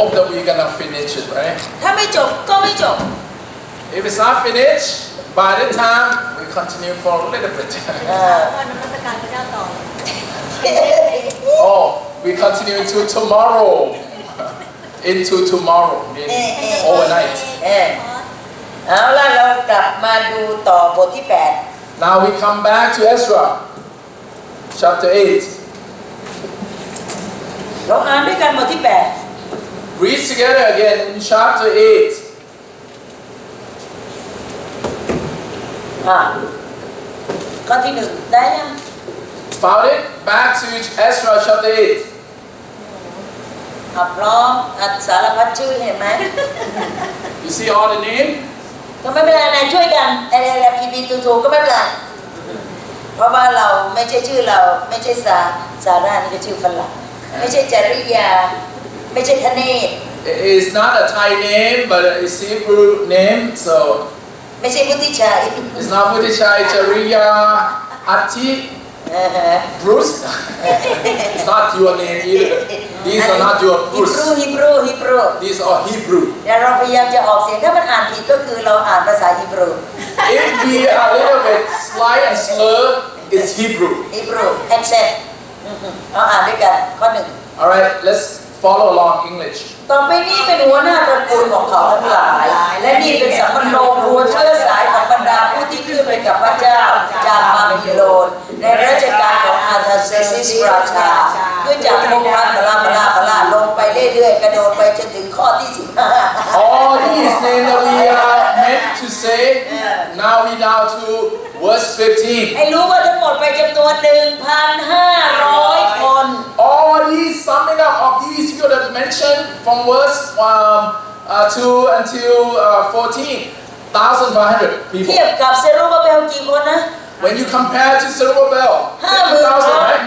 hope that we're gonna finish it, right? ถ้าไม่จบก็ไม่จบ If it's not finished, by the time we continue for a little bit. วันนมัสการพระเจ้าต่อ Oh, we continue to tomorrow. Into tomorrow, meaning overnight. เอาล่ะเรากลับมาดูต่อบทที่ Now we come back to Ezra, chapter 8. 8เราอ่านด้วยกันบทที่ Read together again in chapter 8. ข้อที่ 1ได้ยัง Found it? Back to Ezra chapter 8. พร้อมสารพัดชื่อเห็นไหม You see all the name? ก็ไม่เป็นไรนะช่วยกันอะไรพีถูกก็ไม่เป็นไรเพราะว่าเราไม่ใช่ชื่อเราไม่ใช่ซาร่านี่ก็ชื่อฝรั่งไม่ใช่จริยาไม่ใช่ธเนศ It's not a Thai name, but it's Hebrew name, so ไม่ใช่พุทธิชัย it's not Mutichai, Jariya, Ati, Bruce. It's not your name either. These are not your Bruce. ฮิบรู These are Hebrew. เดี๋ยวเราพยายามจะออกเสียงถ้ามันอ่านผิดก็คือเราอ่านภาษาฮิบรู If we are a little bit slight and slur, it's Hebrew. ฮิบรูแอคเซนต์เราอ่านด้วยกันข้อ 1 Alright, let's follow along English. ต่อไปนี้เป็นหัวหน้าตระกูลของเขาทั้งหลายและนี่เป็นสัมปันโนครัวเชื้อสายของบรรดาผู้ที่ขึ้นไปกับพระเจ้าจากบาบิโลนในรัชกาลของอาร์เทซิสราชาด้วยจากพงพันบลาลงไปเรื่อยๆกระโดดไปจนถึงข้อที่ 15 All these names that we are meant to say, now we down to verse 15. ให้รู้ว่าทั้งหมดไปจำนวน 1,500 คน All these summing up of these people that mentioned from verse 2 until 14,500 people. เทียบกับเซรุบาเบลกี่คนนะ When you compare to Zerubbabel, 50,000, right?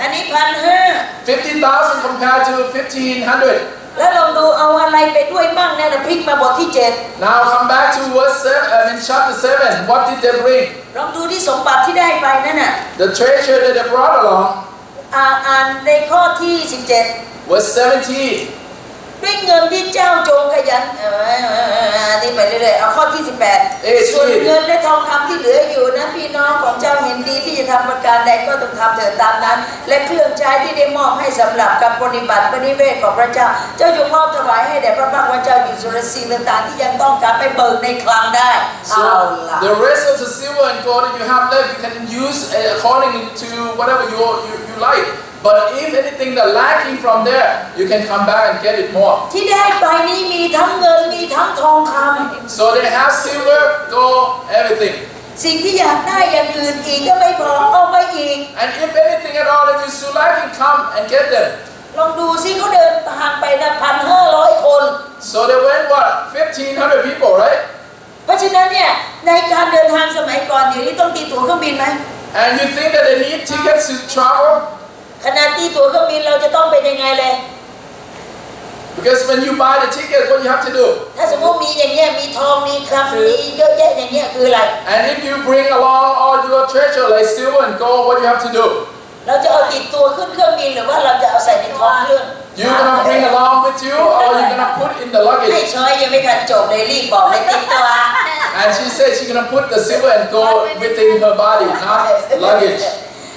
อันนี้ 1,500 50,000 compared to 1,500. แล้วลองดูเอาอะไรไปด้วยบ้างเนี่ยนะพลิกมาบทที่ 7 Now come back to verse 7, in chapter 7. What did they bring? ลองดูที่สมบัติที่ได้ไปนั่นน่ะ The treasure that they brought along, อ่านในข้อที่ 17 verse 17. ด้วยเงินที่เจ้าจงขยันนี่ไปเรื่อยๆเอาข้อที่ 18 ส่วนเงินและทองคำที่เหลืออยู่นะพี่น้องของเจ้าเห็นดีที่จะทำประการใดก็ต้องทำเถิดตามนั้นและเครื่องใช้ที่ได้มอบให้สำหรับการปฏิบัติปฏิเวทของพระเจ้าเจ้าจงมอบถวายให้แด่พระพักตร์พระเจ้าอยู่ส่วนสิ่งต่างๆที่ยังต้องการไปเบิกในคลังได้ So the rest of the silver and gold that you have left, you can use according to whatever you like. But if anything that lacking from there, you can come back and get it more. ที่ได้ไปนี้มีทั้งเงินมีทั้งทองคำ So they have silver, gold, everything. สิ่งที่อยากได้อย่างอื่นอีกก็ไม่พอเอาไปอีก And if anything at all that you still lacking, come and get them. ลองดูซิเขาเดินทางไปนะ 1,500 คน So they went what? 1,500 people, right? เพราะฉะนั้นเนี่ยในการเดินทางสมัยก่อนเดี๋ยวนี้ต้องตีตั๋วเครื่องบินไหม And you think that they need tickets to travel? ขณะตีตั๋วเครื่องบินเราจะต้องเป็นยังไงเลย Because when you buy the ticket, what you have to do? ถ้าสมมติมีอย่างเงี้ยมีทองมีคำมีเยอะแยะอย่างเงี้ยคืออะไร And if you bring along all your treasure like silver and gold, what you have to do? เราจะเอาติดตัวขึ้นเครื่องบินหรือว่าเราจะเอาใส่ในท้องเครื่อง You're gonna bring along with you, or you're gonna put in the ให้ luggage? ช้อยยังไม่ทันจบเลยรีบบอกเลยติดตัว And she said she's gonna put the silver and gold within her body, not luggage.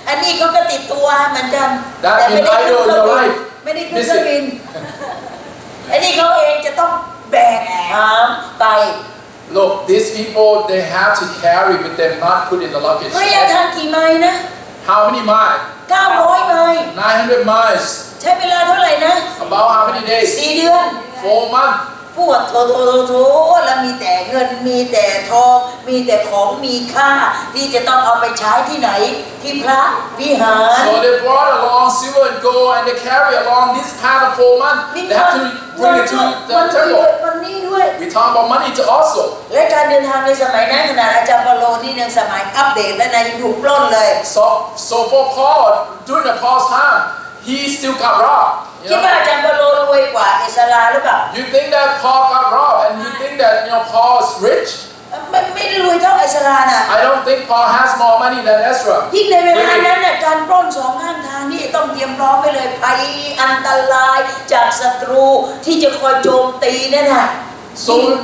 อันนี้เขาก็ติดตัวเหมือนกัน That แต่ไม่ in ได้ขึ้น idol เค in รื่อง your บิน life. ไม่ได้ขึ้นเครื่องบินอันนี้เขาเองจะต้องแบกหามไป Look, these people they have to carry with them, not put in the luggage. ระยะทางกี่ไมล์นะ How many miles? 900 ไมล์ 900 miles. ใช้เวลาเท่าไหร่นะ About how many days? 4 เดือน 4 months. ปวดโถแล้วมีแต่เงินมีแต่ทองมีแต่ของมีค่าที่จะต้องเอาไปใช้ที่ไหนที่พระวิหาร So they brought along silver and gold, and they carry along this path of 4 months. They have to bring it to the temple. วันนี้ด้วย We talk about money to also. และการเดินทางในสมัยนั้นขนาดอาจารย์เปาโลนี่ยังสมัยอัปเดตและนายยังถูกปล้นเลย So for Paul, during the Paul's time, he still got robbed. คิดว่าอาจารย์เปาโลรวยกว่าเอสราหรือเปล่า You think that Paul got robbed, and you think that Paul is rich? ไม่ ไม่ได้รวยเท่าเอสราน่ะ I don't think Paul has more money than Ezra. ยิ่งในเวลานั้นเนี่ยการปล้นสองข้างทางนี่ต้องเตรียมพร้อมไปเลยภัยอันตรายจากศัตรูที่จะคอยโจมตีนั่นน่ะ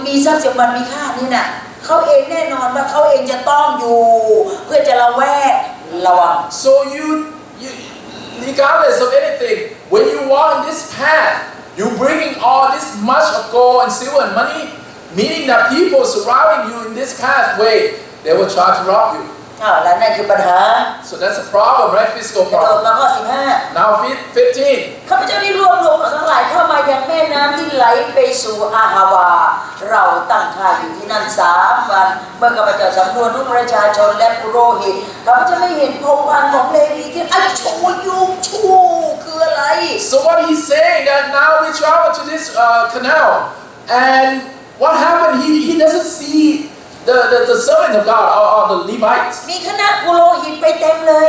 มีทรัพย์สมบัติมีค่านี่น่ะเขาเองแน่นอนว่าเขาเองจะต้องอยู่เพื่อจะระแวดระวัง So you regardless of anything, when you walk in this path, you bringing all this much of gold and silver and money, meaning that people surrounding you in this pathway, they will try to rob you. แล้วนั่นคือปัญหา So that's a problem, right? Physical กระโดด problem. มาข้อ15 Now 15. ข้าพเจ้าได้รวบรวมทั้งหลายเข้ามายังแม่น้ำที่ไหลไปสู่อาฮาวาเราตั้งค่ายอยู่ที่นั่น3 วันเมื่อข้าพเจ้าสำรวจทุกประชาชนและปุโรหิตข้าพเจ้าไม่เห็นพงศ์พันธุ์ของเลวีที่อัชยุงชูคืออะไร So what he's saying that now we travel to this canal, and what happened? He doesn't see the servant of God or the Levites. มีคณะปุโรหิตไปเต็มเลย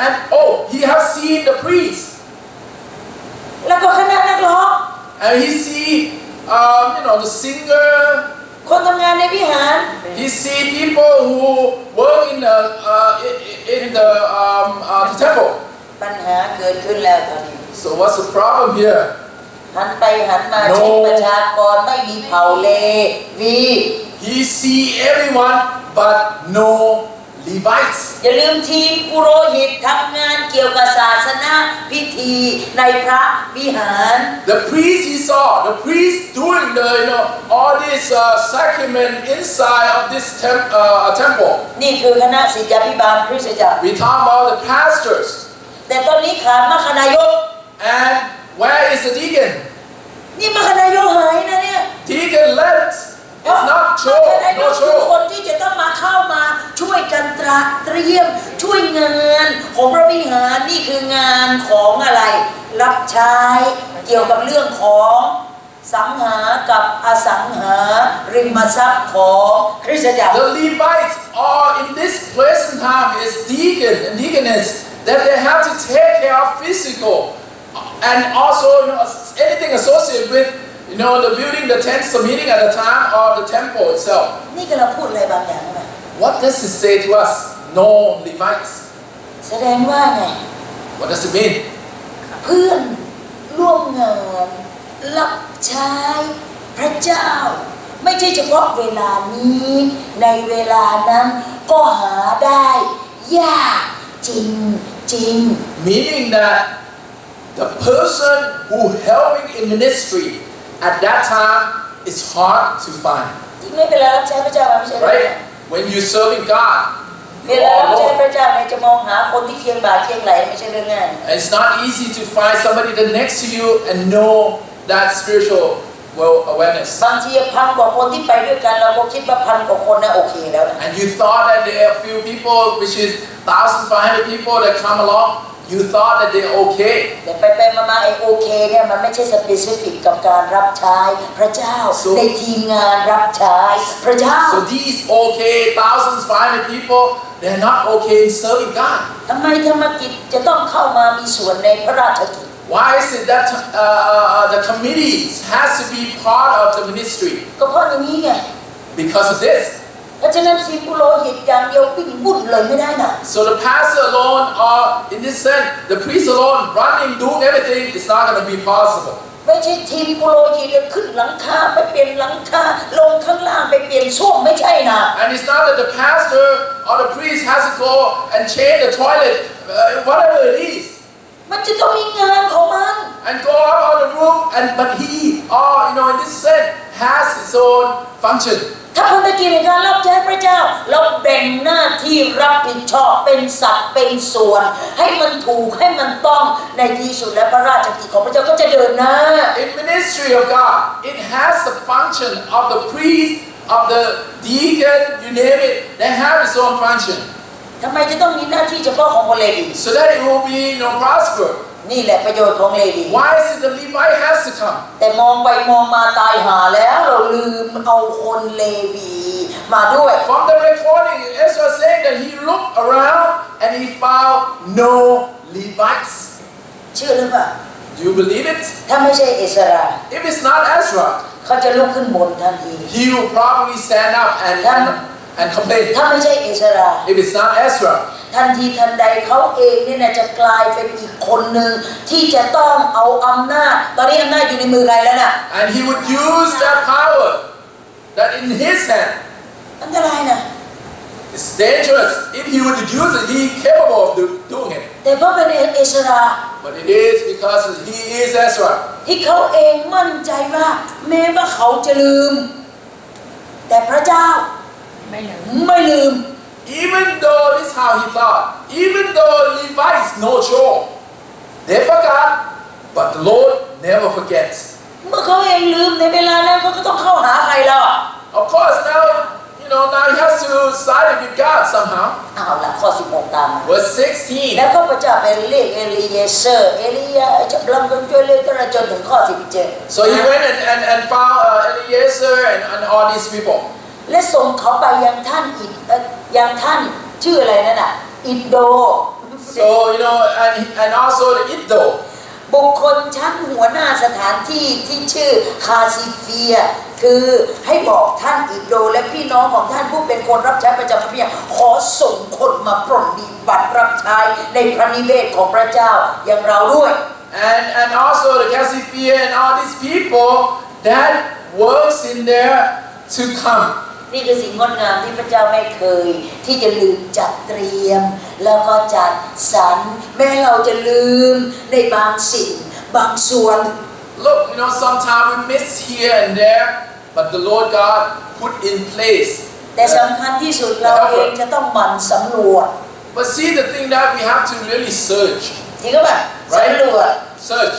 And oh, he has seen the priests. แล้วก็คณะนักร้อง And he see the singer. คนทำงานในวิหาร He see people who work in the temple. ปัญหาเกิดขึ้นแล้วตอนนี้ So what's the problem here? หันไปหันมาเช็คประชากรไม่มีเผ่าเลวี He see everyone but no Levites. อย่าลืมทีมปุโรหิตทำงานเกี่ยวกับศาสนาพิธีในพระวิหาร The priest he saw, the priest doing all this sacrament inside of this temple. นี่คือคณะศิษยาภิบาลคริสตจักร We talk about the pastors. แต่ตอนนี้ขาดมคณายก And where is the deacon? นี่มคณายกหายนะเนี่ย Deacon left. It's not ม true. คณายก No คือคน true. ที่จะต้องมาเข้ามาช่วยกันเตรียมช่วยงานของพระวิหารนี่คืองานของอะไร รับใช้เกี่ยวกับเรื่องของสังหากับอสังหาริมทรัพย์ของคริสตจักร The Levites are in this present time is deacon and deaconess that they have to take care of physical and also anything associated with the building the tents, the meeting at the time, or the temple itself. นี่ก็เราพูดอะไรบางอย่างนะ What does it say to us? No Levites. แสดงว่าไง What does it mean? เพื่อนร่วมงานรับใช้พระเจ้าไม่ใช่เฉพาะเวลานี้ในเวลานั้นก็หาได้ยากจริง Meaning that the person who helping in ministry at that time is hard to find. ที่ไม่เป็นไรรับใช้พระเจ้าไม่ใช่ Right? When you're serving God, เวลารับใช้พระเจ้าเนี่ยจะมองหาคนที่เคียงบ่าเคียงไหลไม่ใช่เรื่องง่าย it's not easy to find somebody that next to you and know that spiritual awareness. บางที1,000 กว่าคนที่ไปด้วยกันเราก็คิดว่า1,000 กว่าคนน่ะโอเคแล้วนะ And you thought that there are few people, which is 1,500 people that come along. You thought that they're okay. แต่ไปมาไอ้โอเคเนี่ยมันไม่ใช่สเปซิฟิกกับการรับใช้พระเจ้าในทีมงานรับใช้พระเจ้า So these okay 1,500 people, they're not okay in serving God. ทำไมธรรมกิจจะต้องเข้ามามีส่วนในพระราชกิจ Why is it that the committees has to be part of the ministry? ก็เพราะอย่างนี้ไง Because of this. เพราะฉะนั้นทีมปุโรหิตอย่างเดียววิ่งวุ่นเลยไม่ได้นะ So the pastor alone, or in this sense, the priest alone, running, doing everything, is not going to be possible. ไม่ใช่ทีมปุโรหิตจะขึ้นหลังคาไปเปลี่ยนหลังคาลงข้างล่างไปเปลี่ยนส้วมไม่ใช่นะ And it's not that the pastor or the priest has to go and change the toilet, whatever it is. มันจะต้องมีงานของมัน And go up on the roof, but he, in this sense, has his own function. ถ้าพันธกิจในการรับใช้พระเจ้าเราแบ่งหน้าที่รับผิดชอบเป็นสัดเป็นส่วนให้มันถูกให้มันต้องในที่สุดและพระราชกิจของพระเจ้าก็จะเดินหน้า In ministry of God, it has the function of the priest, of the deacon, you name it, they have its own function. ทำไมจะต้องมีหน้าที่เฉพาะของคนเลวี So that it will be prosper. นี่แหละประโยชน์ของเลวี Why is it the Levite has to come? แต่มองไปมองมาตายหาแล้วเราลืมเอาคนเลวีมาด้วย From the recording, Ezra saying that he looked around and he found no Levites. เชื่อหรือเปล่า Do you believe it? ถ้าไม่ใช่เอสรา If it's not Ezra, เขาจะลุกขึ้นบนทันที he will probably stand up and and complain. ถ้าไม่ใช่เอสรา If it's not Ezra, ทันทีทันใดเขาเองเนี่ยนะจะกลายเป็นอีกคนหนึ่งที่จะต้องเอาอำนาจตอนนี้อำนาจอยู่ในมือใครแล้วน่ะ and he would use that power that in his hand. อันตรายนะ It's dangerous. If he would use it, he's capable of doing it. แต่เพราะเป็นเอสรา But it is because he is Ezra. ที่เขาเองมั่นใจว่าแม้ว่าเขาจะลืมแต่พระเจ้าไม่ลืม Even though this is how he thought, even though Levites no chore, they forgot, but the Lord never forgets. เมื่อเขาเองลืมในเวลานั้นเขาก็ต้องเข้าหาใครแล้ว Of course, now now he has to side with God somehow. เอาล่ะข้อ16ตามมา Verse 16. แล้วก็พระเจ้าไปเรียกเอลีเยเซอร์เอลียาจะกำลังช่วยเรียกจนถึงข้อ17 So he went and found Eliezer and all these people. และส่งเขาไปยังท่านยังท่านชื่ออะไรนั่นน่ะอิดโด So and also the Iddo. บุคคลชั้นหัวหน้าสถานที่ที่ชื่อคาซิเฟียคือให้บอกท่านอิดโดและพี่น้องของท่านผู้เป็นคนรับใช้ประจำพระบิดาขอส่งคนมาปรนนิบัติรับใช้ในพระนิเวศของพระเจ้าอย่างเราด้วย And also the Cassiphia and all these people that works in there to come. นี่คือสิ่งงดงามที่พระเจ้าไม่เคยที่จะลืมจัดเตรียมแล้วก็จัดสรรแม้เราจะลืมในบางสิ่งบางส่วน Look, sometimes we miss here and there, but the Lord God put in place. แต่สำคัญที่สุดเราเองจะต้องหมั่นสำรวจ But see the thing that we have to really search. จริงก็แบบสำรวจ Search.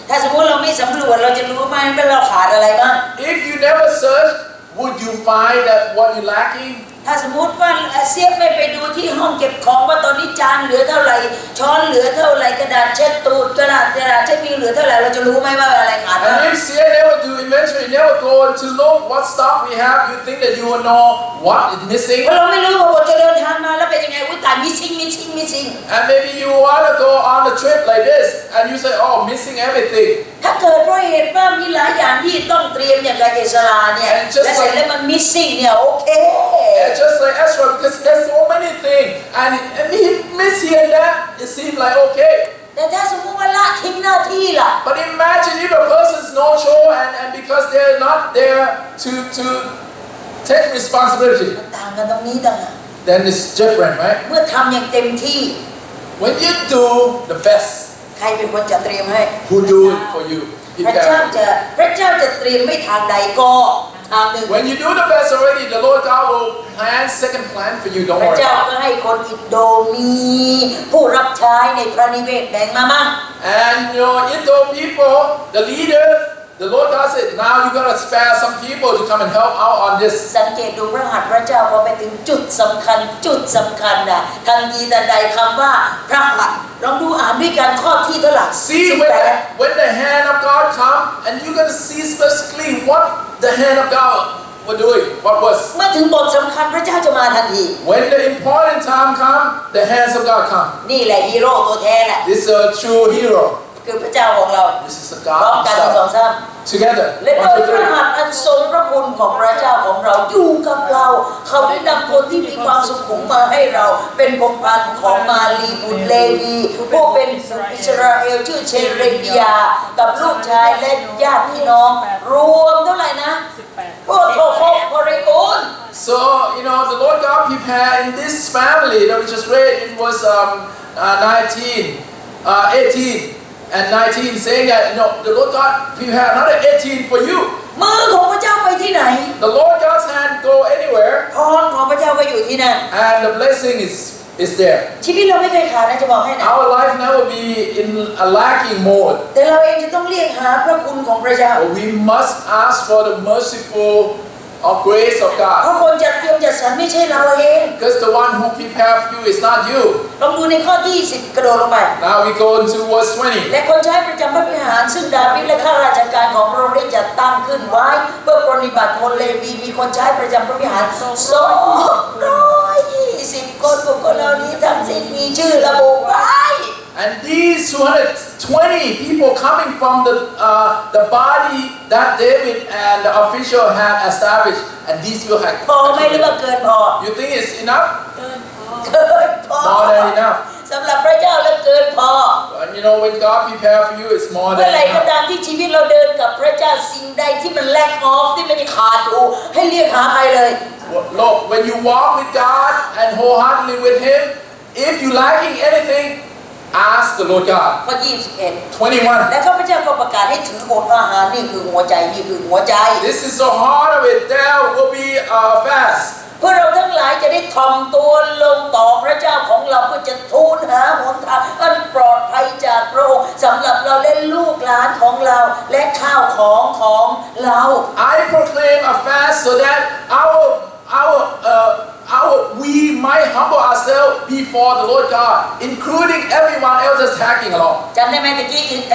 ถ้าสมมติเราไม่สำรวจเราจะรู้ไหมว่าเราขาดอะไรบ้าง If you never search, would you find that what you're lacking? ถ้าสมมติว่าเสียไม่ไปดูที่ห้องเก็บของว่าตอนนี้จานเหลือเท่าไหร่ช้อนเหลือเท่าไหร่กระดาษเช็ดตูดกระดาษเช็ดมือเหลือเท่าไหร่เราจะรู้ไหมว่าอะไรขาด And if Sia never do inventory, never go to look what stock we have, you think that you will know what is missing. เราไม่รู้ว่าจะเดินทางมาแล้วเป็นยังไงอุ้ยตาย missing And maybe you want to go on a trip like this, and you say, oh, missing everything. ถ้าเกิดเพราะเหตุว่ามีหลายอย่างที่ต้องเตรียมอย่างกับเอสราเนี่ยและเสร็จแล้วมัน missing เนี่ยโอเค And just like Ezra, because there's so many things, and he miss here and that, it seems like okay. แต่ถ้าสมมติว่าละทิ้งหน้าที่ล่ะ But imagine if a person's no chore, and because they're not there to take responsibility, มันต่างกันตรงนี้ต่างหาก then it's different, right? เมื่อทำอย่างเต็มที่ When you do the best, ใครเป็นคนจะเตรียมให้ who do it for you? พระเจ้าจะเตรียมไม่ทางใดก็ทางหนึ่ง When you do the best already, the Lord God will plan second plan for you. Don't พระ worry. เจ้าก็ให้คนอินโดมีผู้รับใช้ในพระนิเวศแบ่งมามั่ง And Indo people, the leaders, the Lord God said, now you gotta spare some people to come and help out on this. สังเกตดูพระหัตถ์พระเจ้าพอไปถึงจุดสำคัญน่ะทันทีทันใดคำว่าพระหัตถ์ลองดูอ่านด้วยกันข้อที่เท่าไหร่ See when the hand of God come, and you're gonna see specifically what the hand of God were doing. What was? เมื่อถึงบทสำคัญพระเจ้าจะมาทันที When the important time come, the hands of God come. นี่แหละฮีโร่ตัวแท้แหละ This is a true hero. คือพระเจ้าของเรา This is a พร้อ God มกันหนึ่งสอง himself. สาม Together. และโด One, ย two, พระ three. หัตถ์อันทรงพระคุณของพระเจ้าของเราอยู่กับเรา เขาได้นำคนที่มีความสุขุมมาให้เราเป็นพงศ์พันธุ์ของมาลีบุตรเลวีผู้เป็นอิสราเอลชื่อเชเรกิยากับลูกชายและญาติพี่น้องรวมเท่าไหร่นะพวกโทโคบริบูรณ์ So the Lord God prepared in this family that we just read. It was 18 and 19 saying that the Lord God prepared another 18 for you. มือของพระเจ้าไปที่ไหน The Lord God's hand go anywhere, พรของพระเจ้าก็อยู่ที่นั่น and the blessing is there. ชีวิตเราไม่เคยขาดนะจะบอกให้นะ Our life never be in a lacking mode. แต่เราเองจะต้องเรียกหาพระคุณของพระเจ้า But we must ask for the merciful grace of เพ God. ราะคนจัดเตรียมจัดสรรไม่ใช่เราเอง Because the one who prepared for you is not you. ลองดูในข้อที่10กระโดดลงไป Now we go into verse 20. และคนใช้ประจำพระวิหารซึ่งดาวิดและข้าราชการของพระองค์ได้จัดตั้งขึ้นไว้เพื่อปฏิบัติคนเลวีมีคนใช้ประจำพระวิหาร220 คนบุคคลเหล่านี้ทั้งสิ้นมีชื่อระบุไว้ And these 220 people coming from the body that David and the official had established, and these will have. พอไหมหรือว่าเกินพอ You think it's enough? เกินพอ เกินพอ More than enough. สำหรับพระเจ้าแล้วเกินพอ And you know when God prepare for you, it's more เมื่ than อไหร่ก็ enough. ตามที่ชีวิตเราเดินกับพระเจ้าสิ่งใดที่มันแลกออฟที่มันขาดอยู่ให้เรียกหาใครเลย Look, when you walk with God and wholeheartedly with Him, if you lacking anything, ask the Lord God. ข้อ 21 21. และข้าพเจ้าก็ประกาศให้ถืออดอาหารนี่คือหัวใจนี่คือหัวใจ This is the heart of it. There will be a fast. เพื่อเราทั้งหลายจะได้ถ่อมตัวลงต่อพระเจ้าของเราเพื่อจะทูลหาหนทางอันปลอดภัยจากพระองค์สำหรับเราและลูกหลานของเราและข้าวของเรา I proclaim a fast so that we might humble ourselves before the Lord God, including everyone else that's tagging along. จำได้ไหมตะกี้เ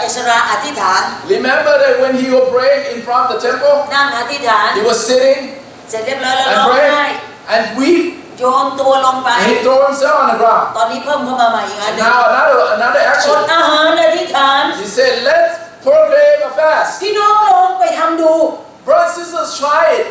อสราอธิษฐาน Remember that when he was praying in front of the temple, นั่งอธิษฐาน he was sitting เสร็จเรียบร้อยแล้ว and ร้องไห้ praying and weep, โยนตัวลงไป and he threw himself on the ground. ตอนนี้เพิ่มเข้ามาใหม่อีกอันหนึง Now another อ action. ดอาหารอธิษฐาน He said, let's proclaim a fast. พี่น้องลองไปทำดู Brothers and sisters, try it.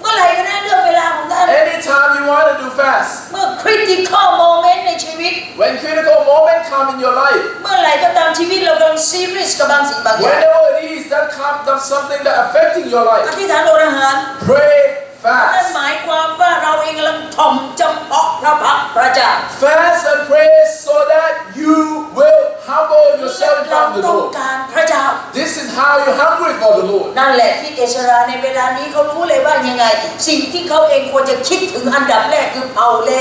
เมื่อไหร่ก็ได้เลือกเวลาของท่าน Anytime you want to do fast. เมื่อ critical moment ในชีวิต When critical moment come in your life. เมื่อไหร่ก็ตามชีวิตเรากำลัง serious กับบางสิ่งบางอย่าง Whenever it is that comes something that affecting your อ life. ธิษฐานอดอาหาร Pray นั่น fast. หมายความว่าเราเองกำลังถ่อมจำเพาะพระพักตร์พระเจ้า Fast and pray so that you will humble yourself in เรา front of the ต้อง Lord. การพระเจ้า This is how you're hungry for the Lord. นั่นแหละที่เอสราในเวลานี้เขารู้เลยว่ายังไง สิ่งที่เขาเองควรจะคิดถึงอันดับแรกคือเผาเล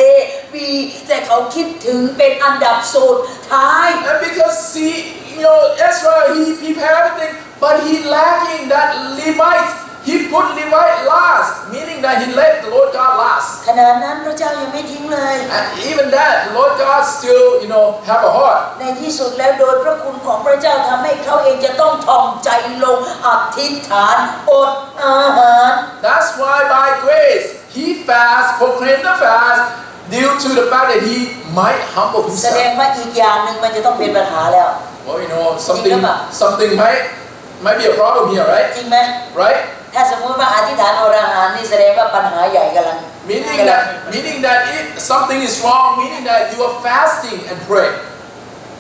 วีแต่เขาคิดถึงเป็นอันดับสุดท้าย And because see, Ezra, he prepared everything, but he lacking that Levite. He put Levite last, meaning that he let the Lord God last. ขณะนั้นพระเจ้ายังไม่ทิ้งเลย And even that, the Lord God still, have a heart. ในที่สุดแล้วโดยพระคุณของพระเจ้าทำให้เขาเองจะต้องถ่อมใจลงอธิษฐานอดอาหาร That's why by grace, he proclaimed the fast due to the fact that he might humble แสดง himself. ว่าอีกอย่างหนึ่งมันจะต้องเป็นปัญหาแล้ว Well, something might be a problem here, จริงไหม right? ถ้าสมมติว่าอธิษฐานอดอาหารนี่แสดงว่าปัญหาใหญ่กำลัง Meaning that if something is wrong, meaning that you are fasting and pray,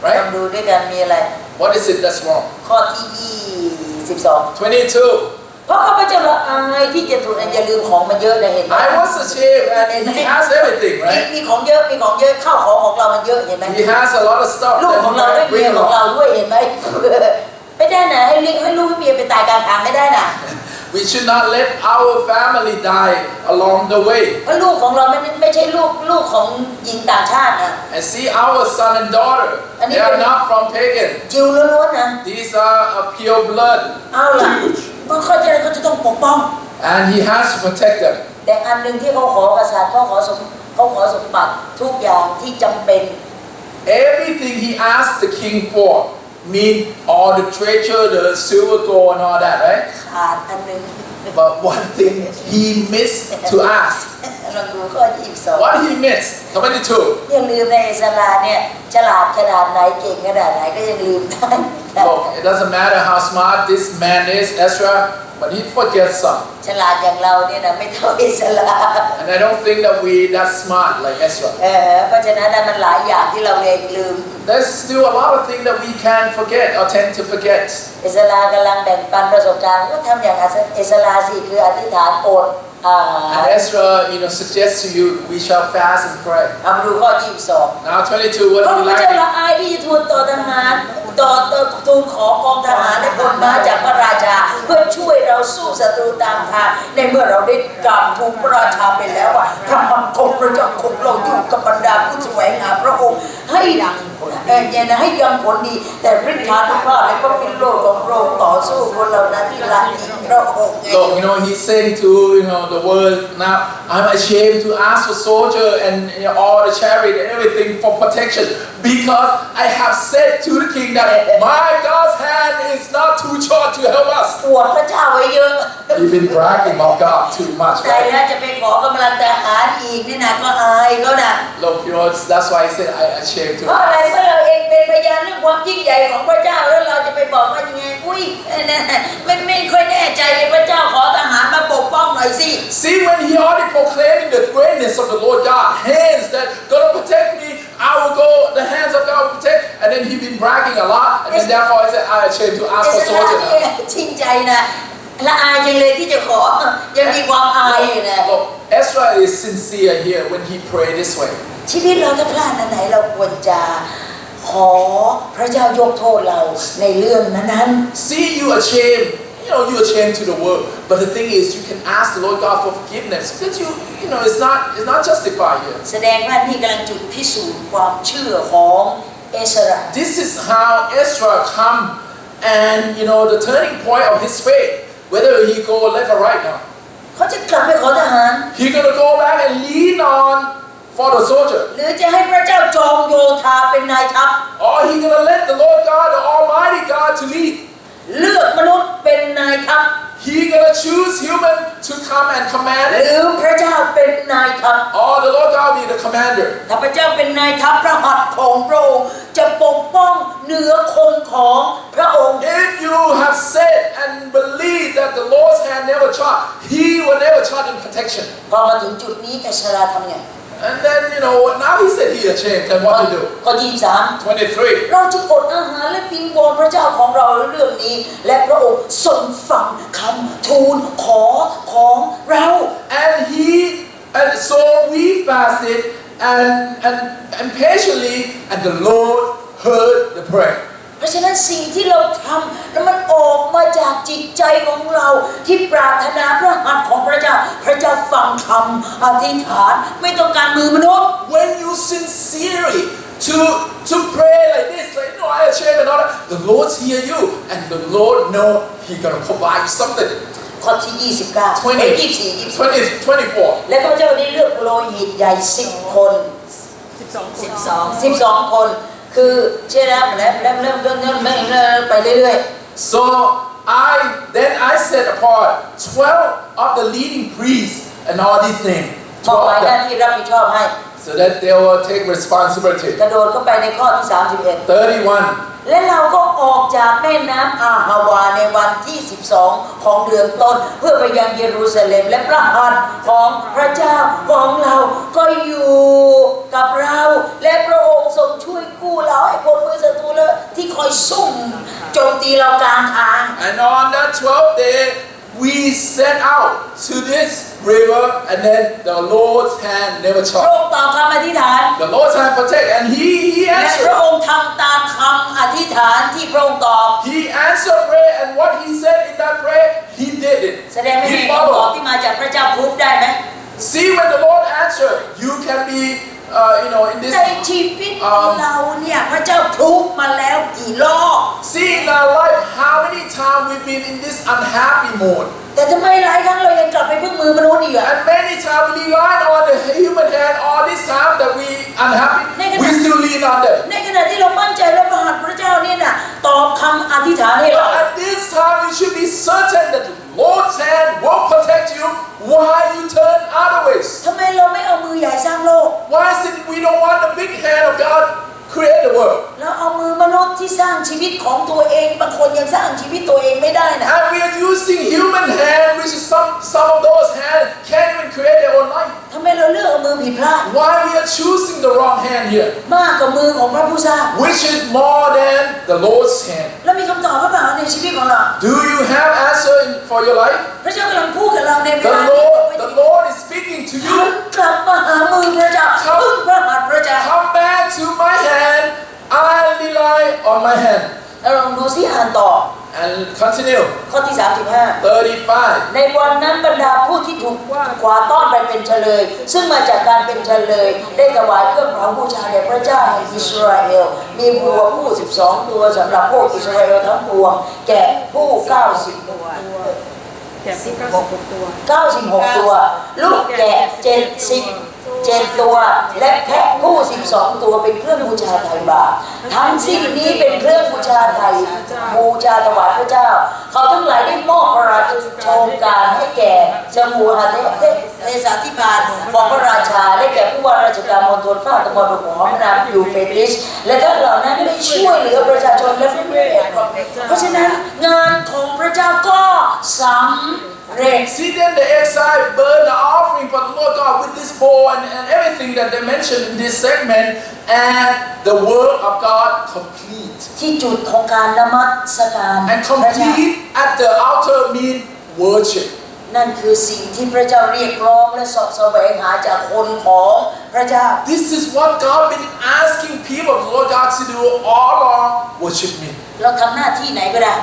ลอง right? ดูด้วยกันมีอะไร What is it that's wrong? ข้อที่22 22. เพราะข้าพเจ้าละอายที่จะถูกอย่าลืมของมันเยอะนะเห็นไหม I was ashamed, and he has everything, right? มีของเยอะข้าวของเรามันเยอะเห็นไหม He has a lot of stuff ลูก that ของ he เราด้วย might เมีย bring ของเรา along. ด้วยเห็นไหม ไม่ได้นะให้ลูกให้เมียไปตายกลางทางไม่ได้นะ We should not let our family die along the way. เพราะลูกของเราไม่ใช่ลูกของหญิงต่างชาตินะ And see our son and daughter, they are not from pagan. จิวล้วนๆนะ These are a pure blood, เอาล่ะ huge. เขาจะต้องปกป้อง And he has to protect them. แต่อันหนึ่งที่เขาขอกษัตริย์เขาขอสมบัติทุกอย่างที่จำเป็น Everything he asked the king for, mean all the treasure, the silver, gold, and all that, right? ขาดอันหนึ่ง But one thing he missed to ask. ลองดูข้อ22 What he missed? 22. ยังลืมในเอสราเนี่ยฉลาดขนาดไหนเก่งขนาดไหนก็ยังลืมได้ Look, it doesn't matter how smart this man is, Ezra, but he forgets some. ฉลาดอย่างเราเนี่ยนะไม่เท่าเอสรา And I don't think that we that smart like Ezra. เพราะฉะนั้นมันหลายอย่างที่เราเองลืม There's still a lot of things that we can forget or tend to forget. เอสรากำลังแบ่งปันประสบการณ์ก็ทำอย่างเอสราสิคืออธิษฐานอดAnd Ezra, suggests to you, we shall fast and pray. เอามาดูข้อ22 Now 22, what เพราะ do we พระเจ้า like? ละอายที่จะทูลต่อทหารทูลขอกองทหารและพลม้าจากพระราชาเพื่อช่วยเราสู้ศัตรูตามทางในเมื่อเราได้กราบทูลพระราชาไปแล้วว่าพระบังคมพระเจ้าของเราอยู่กับบรรดาผู้แสวงหาพระองค์ให้ให้ยังผลดีแต่ฤทธานุภาพและพระพิโรธของพระองค์ต่อสู้คนเหล่านั้นที่ละทิ้งพระองค์ไง Look, he's saying to the world now, I'm ashamed to ask for soldier and all the chariot and everything for protection because I have said to the king that my God's hand is not too short to help us. อวดพระเจ้าไว้เยอะ You've been bragging about God too much, ใจแล้ว right? จะไปขอกำลังทหารอีกนี่นะก็อายเขานะ Look, that's why I said I ashamed to เพราะอะไร ask. เพราะเราเองเป็นพยานเรื่องความยิ่งใหญ่ของพระเจ้าแล้วเราจะไปบอกว่ายังไงอุ้ยไม่ค่อยแน่ใจเลยพระเจ้าขอทหารมาปกป้องหน่อยสิ See, when he already proclaiming the greatness of the Lord God, hands that gonna protect me, I will go, the hands of God will protect, and then he been bragging a lot, and then therefore I said I ashamed to ask เอ for สรา soldier เนี่ย now. ชิงใจนะละอายจังเลยที่จะขอยังมีความอายอยู่นะ Look, Ezra is sincere here when he prayed this way. ชีวิตเราถ้าพลาดอันไหนเราควรจะขอพระเจ้ายกโทษเราในเรื่องนั้น See, you ashamed, you ashamed to the world, but the thing is, you can ask the Lord God for forgiveness because it's not justified here. แสดงว่านี่กำลังจุดพิสูจน์ความเชื่อของเอสรา This is how Ezra come, and the turning point of his faith, whether he go left or right now. เขาจะกลับไปขอทหาร He gonna go back and lean on for the soldier, หรือจะให้พระเจ้าจองโยธาเป็นนายทัพ or he gonna let the Lord God, the Almighty God, to lead. เลือกมนุษย์เป็นนายทัพ He gonna choose human to come and command ห it, รือพระเจ้าเป็นนายทัพ or the Lord God be the commander. ถ้าพระเจ้าเป็นนายทัพพระหัตถ์ของพระองค์จะปกป้องเหนือคนของพระองค์ If you have said and believe that the Lord's hand never shot, He will never shot in protection. พอมาถึงจุดนี้เอสราทำไง And then now he said he ashamed. Then what to do? ข้อ23 23. เราจึงอดอาหารและวิงวอนพระเจ้าของเราเรื่องนี้และพระองค์ทรงฟังคำทูลขอของเรา And so we fasted and patiently, and the Lord heard the prayer. เพราะฉะนั้นสิ่งที่เราทำแล้วมันออกมาจากจิตใจของเราที่ปรารถนาพระหัตถ์ของพระเจ้าพระเจ้าฟังคำอธิษฐานไม่ต้องการมือมนุษย์ When you sincerely to pray like this, like I ashamed and all that, the Lord hear you, and the Lord know He gonna provide you something. ข้อที่29 24. และข้าพเจ้าได้เลือกโปรหิตใหญ่10 คน 12 คนคือเชื่อแล้วเริ่มไปเรื่อย So I set apart 12 of the leading priests and all these names, ๆมอบหมายหน้าที่รับผิดชอบให้ so that they will take responsibility. กระโดดเข้าไปในข้อที่31 31. และเราก็ออกจากแม่น้ำอาฮาวาในวันที่12ของเดือนต้นเพื่อไปยังเยรูซาเล็มและพระหัตถ์ของพระเจ้าของเราก็อยู่กับเราและพระองค์ทรงช่วยกู้เราให้พ้นมือศัตรูและที่คอยซุ่มโจมตีเรากลางทาง And on that 12th day, we set out to this river, and then the Lord's hand never พระ stopped. องค์ตอบคำอธิษฐาน The Lord's hand protect, and He และพ answered. ระองค์ทำตามคำอธิษฐานที่พระองค์ตอบ He answered prayer, and what He said in that prayer, He did it. แสดงไม่มี He คำตอบ followed. ที่มาจากพระเจ้าพูดได้ไหม See, when the Lord answered, you can be, in this. ในชีวิตเราเนี่ยพระเจ้าพูดมาแล้วกี่รอบ See in our life how many times we've been in this unhappy mode. แต่ทำไมหลายครั้งเรายังกลับไปพึ่งมือมนุษย์อีกอะ And many times we rely on the human hand. All this time that we unhappy, we still lean on them. ในขณะที่เรามั่นใจและประหัตถ์พระเจ้าเนี่ยนะตอบคำอธิษฐานให้เรา But at this time, you should be certain that the Lord's hand will protect you while you turn other ways. ทำไมเราไม่เอามือใหญ่สร้างโลก Why is it we don't want the big hand of God create the world? แล้วเอามือมนุษย์ที่สร้างชีวิตของตัวเองบางคนยังสร้างชีวิตตัวเองไม่ได้นะ And we are using human hand, which is some of those hands can't even create their own life. ทำไมเราเลือกเอามือผิดพลาด Why we are choosing the wrong hand here, มากกว่ามือของพระผู้สร้าง which is more than the Lord's hand? แล้วมีคำตอบหรือเปล่าในชีวิตของเรา Do you have answer for your life? พระเจ้ากำลังพูดกับเราในเว The ลานี้ the Lord is speaking to หัน you. กลับมาหามือพระเจ้าพึ่งพระหัตถ์พระเจ้า Come back to my hand. I rely on my hand. แล้วลองดูซิอ่านต่อ And continue. ข้อที่35 35. ในวันนั้นบรรดาผู้ที่ถูกขวาต้อนไปเป็นเฉลยซึ่งมาจากการเป็นเฉลยได้ถวายเครื่องเผาบูชาแด่พระเจ้าแห่งอิสราเอลมีวัวผู้12ตัวสำหรับพวกอิสราเอลทั้งปวงแกะผู้90ตัว แกะที่96 ตัว 96 ตัว ลูกแกะ77 ตัว และแพะผู้12 ตัวเป็นเครื่องบูชาไถ่บาปทั้งสิ้นนี้เป็นเครื่องบูชาไถ่บูชาถวายพระเจ้าเขาทั้งหลายได้มอบพระราชโองการให้แก่จมูหาเทศาธิบาลของพระราชาได้แก่ผู้ว่าราชการมณฑลภาคตะวันออกของพระนามยูเฟรติสและท่านเหล่านั้นได้ช่วยเหลือประชาชนและผู้เรียนเพราะฉะนั้นงานของพระเจ้าก็สำเร็จ See, then the exile burned the offering for the Lord God with this bowl and everything that they mentioned in this segment, and the word of God complete. ที่จุดของการนมัสการ And พระเจ้า complete at the altar mean worship. นั่นคือสิ่งที่พระเจ้าเรียกร้องและสอบแสวงหาจากคนของพระเจ้า This is what God been asking people of the Lord God to do all along. Worship me. เราทำหน้าที่ไหนก็ได้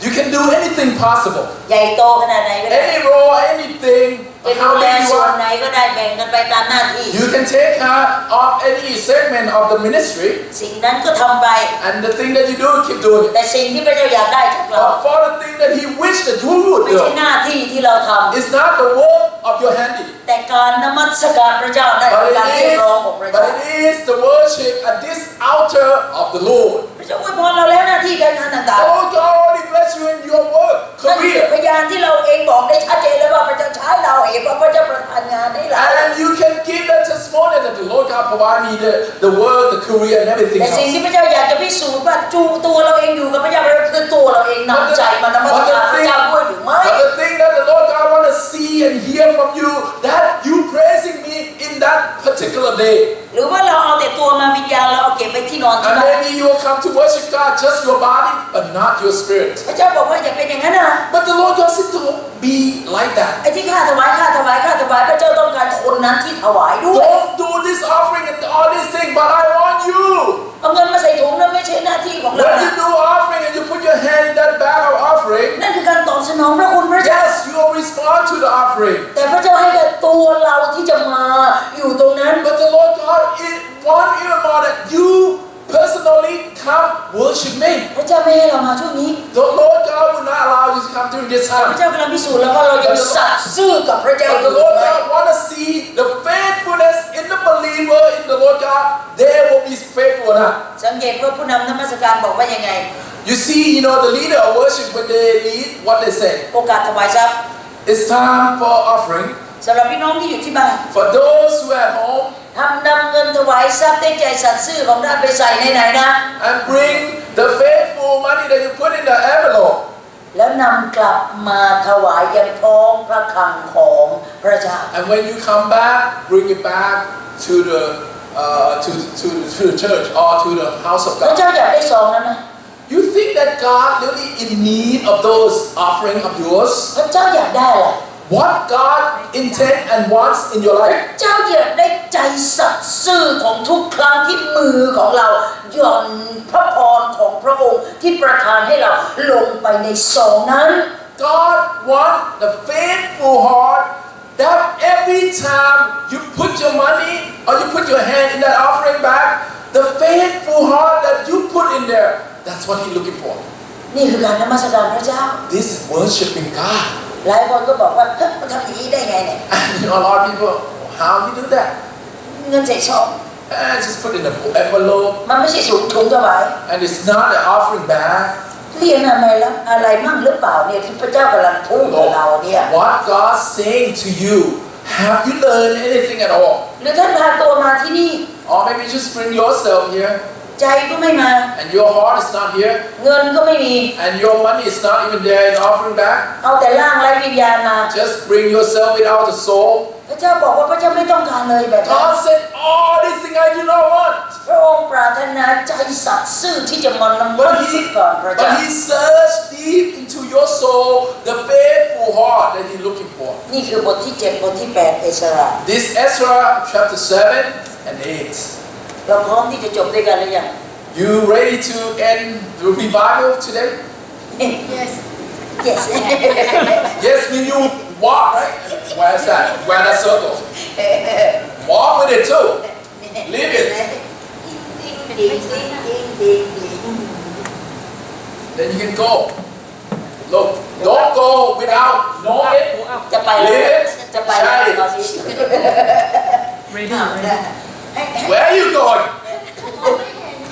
You can do anything possible. ใหญ่โตขนาดไหนก็ได้ Any role, anything. จะดู How แล big you ส่วน are. ไหนก็ได้แบ่งกันไปตามหน้าที่ You can take care of any segment of the ministry, สิ่งนั้นก็ทำไป and the thing that you do, keep doing it. แต่สิ่งที่พระเจ้าอยากได้จากเรา But for the thing that He wished that you would ไม่ใช่ do, หน้าที่ที่เราทำ it's not the work of your handy, แต่การนมัสการพระเจ้านั่นคือการเรียกร้องของพระเจ้า but it is the worship at this altar of the Lord. พระเจ้าอวยพรเราแล้วหน้าที่การงานต่าง Oh, God already bless you in your work, ๆนั่นคือ career. พยานที่เราเองบอกได้ชัดเจนแล้วว่าพระเจ้าใช้เราเองว่าพระเจ้าประทานงานให้เรา And you can give that testimony that the Lord God provide me the work, the career, and everything แต่สิ่ง else. ที่พระเจ้าอยากจะพิสูจน์ว่าตัวเราเองอยู่กับพระเจ้าคือตัวเราเองนำใจมานมัสการพระเจ้าด้วยหรือไม่ But the thing that the Lord God want to see and hear from you, that you praising me in that particular day. หรือว่าเราเอาแต่ตัวมาวิญญาณเราเอาเก็บไว้ที่นอนที่ And บ้าน maybe you will come to worship God, just your body, but not your spirit. พระเจ้าบอกว่าอย่าเป็นอย่างนั้นนะ But the Lord God said, don't be like that. ไอ้ที่ข้าถวายพระเจ้าต้องการคนนั้นที่ถวายด้วย Don't do this offering and all these things, but I want you. เอาเงินมาใส่ถุงนั้นไม่ใช่หน้าที่ของเรา When นะ you do offering and you put your hand in that bag of offering, นั่นคือการตอบสนองพระคุณพระเจ้า yes, you will respond to the offering. แต่พระเจ้าให้กับตัวเราที่จะมาอยู่ตรงนั้น But the Lord God want even more that you personally come worship me. พระเจ้าไม่ให้เรามาช่วงนี้ The Lord God will not allow you to come during this พระ time. เจ้ากำลังพิสูจน์แล้วว่าเรายังสัตย์ซื่อกับพระเจ้า But อ the ยู่ Lord ไหม God want to see the faithfulness in the believer in the Lord God. They will be faithful enough. สังเกตว่าผู้นำนมัสการบอกว่ายังไง You see, the leader of worship when they lead, what they say. โอกาสถวายทรัพย์ It's time for offering. สำหรับพี่น้องที่อยู่ที่บ้าน For those who are at home, นำเงินถวายทรัพย์ได้ใจสัตย์ซื่อของท่านไปใส่ในไหนนะ and bring the faithful money that you put in the envelope. แล้วนำกลับมาถวายยังท้องพระคลังของพระเจ้า And when you come back, bring it back to the church or to the house of พระ God. เจ้าอยากได้ซองนั้นไหม You think that God really in need of those offering of yours? พระเจ้าอยากได้อะไร What God intend and wants in your พระ life? เจ้าอยากได้ใจสัตย์ซื่อของทุกครั้งที่มือของเราหย่อนพระพรของพระองค์ที่ประทานให้เราลงไปในซองนั้น God want the faithful heart that every time you put your money or you put your hand in that offering bag, the faithful heart that you put in there, that's what He's looking for. นี่คือการนมัสการพระเจ้า This is worshiping God. หลายคนก็บอกว่าเฮ้ยมันทำอย่างนี้ได้ไงเนี่ย And a lot of people, how do you do that? เงินใส่ซอง Just put in an envelope, มันไม่ใช่ถุงถวาย and it's not an offering bag. เรียนอะไรมั่งหรือเปล่าเนี่ยที่พระเจ้ากำลังพูดกับเราเนี่ย What God's saying to you, have you learned anything at all? หรือท่านพาตัวมาที่นี่ Or maybe just bring yourself here, ใจก็ไม่มา and your heart is not here, เงินก็ไม่มี and your money is not even there in the offering bag. เอาแต่ร่างไร้วิญญาณมา Just bring yourself without the soul. พระเจ้าบอกว่าพระเจ้าไม่ต้องการเลยแบบนั้น God said, all these things I do not want. พระองค์ปรารถนาใจสัตย์ซื่อที่จะมานำมันสุดก่อนพระเจ้า But He searched deep into your soul the faithful heart that He's looking for. นี่คือบทที่7บทที่8เอสรา This Ezra chapter 7 and 8. เราพร้อมที่จะจบด้วยกันหรือยัง You ready to end the revival today? yes yes Yes, when you walk, right? Where's that? Where that circle? Walk with it too. Live it. Then you can go. Look, don't go without no ไปแล้ว Live it จะไปแล้วตอนนี้ Where are you going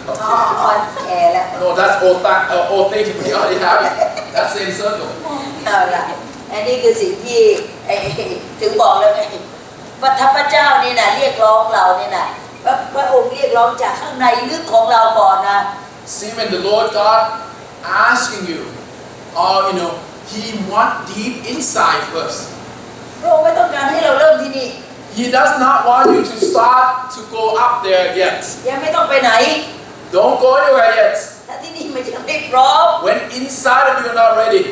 อ๋อแก่แล้ว No that's old thing we already have it that's same circle เอาละอันนี้คือสิ่งที่ถึงบอกแล้วไงว่าถ้าพระเจ้านี่นะเรียกร้องเราเนี่ยนะพระองค์เรียกร้องจากข้างในลึกของเราก่อนนะ See when the Lord God asking you or He want deep inside first พระองค์ไม่ต้องการให้เราเริ่มที่นี่ He does not want you to start to go up there yet ยังไม่ต้องไปไหน Don't go anywhere yet ถ้าที่นี่มันยังไม่พร้อม When inside of you are not ready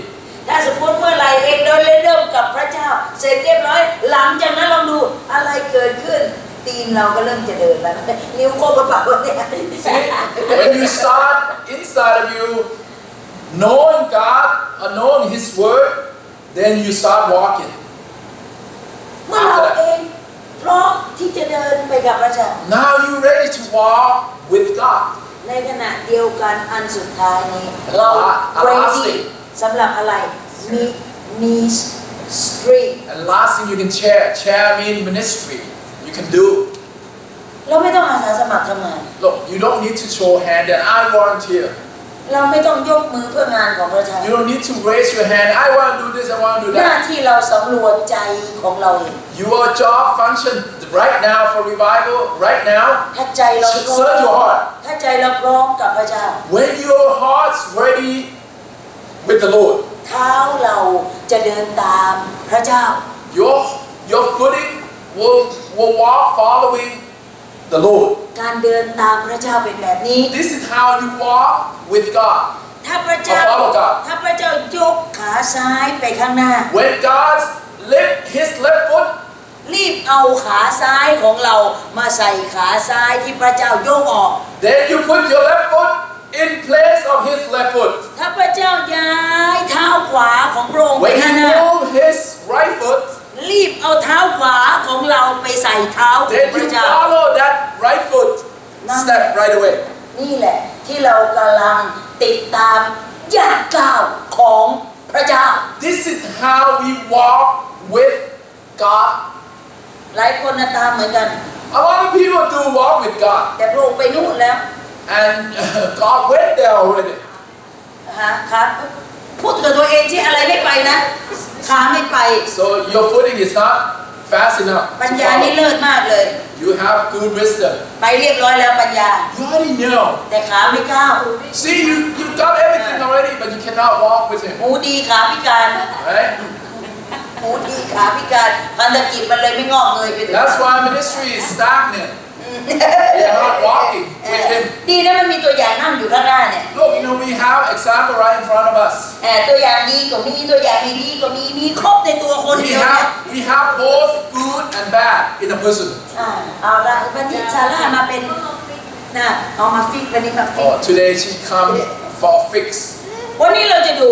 ถ้าสมมติเมื่อไหร่เองเดินเริ่มกับพระเจ้าเสร็จเรียบร้อยหลังจากนั้นลองดูอะไรเกิดขึ้นตีนเราก็เริ่มจะเดินแล้วนิ้วโค้งกระเป๋าเนี่ย When you start inside of you knowing God or knowing His Word then you start walking เมื่อเราเองพร้อมที่จะเดินไปกับพระเจ้า Now you ready to walk with God ในขณะเดียวกันอันสุดท้ายนี้เรา ready สำหรับอะไรมีstreet And last thing you can share mean ministry you can do เราไม่ต้องอาสาสมัครทำงาน Look you don't need to show hand that I volunteer เราไม่ต้องยกมือเพื่องานของพระเจ้า You don't need to raise your hand I want to do this I want to do หน้า that ที่เราสำรวจใจของเราเอง Your job function right now for revival right now ถ้าใจเราพร้อ search your ม heart ถ้าใจเราพร้อมกับพระเจ้า When your heart's ready with the Lord เท้าเราจะเดินตามพระเจ้า Your footing will walk following the Lord การเดินตามพระเจ้าเป็นแบบนี้ This is how you walk with God ถ้าพระเจ้า follow God ถ้าพระเจ้ายกขาซ้ายไปข้างหน้า When God lift His left foot รีบเอาขาซ้ายของเรามาใส่ขาซ้ายที่พระเจ้ายกออก Then you put your left foot in place of His left foot ถ้าพระเจ้าย้ายเท้าขวาของพระองค์ไป When ข้าง He หน้า move His right foot รีบเอาเท้าขวาของเราไปใส่เท้าของ Then พระ you เจ้า follow that right foot step right away นี่แหละที่เรากำลังติดตามย่างก้าวของพระเจ้า This is how we walk with God หลายคนตามเหมือนกัน A lot of people do walk with God แต่พระองค์ไปนู่นแล้ว and God went there already ครับพูดกับตัวเองที่อะไรไม่ไปนะขาไม่ไป So your footing is not fast enough ปัญ to ญานี่ follow. เลิศมากเลย You have good wisdom ไปเรียบร้อยแล้วปัญญา You already know แต่ขาไม่ก้าว See you got everything already but you cannot walk with Him หูดีขาพิการ right หูดีขาพิการพันธกิจมันเลยไม่งอกเงยไปถึง That's why ministry is stagnant We are not walking with Him ดีนะมันมีตัวอย่างนั่งอยู่ข้างหน้าเนี่ย Look we have example right in front of us ตัวอย่างดีก็มีตัวอย่างไม่ดีก็มีครบในตัวคนเดียวเนี่ย We have both good and bad in a person เอาละวันนี้ซาร่ามาเป็นนะเอามาฟิกวันนี้มาฟิก Oh today she come for a fix วันนี้เราจะดู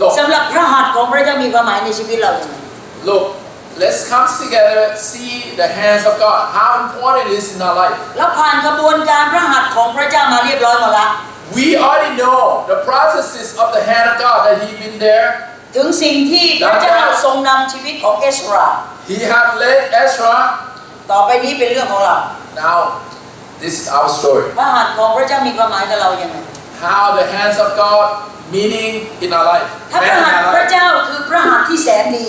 Look สำหรับพระหัตถ์ของพระเจ้ามีความหมายในชีวิตเราอย่างไร Look let's come together see the hands of God how important it is in our life เราผ่านกระบวนการพระหัตถ์ของพระเจ้ามาเรียบร้อยหมดละ We already know the processes of the hand of God that He been there ถึงสิ่งที่พระเจ้าทรงนำชีวิตของเอสรา He have led Ezra ต่อไปนี้เป็นเรื่องของเรา Now this is our story พระหัตถ์ของพระเจ้ามีความหมายกับเราอย่างไร How the hands of God meaning in our life ถ้าพระหัตถ์พระเจ้าคือพระหัตถ์ที่แสนดี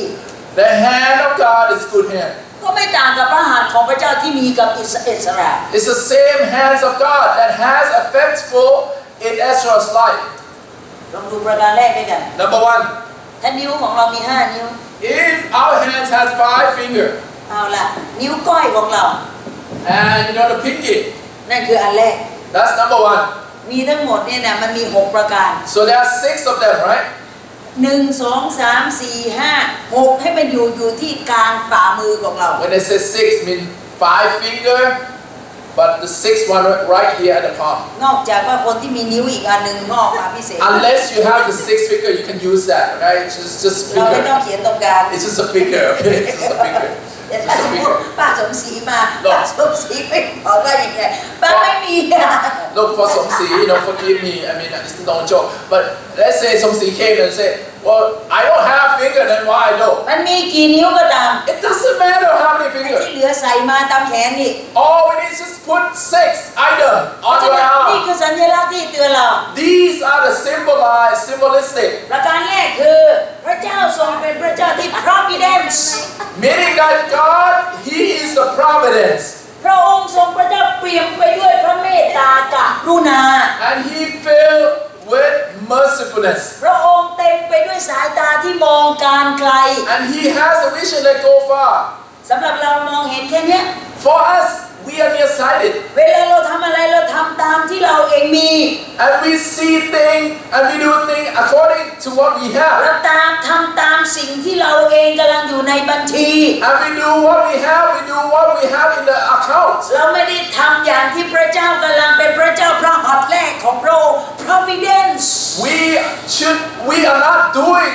The hand of God is good hand ก็ไม่ต่างกับพระหัตถ์ของพระเจ้าที่มีกับเอสรา It's the same hands of God that has effectful in Ezra's life ลองดูประการแรกด้วยกัน Number one ถ้านิ้วของเรามี5 นิ้ว If our hands had 5 fingers เอาล่ะนิ้วก้อยของเรา and the pinky นั่นคืออันแรก that's number one มีทั้งหมดเนี่ยนะมันมี6ประการ So there are 6 of them right 1 2 3 4 5 6ให้มันอยู่ที่กลางฝ่ามือของเรา When they say 6 mean 5 finger but the 6th one right here at the palm นอกจากว่าคนที่มีนิ้วอีกอันหนึ่งงอกมาพิเศษ Unless you have the 6th finger you can use that right just เราไม่ต้อง finger เขียนตรงกลาง It's just a finger okay it's just a finger แต่ถ้าสมมติป้าสมศรีมาป้าสมศรีไม่บอกว่าอย่างไรป้าไม่มีอะ Look for Somsi forgive me I mean it's no joke but let's say Somsi came and say well, I don't have finger, then why I don't? มันมีกี่นิ้วก็ตาม It doesn't matter how many ไอ้ fingers. ที่เหลือใส่มาตามแขนนี่ All we need is just put 6 items on your นี่ arm. คือสัญลักษณ์ที่เตือนเรา These are the symbolistic, ประการแรกคือพระเจ้าทรงเป็นพระเจ้าที่ providence meaning that God, He is the providence, พระองค์ทรงพระเจ้าเปี่ยมไปด้วยพระเมตตากรุณา and He filled with mercifulness, พระองค์เต็มไปด้วยสายตาที่มองการไกล and He has a vision that go far. สำหรับเรามองเห็นแค่เนี้ย For us, we are nearsighted, เวลาเราทำอะไรเราทำตามที่เราเองมี and we see things and we do things according to what we เรา have, ทำตามสิ่งที่เราเองกำลังอยู่ในบัญชี and we do what we have. We do what we have in the account. เราไม่ได้ทำอย่างที่พระเจ้ากำลังเป็นพระเจ้าพระหัตถ์แรกของพระองค์ providence We are not doing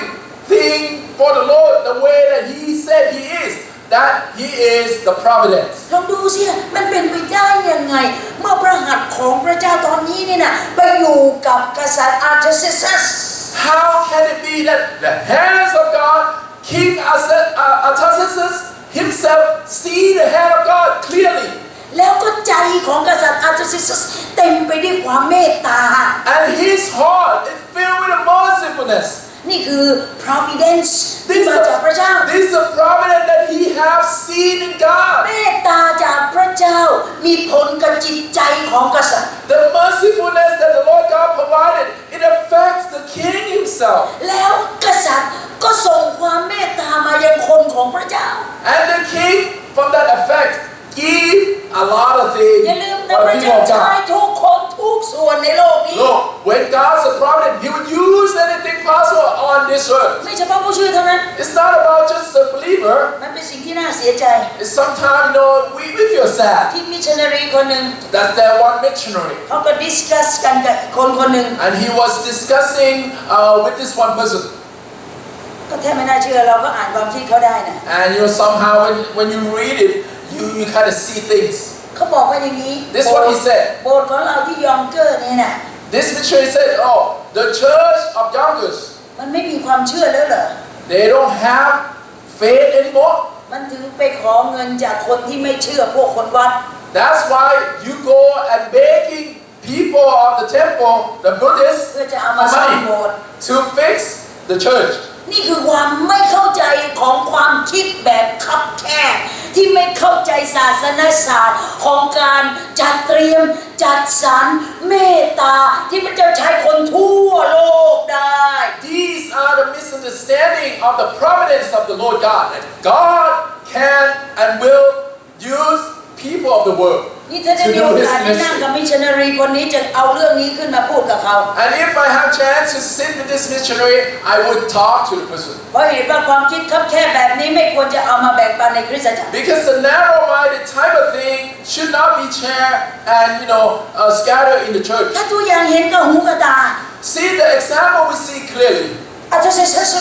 things for the Lord the way that He said He is. That He is the providence. ลองดูสิมันเป็นไปได้ยังไงเมื่อพระหัตถ์ของพระเจ้าตอนนี้เนี่ยนะไปอยู่กับกษัตริย์อาร์เทเซซัส How can it be that the hands of God, King Artaxerxes himself, see the hand of God clearly, แล้วก็ใจของกษัตริย์อาร์เทเซซัสเต็มไปด้วยความเมตตา and his heart is filled with mercifulness. นี่คือ providence ที่มาจากพระเจ้า This is a providence that he have seen in God. เมตตาจากพระเจ้ามีผลกับจิตใจของกษัตริย์ The mercifulness that the Lord God provided, it affects the king himself. แล้วกษัตริย์ก็ส่งความเมตตามายังคนของพระเจ้า And the king, from that effect, give a lot of things อย่าลืม for นะ the พระ people เจ้า of ใช้ God. ทุกคนทุกส่วนในโลกนี้ Look, when God's a providence, He would use anything possible on this earth. ไม่เฉพาะผู้เชื่อเท่านั้น It's not about just the believer. มันเป็นสิ่งที่น่าเสียใจ It's sometimes, we feel sad. ที่มิชชันนารีคนหนึ่ง That's that one missionary. เขาก็ดิสคัสกันกับคนคนหนึ่ง And he was discussing with this one person. ก็แทบไม่น่าเชื่อเราก็อ่านความคิดเขาได้นะ And somehow when you read it, you kind of see things. เขาบอกว่าอย่างนี้ This is what he said. โบสถ์ของเราที่ยองเกอร์เนี่ยนะ This missionary said, oh, the church of Yonkers, มันไม่มีความเชื่อแล้วเหรอ they don't have faith anymore. มันถึงไปขอเงินจากคนที่ไม่เชื่อพวกคนวัด That's why you go and begging people of the temple, the Buddhists, เพื่อจะเอา for มาสร้างโบ money สถ์ to fix the church. นี่คือความไม่เข้าใจของความคิดแบบคับแคบที่ไม่เข้าใจศาสนศาสตร์ของการจัดเตรียมจัดสรรเมตตาที่พระเจ้าใช้คนทั่วโลกได้ These are the misunderstanding of the providence of the Lord God. That God can and will use people of the world นี่ถ้าได้ to มี do โอ His กาสได้นั่งกับ mission. มิชชันนารีคนนี้จะเอาเรื่องนี้ขึ้นมาพูดกับเขา And if I have chance to sit with this missionary, I would talk to the person. เพราะเห็นว่าความคิดคับแคบแบบนี้ไม่ควรจะเอามาแบ่งปันในคริสตจักร Because the narrow-minded type of thing should not be shared and scattered in the church. ถ้าตัวอย่างเห็นกับหูกับตา See the example we see clearly. อาจจะ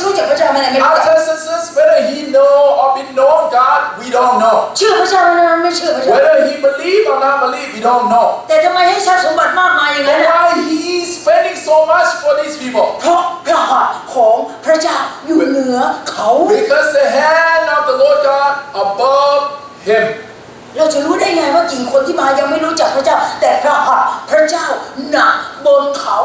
รู้จักพระเจ้าไหมไม่รู้จัก Artaxerxes, whether he know or be known God, we don't know. เชื่อพระเจ้าไหมไม่เชื่อพระเจ้า Whether he believe or not believe, we don't know. แต่ทำไมให้ทรัพย์สมบัติมากมายอย่างนั้น But นะ why he's spending so much for these people? เพราะพระหัตถ์ของพระเจ้าอยู่เหนือเขา Because the hand of the Lord God above him. เราจะรู้ได้ไงว่ากี่คนที่มายังไม่รู้จักพระเจ้าแต่พระหัตถ์พระเจ้าหนักบนเขา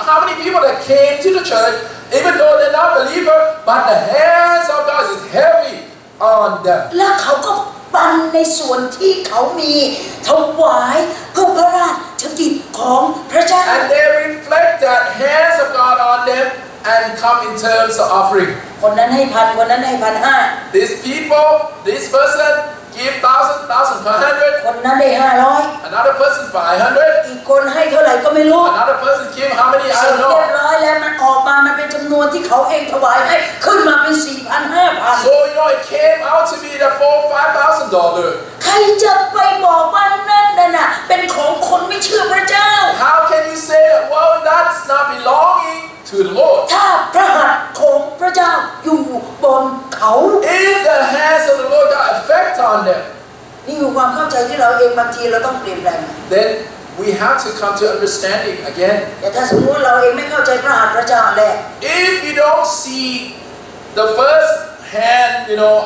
How many people that came to the church, even though they're not believer, but the hands of God is heavy on them. และเขาก็ปันในส่วนที่เขามีถวายเพื่อพระราชกิจของพระเจ้า And they reflect that hands of God on them and come in terms of offering. คนนั้นให้พันคนนั้นให้1,500 These people, this person give 1,500. คนนั้นได้500 Another person 500. อีกคนให้เท่าไหร่ก็ไม่รู้ Another person give how many? I เสร็จ don't เรียบ know. ร้อยแล้วมันออกมามันเป็นจำนวนที่เขาเองถวายให้ขึ้นมาเป็น 4,000 5,000 So it came out to be that $5,000. ใครจะไปบอกว่านั่นน่ะเป็นของคนไม่เชื่อพระเจ้า How can you say that? Well, that's not belonging to the Lord. ถ้าพระหัตถ์ของพระเจ้าอยู่บนเขา If the hands of the Lord got effect on them, นี่คือความเข้าใจที่เราเองบางทีเราต้องเปลี่ยนแปลง then we have to come to understanding again. แต่ถ้าสมมติเราเองไม่เข้าใจพระหัตถ์พระเจ้าแหละ If you don't see the first hand,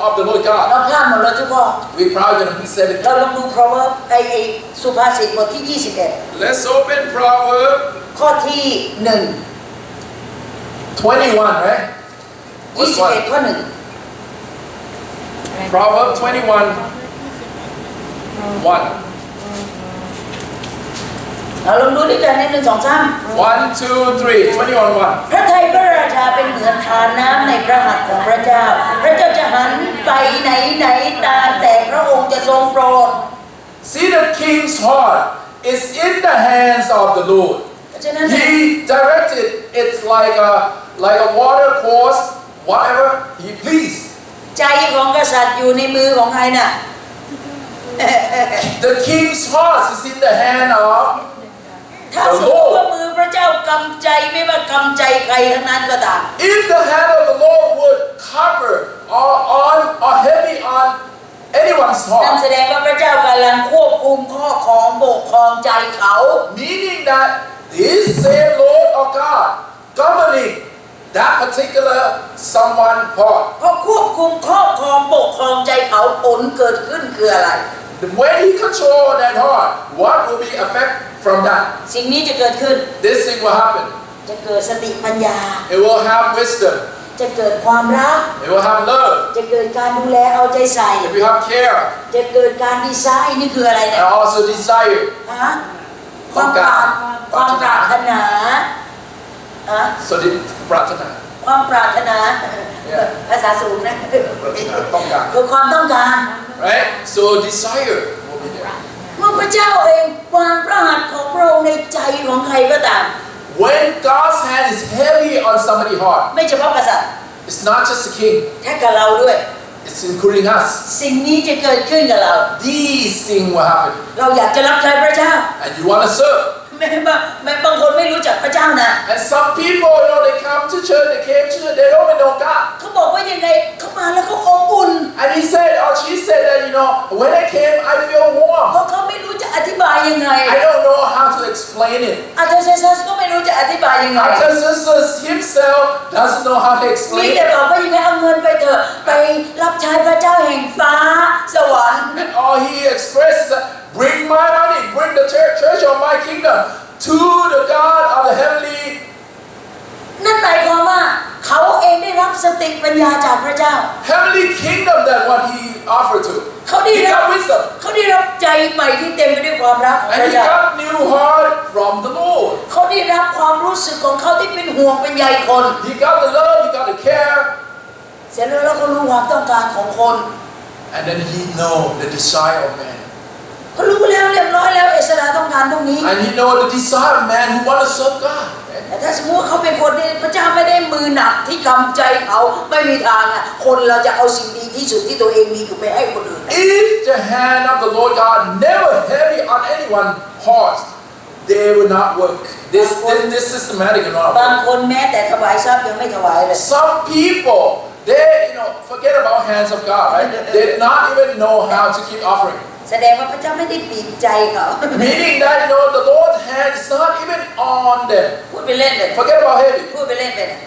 of the Lord เรา God, พลาดหมดแล้วทุกข้อ we're probably going to miss เรา everything. ลองดู Proverbs ไอ้สุภาษิตบทที่ 21 Let's open Proverbs ข้อที่ 21, right? 1 21 ข้อ 1 Proverbs 21, 1. เราลองดูด้วยกันใน1 2 3 1, 2, 3, 21, 1. พระทัยพระราชาเป็นเหมือนทานน้ำในพระหัตถ์ของพระเจ้า พระเจ้าจะหันไปไหนตามแต่พระองค์จะทรงโปรด See, the king's heart is in the hands of the Lord. เพราะฉะนั้น He directed it's like a water course, whatever he pleased. ใจของกษัตริย์อยู่ในมือของใครน่ะ The king's heart is in the hand of ถ้าสมมติว่ามือพระเจ้ากำใจไม่ว่ากำใจใครทั้งนั้นก็ตาม If the hand of the Lord would cover or heavy on anyone's นั่น heart, แสดงว่าพระเจ้ากำลังควบคุมข้อของปกครองใจเขา meaning that this same Lord of God governing that particular someone heart. เพราะควบคุมข้อของปกครองใจเขาผลเกิดขึ้นคืออะไร When he control that heart, what will be effect from that? สิ่งนี้จะเกิดขึ้น This thing will happen. จะเกิดสติปัญญา It will have wisdom. จะเกิดความรัก It will have love. จะเกิดการดูแลเอาใจใส่ It will have care จะเกิดการดีไซน์นี่คืออะไรเนี่ย and also desire. ฮะความปรารถนาฮะ So the pratana. ความปรารถนา Yeah. ภาษาสูงนะ ต้องการ คือความต้องการ Right? So desire will be there. เมื่อพระเจ้าเองวางพระหัตถ์ของพระองค์ในใจของใครก็ตาม When God's hand is heavy on somebody's heart, ไม่เฉพาะกษัตริย์ it's not just the king, แค่กับเราด้วย it's including us. สิ่งนี้จะเกิดขึ้นกับเรา These things will happen. เราอยากจะรับใช้พระเจ้า And you want to serve. ไม่บางคนไม่รู้จักพระเจ้านะ And some people, they come to church, they came to church, they don't even know God. เขาบอกว่ายังไงเขามาแล้วเขาอบอุ่น And he said, or she said that, when I came, I feel เพ warm. ราะเขาไม่รู้จะอธิบายยังไง I don't know how to explain it. อาจารย์เซซัสก็ไม่รู้จะอธิบายยังไง Artaxerxes himself doesn't know how to มี explain แต่ it. บอกว่ายังไงเอาเงินไปเถอะไปรับใช้พระเจ้าแห่งฟ้าสวรรค์ And all he expresses that, bring my money, bring the church of my kingdom to the God of the heavenly. นั่นหมายความว่าเขาเองได้รับสติปัญญาจากพระเจ้า Heavenly kingdom that what he offered to. เขาได้ He รับ got wisdom. เขาได้รับใจใหม่ที่เต็มไปด้วยความรักของ And พระ he เจ้า got new heart from the Lord. เขาได้รับความรู้สึกของเขาที่เป็นห่วงเป็นใยคน He got the love, he got the care. เสร็จแล้วเขารู้ความต้องการของคน And then he know the desire of man. เขารู้แล้วเรียบร้อยแล้วเอสราต้องการตรงนี้ And he know the desire of man who want to serve God. แต่ถ้าสมมติว่าเขาเป็นคนที่พระเจ้าไม่ได้มือหนักที่กำใจเขาไม่มีทางอ่ะคนเราจะเอาสิ่งดีที่สุดที่ตัวเองมีอยู่ไปให้คนอื่น If the hand of the Lord God never heavy on anyone's heart, they will not work. This systematic and all. บางคนแม้แต่ถวายทรัพย์ยังไม่ถวายเลย Some people, they forget about hands of God, right? They not even know how to keep offering. แสดงว่าพระเจ้าไม่ได้ปิดใจเขา Meaning that the Lord's hand is not even on them. พูดไปเล่นเลย Forget about heavy. พูดไปเล่นไปนะ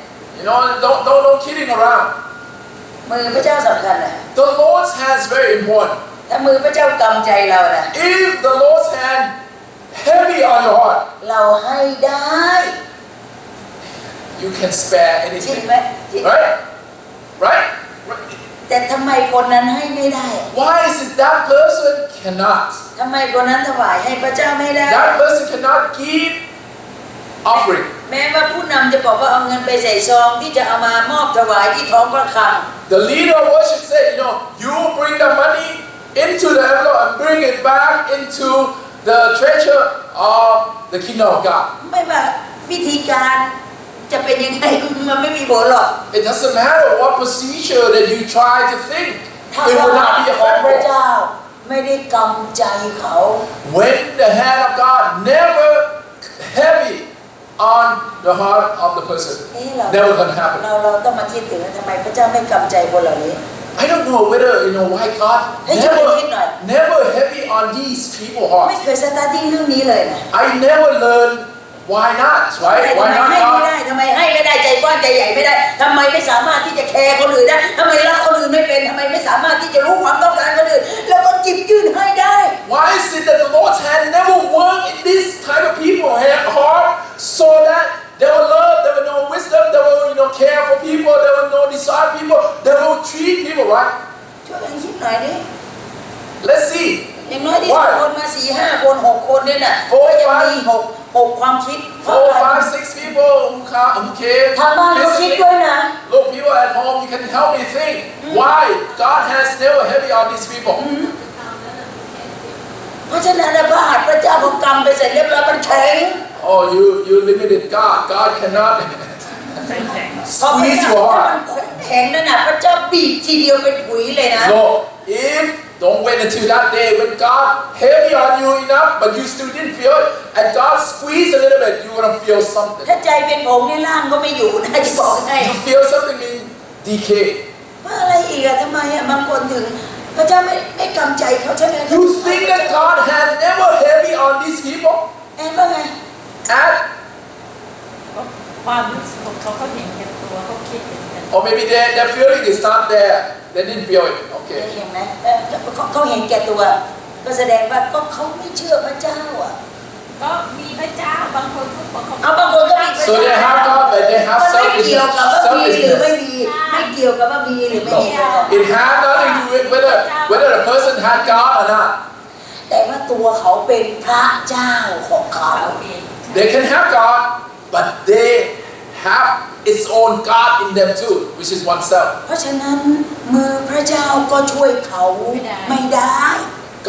Don't kidding around. มือพระเจ้าสำคัญนะ The Lord's hand is very important. ถ้ามือพระเจ้ากำใจเรานะ If the Lord's hand heavy on your heart, เราให้ได้ you can spare จริง anything. ไหมจริง Right? Right? แต่ทำไมคนนั้นให้ไม่ได้ Why is it that person cannot? ทำไมคนนั้นถวายให้พระเจ้าไม่ได้ That person cannot give offering. แม้ว่าผู้นำจะบอกว่าเอาเงินไปใส่ซองที่จะเอามามอบถวายที่ท้องพระคลัง The leader of worship said, you bring the money into the envelope and bring it back into the treasure of the kingdom of God. ไม่ว่าวิธีการจะเป็นยังไงมันไม่มีผลหรอก It doesn't matter what procedure that you try to think. ถ้า It พระ will หัต not ถ์ be ของพระ effective. เจ้าไม่ได้กำใจเขา When the hand of God never heavy on the heart of the person, นี่เรา never gonna happen. เราต้องมาคิดถึงว่าทำไมพระเจ้าไม่กำใจคนเหล่านี้ I don't know whether why God ให้ช่วยคิดหน่อย never heavy on these people ไม่ hearts. เคยสตาร์ทเรื่องนี้เลยนะ I never learned why not, ทำ right? ไม Why ให้ not ไม่ God? ได้ทำไมให้ไม่ได้ใจกว้างใจใหญ่ไม่ได้ทำไมไม่สามารถที่จะแคร์คนอื่นได้ทำไมรักคนอื่นไม่เป็นทำไมไม่สามารถที่จะรู้ความต้องการคนอื่นแล้วก็หยิบยื่นให้ได้ Why is it that the Lord's hand never worked in this type of people heart so that they will love, they will know wisdom, they will care for people, they will know desire people, they will treat people right? ช่วยกันคิดหน่อยดิ Let's see. อย่างน้อยที่สุดคนมา4-5 คน6 คนเนี่ยน่ะ Four, ก็ยัง five. มี6ความคิด 4, 5, 6 people who care. ทางบ้านก็คิด Physically. ด้วยนะ Look, people at home, you can help me think why God has never heavy on these people. เพราะฉะนั้นพระหัตถ์พระเจ้าของกรรมไปเสร็จเรียบร้อยมันแข็ง Oh, you limited God. God cannot พอพระ squeeze เจ้า your มัน heart. แข็งนั่นน่ะพระเจ้าบีบทีเดียวเป็นผุยเลยนะ Look, if don't wait until that day when God heavy on you enough, but you still didn't feel it, and God squeeze a little bit, you're gonna feel something. ถ้าใจเป็นผงในร่างก็ไม่อยู่นะจะบอกให้ You feel something in decay. ว่าอะไรอีกอะทำไมอะบางคนถึงพระเจ้าไม่กำใจเขาใช่ไหม You think that God has never heavy on these people? แอนว่าไง And ความรู้สึกของเขาเห็นแก่ตัวเขาคิดเห็นแก่ตัว or maybe their feeling is not there. They didn't feel it. Okay. เห็นไหมเขาเห็นแก่ตัวก็แสดงว่าก็เขาไม่เชื่อพระเจ้าอ่ะ ก็มีพระเจ้าบางคนก็บอกเขา เอาบางคนก็มีพระ So เจ้า they have God, but they have มันไม่เกี่ยวกับว่ามีหรือไม่ selfishness. มีไม่เกี่ยวกับว่ามีหรือไม่ No, มี it had nothing to do with whether the person had God or not. แต่ว่าตัวเขาเป็นพระเจ้าของเขา เอง They can have God, but they have its own God in them too, which is oneself. เพราะฉะนั้นมือพระเจ้าก็ช่วยเขาไม่ได้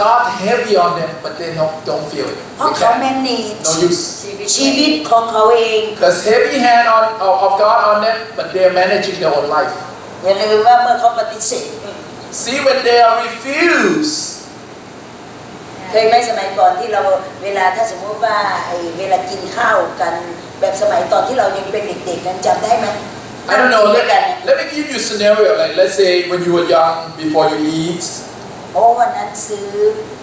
God heavy on them, but they don't feel it. เพราะ They เขา can't. แมนนีจ No use. ชีวิตของเขาเอง Because heavy hand of God on them, but they're managing their own life. อย่าลืมว่าเมื่อเขาปฏิเสธ See, when they are refused, เคยไหมสมัยก่อนที่เราเวลาถ้าสมมติว่าเวลากินข้าวกันแบบสมัยตอนที่เรายังเป็นเด็กๆนั้นจำได้ไหม I don't know. ด้วยกัน Let me give you a scenario. Like, let's say when you were young, before you eat, โอ้วันนั้น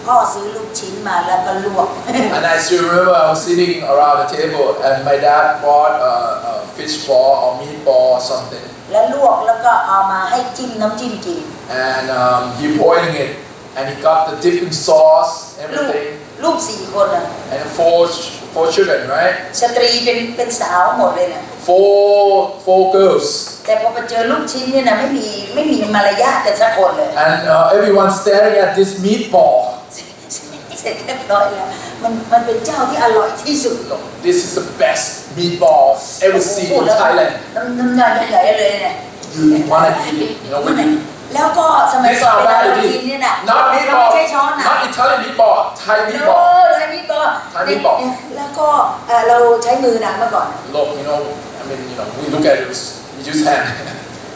พ่อซื้อลูกชิ้นมาแล้วก็ลวก and I still remember I was sitting around the table, and my dad bought a fish ball or meatball or something, แล้วลวกแล้วก็เอามาให้จิ้มน้ำจิ้มกิน and he boiling it, and he got the dipping sauce, everything, ลูก4 คนอ่ะ and four children, right? สตรีเป็นสาวหมดเลยนะ Four girls, แต่พอไปเจอลูกชิ้นเนี่ยนะไม่มีมารยาทกันสักคนเลย and everyone staring at this meatball. เสร็จเรียบร้อยแล้วมันเป็นเจ้าที่อร่อยที่สุด This is the best meatball ever seen in Thailand. น้ำใหญ่เลยเนี่ย You wanna eat it, when you. แล้วก็สมัย This ก่อน how เวลา bad เรา it กิน is. เนี่ยนะ Not เราไม่ meatball, ใช้ช้อนนะ not Italian meatball, Thai โอ้ meatball. ไทยมีบอล ไทยมีบอล แล้วก็เราใช้มือนะเมื่อก่อน Look, we look at it, we use hand.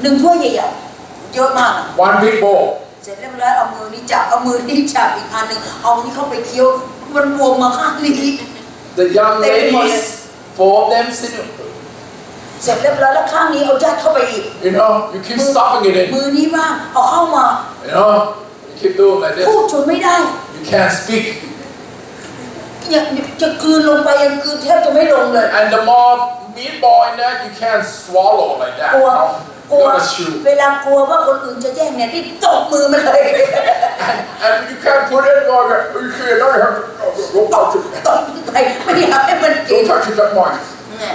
1 ถ้วยใหญ่ๆเยอะมากอะ One big bowl. เสร็จเรียบร้อยเอามือนี้จับเอามือนี้จับอีกอันหนึ่งเอานี้เข้าไปเคี้ยวมันบวมมาข้างนี้ The young ladies, 4 of them sitting. เสร็จเรียบร้อยแล้วข้างนี้เอายัดเข้าไปอีก You keep stuffing it in. มือนี้ว่างเอาเข้ามา You keep doing like พูด this. จนไม่ได้ You can't speak. อยากจะกลืนลงไปยังกลืนแทบจะไม่ลงเลย And the more meatball in there, you can't swallow like that. กลัว You gotta chew. เวลากลัวว่าคนอื่นจะแย่งเนี่ยนี่ตบมือมันเลย And you can't put it on there. You can't. Don't touch it. ตบไปไม่อยากให้มันกิน Don't touch it that much. เนี่ย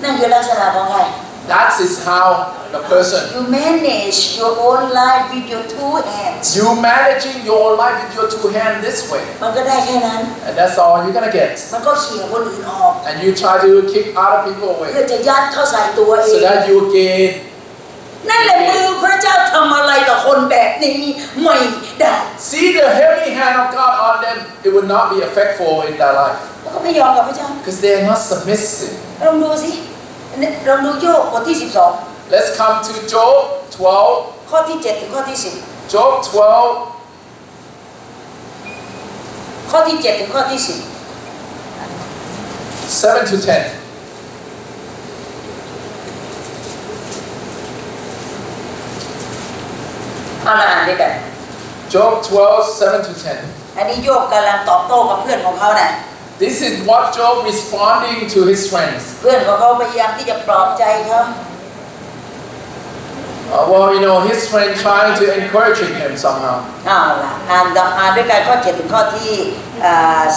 นั่นคือลักษณะของใคร That is how the person. You manage your own life with your 2 hands You managing your own life with your 2 hands this way. มันก็ได้แค่นั้น And that's all you're gonna get. มันก็เขี่ยคนอื่นออก And you try to kick other people เพื่อ away. จะยัดเข้าใส่ตัวเอ So ง that you gain. นั่นแหละมือพระเจ้าทำอะไรกับคนแบบนี้ไม่ได้ See the heavy hand of God on them, it will not be effectful in their life. แล้วก็ไม่ยอมกับพระเจ้า Because they are not submissive. ลองดูสิลองดูโยบบทที่ Let's come to Job 12. 12 ข้อที่ 7 ถึงข้อที่ Job 12, 10 ข้อที่ 7 ถึงข้อที่ 7 to 10. เอาละอ่านด้วยกัน Job 12:7-10. อันนี้โยบกำลังตอบโต้กับเพื่อนของเขานะ This is what Job responding to his friends. เพื่อนของเขาพยายามที่จะปลอบใจเขา Well, his friend trying to encouraging him somehow. เอาละอ่านด้วยกันข้อ7ถึงข้อที่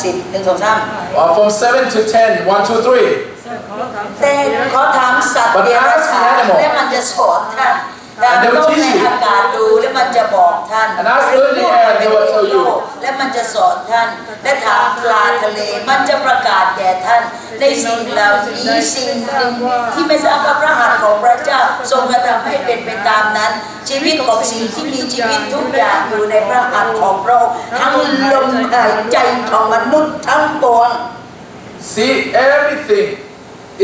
10 1 2 3 From 7 to 10, 1, 2, 3. แต่ขอถามสัตว์เดรัจฉานและมันจะสอนท่านดาวโลกในอากาศดูและมันจะบอกท่านและมันจะสอนท่านและถามปลาทะเลมันจะประกาศแก่ท่านในสิ่งเหล่านี้สิ่งหนึ่งที่ไม่ทราบว่าพระหัตถ์ของพระเจ้าทรงกระทำให้เป็นไปตามนั้นชีวิตของสิ่งที่มีชีวิตทุกอย่างอยู่ในพระหัตถ์ของพระองค์ทั้งลมหายใจของมนุษย์ทั้งปวง See, everything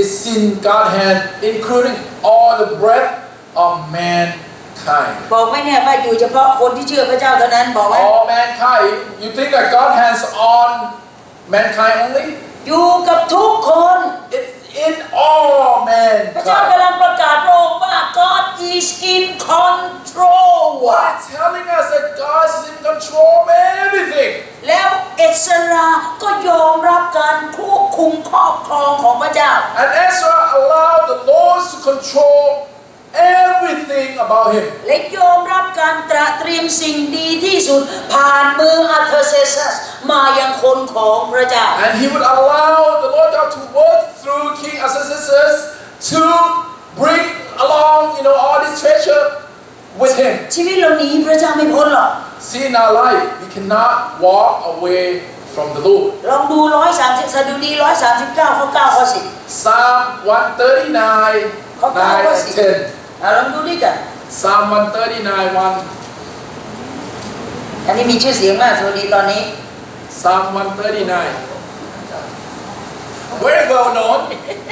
is in God's hand, including all the breath of mankind. บอกไว้เนี่ยว่าอยู่เฉพาะคนที่เชื่อพระเจ้าเท่านั้นบอกไว้ All mankind. You think that God hands on mankind only? อยู่กับทุกคน It's in all พระเจ้า mankind. กำลังประกาศพระองค์ว่า God is in control What? Telling us that God is in control of everything. แล้วเอสราก็ยอมรับการควบคุมครอบครองของพระเจ้า And Ezra allowed the Lord to control everything about him. และยอมรับการตระเตรียมสิ่งดีที่สุดผ่านมืออัลเทอร์เซซัสมายังคนของพระเจ้า And he would allow the Lord God to work through King Ahasuerus to bring along, all this treasure with him. ชีวิตเราหนีพระเจ้าไม่พ้นหรอก See, in our life, we cannot walk away from the Lord. ลองดู130สดุดี139ข้อ9ข้อ10 Psalm 139, ข้อ9 9 ข้อ and 10ลองดูด้วยกัน 10. Psalm 139, 1. อันนี้มีชื่อเสียงมากสดุดีตอนนี้ Psalm 139. Very well known.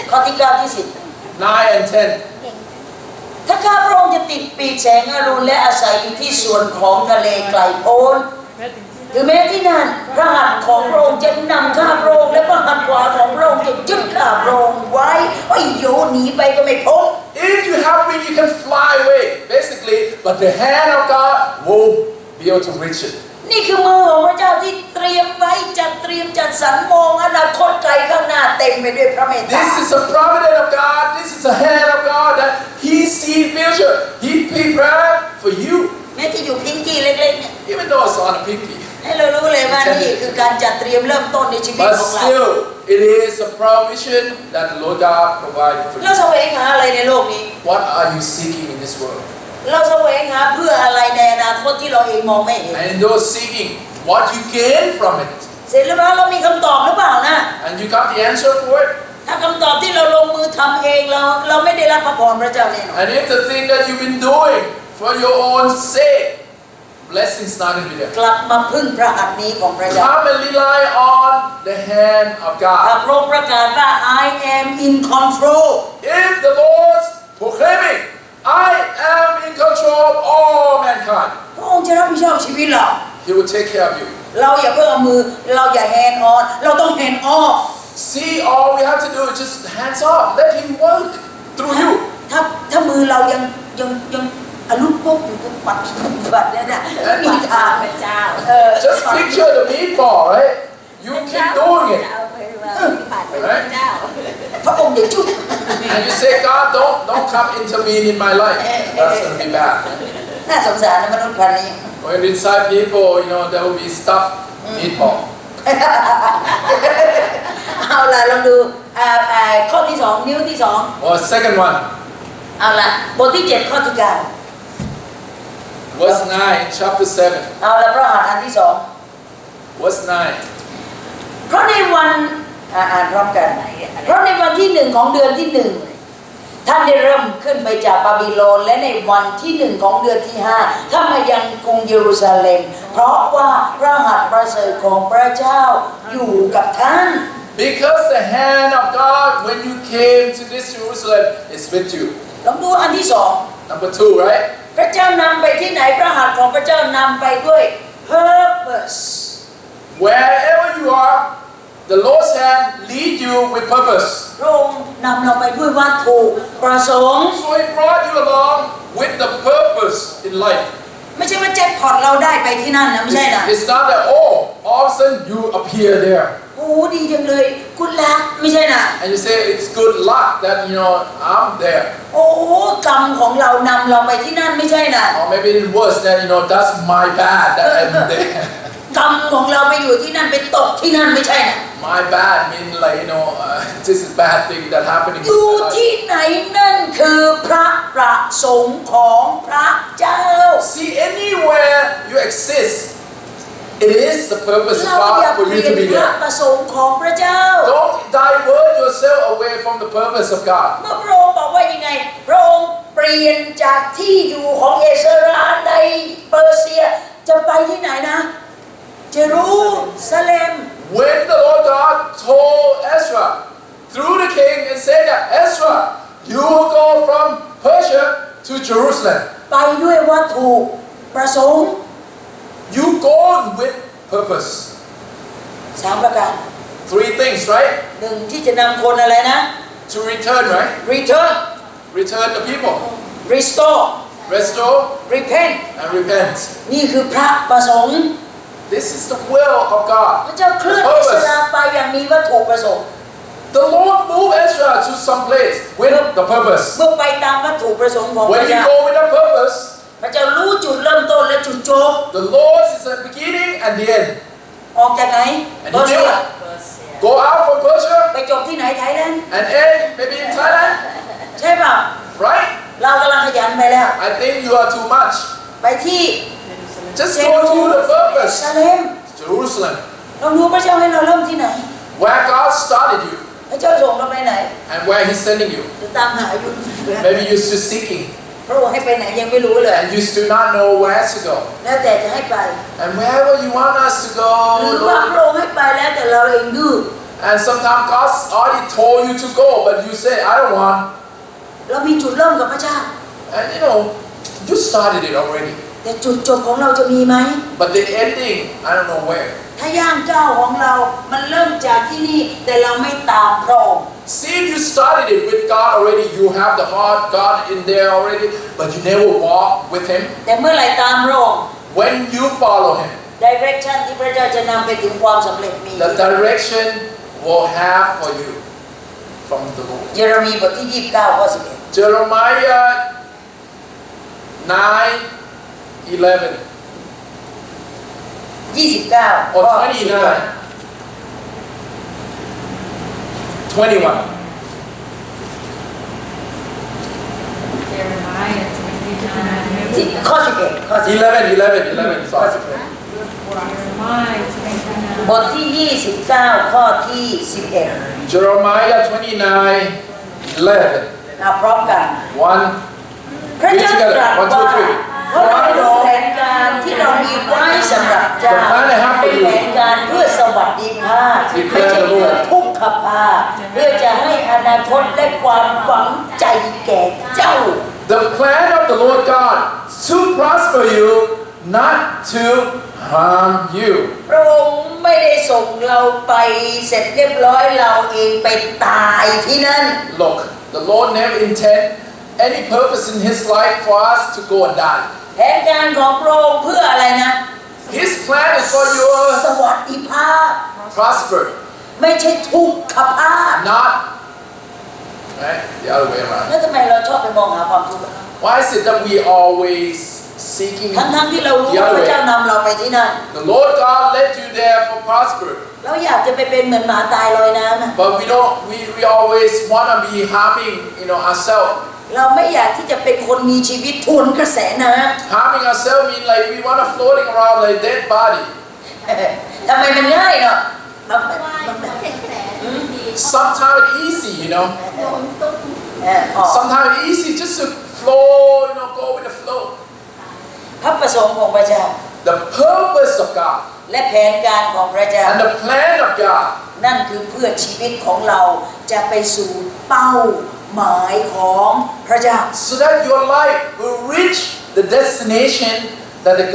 ข้อที่9ที่10 9 and 10. ถ้าข้าพระองค์จะติดปีกแสงอรุณและอาศัยอยู่ที่ส่วนของทะเลไกลโพ้นถึงแม้ที่นั่นพระหัตถ์ของพระองค์จะนำข้าพระองค์และพระหัตถ์ขวาของพระองค์จะยึดข้าพระองค์ไว้โอ้ยโยหนีไปก็ไม่พ้น If you have wings, you can fly away, basically, but the hand of God won't be able to reach it. นี่คือมือของพระเจ้าที่เตรียมไว้จัดสรรมองอนาคตไกลข้างหน้าเต็มไปด้วยพระเมตตา This is a providence of God. This is a hand of God that He sees future. He prepared for you. แม้ที่อยู่พิงกี้เล็กๆเนี่ย Even though it's on a pinky. ให้เรารู้เลยว่านี่คือการจัดเตรียมเริ่มต้นในชีวิต But ของเรา still, it is a provision that the Lord God provided for เรา you. แสวงหาอะไรในโลกนี้ What are you seeking in this world? เราแสวงหาเพื่ออะไรในอนาคตที่เราเองมองไม่เห็น And in those seeking, what you gain from it. เสร็จแล้วเรามีคำตอบหรือเปล่านะ And you got the answer for it. ถ้าคำตอบที่เราลงมือทำเองเราไม่ได้รับพระพรพระเจ้าแน่นอน And if the thing that you've been doing for your own sake, blessings not going to be there. กลับมาพึ่งพระหัตถ์นี้ของพระเจ้า Come and rely on the hand of ถ้า God. พระองค์ประกาศว่า I am in control If the Lord's proclaiming, I am in control of all mankind, พระองค์จะรับผิดชอบชีวิตเรา He will take care of you. เราอย่าเพิ่งเอามือเราอย่า hand on เราต้อง hand off See, all we have to do is just hands off. Let Him work through you. ถ้ามือเรายังอรุณปุ๊บอยู่ก็ปัดเนี่ยนะมีทาง พระเจ้า Just picture the meatball, right? You keep doing it. เอาไปวางที่บาทเป็นพระเจ้า พระองค์เดี๋ยวจุ๊บ And you say, God, don't come intervene in my life. That's going to be bad. น่าสงสารนะมนุษย์พันธุ์นี้ When inside people, there will be stuffed meatball. เอาล่ะลองดูข้อที่2นิ้วที่2 Or second one, เอาล่ะบทที่7ข้อที่9 verse 9, chapter 7. เอาล่ะพระหัตถ์อันที่Verse 9. 2เพราะในวันอ่านพร้อมกันเพราะในวันที่1ของเดือนที่1ท่านได้เริ่มขึ้นไปจากบาบิโลนและในวันที่1ของเดือนที่5ท่านมายังกรุงเยรูซาเล็มเพราะว่าพระหัตถ์ประเสริฐของพระเจ้าอยู่กับท่าน Because the hand of God, when you came to this Jerusalem, is with you. ลองดูอันที่2 Number 2, right? พระเจ้านำไปที่ไหนพระหัตถ์ของพระเจ้านำไปด้วย purpose Wherever you are, the Lord's hand lead you with purpose. พระองค์นำเราไปด้วยวัตถุประสงค์ So He brought you along with the purpose in life. ไม่ใช่ว่าแจ็คพอตเราได้ไปที่นั่นนะไม่ใช่นะ It's not that all of a sudden you appear there โอ้ดีจังเลยคุณลักไม่ใช่นะ and you say it's good luck that I'm there โอ้กรรมของเรานำเราไปที่นั่นไม่ใช่นะ or maybe it's worse that that's my bad that I'm there กรรมของเราไปอยู่ที่นั่นไปตกที่นั่นไม่ใช่นะ my bad mean like this is bad thing that happening อยู่ที่ไหนนั่นคือพระประสงค์ของพระเจ้า see anywhere you exist it is the purpose of เราอย่า God for เป you ลี่ย to น be พระ there ประสงค์ของพระเจ้า don't divert yourself away from the purpose of God เมื่อพระองค์บอกว่ายังไงพระองค์เปลี่ยนจากที่อยู่ของเอสราในเปอร์เซียจะไปที่ไหนนะเยรูซาเล็ม when the Lord God told Ezra through the king and said that Ezra you will go from Persia to Jerusalem ไปด้วยวัตถุประสงค์ you go with purpose 3 ประการ three things right หนึ่งที่จะนำคนอะไรนะ to return right return the people restore restore repent and repent นี่คือพระประสงค์ this is the will of God พระเจ้าเคลื่อนเอสราไปอย่างมีวัตถุประสงค์ the Lord moved Ezra to some place with the purpose เมื่อไปตามวัตถุประสงค์ของพ when ระ you เจ้า go with a purpose พระเจ้ารู้จุดเริ่มต้นและจุดจบ the Lord is the beginning and the end ออกจากไหน and เปอร์ you เซีย go out from Persia ไปจบที่ไหนไทยแลนด์ and end maybe in Thailand ใช่เปล่า right เรากำลังขยันไปแล้ว I think you are too much ไปที่ just go to the purpose ซาเล็ม Jerusalem เรารู้พระเจ้าให้เราเริ่มที่ไหน where God started you พระเจ้าส่งเราไปไหน and where He's sending you จะตามหาอยู่ maybe you're still seeking พระองค์ให้ไปไหนยังไม่รู้เลย and you still not know where to go แล้วแต่จะให้ไป and wherever you want us to go หรือว่าพระองค์ให้ไปแล้วแต่เราเองดื้อ and sometimes God's already told you to go but you say I don't want เรามีจุดเริ่มกับพระเจ้า and you started it already แต่จุดจบของเราจะมีไหม but the ending I don't know where ถ้าย่างก้าวของเรามันเริ่มจากที่นี่แต่เราไม่ตามพระองค์ see if you started it with God already you have the heart God in there already but you never walk with Him แต่เมื่อไหร่ตามพระองค์ when you follow Him direction ที่พระเจ้าจะนำไปถึงความสำเร็จมี the direction will have for you from the Lord เยเรมีบทที่29ข้อ11 Jeremiah 9:11 29 or 21 Jeremiah 29. ข้อ11ข้อ 11 sorry Jeremiah 29. บทที่29ข้อที่11 Jeremiah 29:11 พร้อมกัน one พระเจ้าตรัสว่าเพราะเรารู้แผนการที่เรามีไว้สำหรับเจ้าเป็นแผนการเพื่อสวัสดิภาพไม่ใช่เพื่อทุกขภาพเพื่อจะให้อนาคตและความหวังใจแก่เจ้า The plan of the Lord God to prosper you not to harm you พระองค์ไม่ได้ส่งเราไปเสร็จเรียบร้อยเราเองไปตายที่นั่น Look the Lord never intend any purpose in His life for us to go and die แผนการของพระองค์เพื่ออะไรนะ His plan is for your สวัสดิภาพ prosper ไม่ใช่ทุกขภาพ not right the other way around แล้วทำไมเราชอบไปมองหาความทุกข์ why is it that we always seeking ทั้งที่เรารู้ the ว่า other พระ way เจ้านำเราไปที่นั่น the Lord God led you there for prosper เราอยากจะไปเป็นเหมือนหมาตายลอยน้ำ but we always want to be harming ourselves เราไม่อยากที่จะเป็นคนมีชีวิตทวนกระแสน้ harming ourselves mean like we want to floating around like dead body ำทำไมมันง่ายเนาะ sometimes it's easy sometimes it's easy just to flow go with the flow พระประสงค์ของพระเจ้า the purpose of God และแผนการของพระเจ้า and the plan of God นั่นคือเพื่อชีวิตของเราจะไปสู่เป้าหมายของพระเจ้า so that your life will reach the destination that the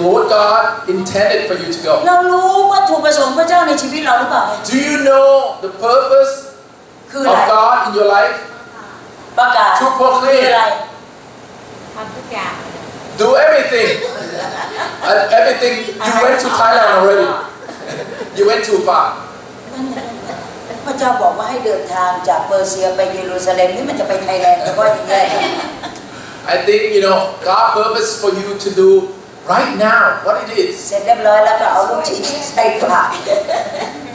Lord God intended for you to go เรารู้วัตถุประสงค์พระเจ้าในชีวิตเราหรือเปล่า do you know the purpose คืออะไร of God in your life ประกาศ to proclaim คืออะไร ทำทุกอย่าง ท do everything everything you went to Thailand already you went too far พระเจ้าบอกว่าให้เดินทางจากเปอร์เซียไปเยรูซาเล็มนี่มันจะไปไทยแลนด์แต่ว่าอย่างไร I think God purpose for you to do right now what it is เสร็จเรียบร้อยแล้วก็เอาลูกชิ้นใส่ปาก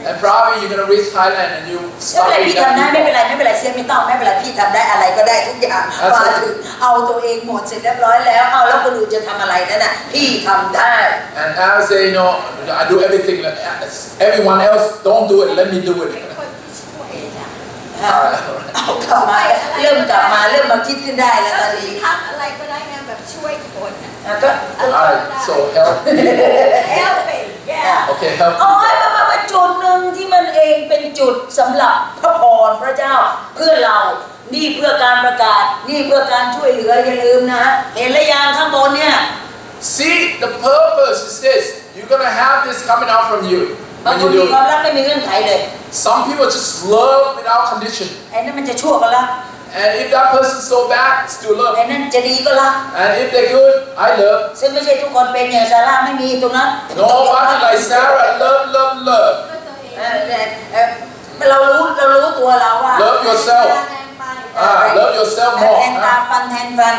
and probably you're gonna reach Thailand and you ไม่เป็นไรพี่ทำได้ไม่เป็นไรเสียไม่ต้องไม่เป็นไรพี่ทำได้อะไรก็ได้ทุกอย่างมาถึงเอาตัวเองหมดเสร็จเรียบร้อยแล้วเอาแล้วคนอื่นจะทำอะไรนั่นน่ะพี่ทำได้ and I say I do everything everyone else don't do it let me do it เอากลับมาเริ่มมาคิดขึ้นได้แล้วตอนนี้ ทำอะไรก็ได้นะแบบช่วยคนก็ so help helping yeah okay help เอาให้มาจุดหนึ่งที่มันเองเป็นจุดสำหรับพระพรพระเจ้าเพื่อเรานี่เพื่อการประกาศนี่เพื่อการช่วยเหลืออย่าลืมนะเห็นหรือยังข้างบนเนี่ย see the purpose is this you're gonna have this coming out from you บางคนมีความรักไม่มีเงื่อนไขเลย some people just love without condition ไอ้นั่นมันจะชั่วก็รัก and if that person's so bad still love ไอ้นั่นจะดีก็รัก and if they're good I love ซึ่งไม่ใช่ทุกคนเป็นอย่างซาร่าไม่มีตรงนั้น nobody like Sarah love เรารู้ตัวเราว่า love yourself love yourself แท more นตาฟันแทนฟัน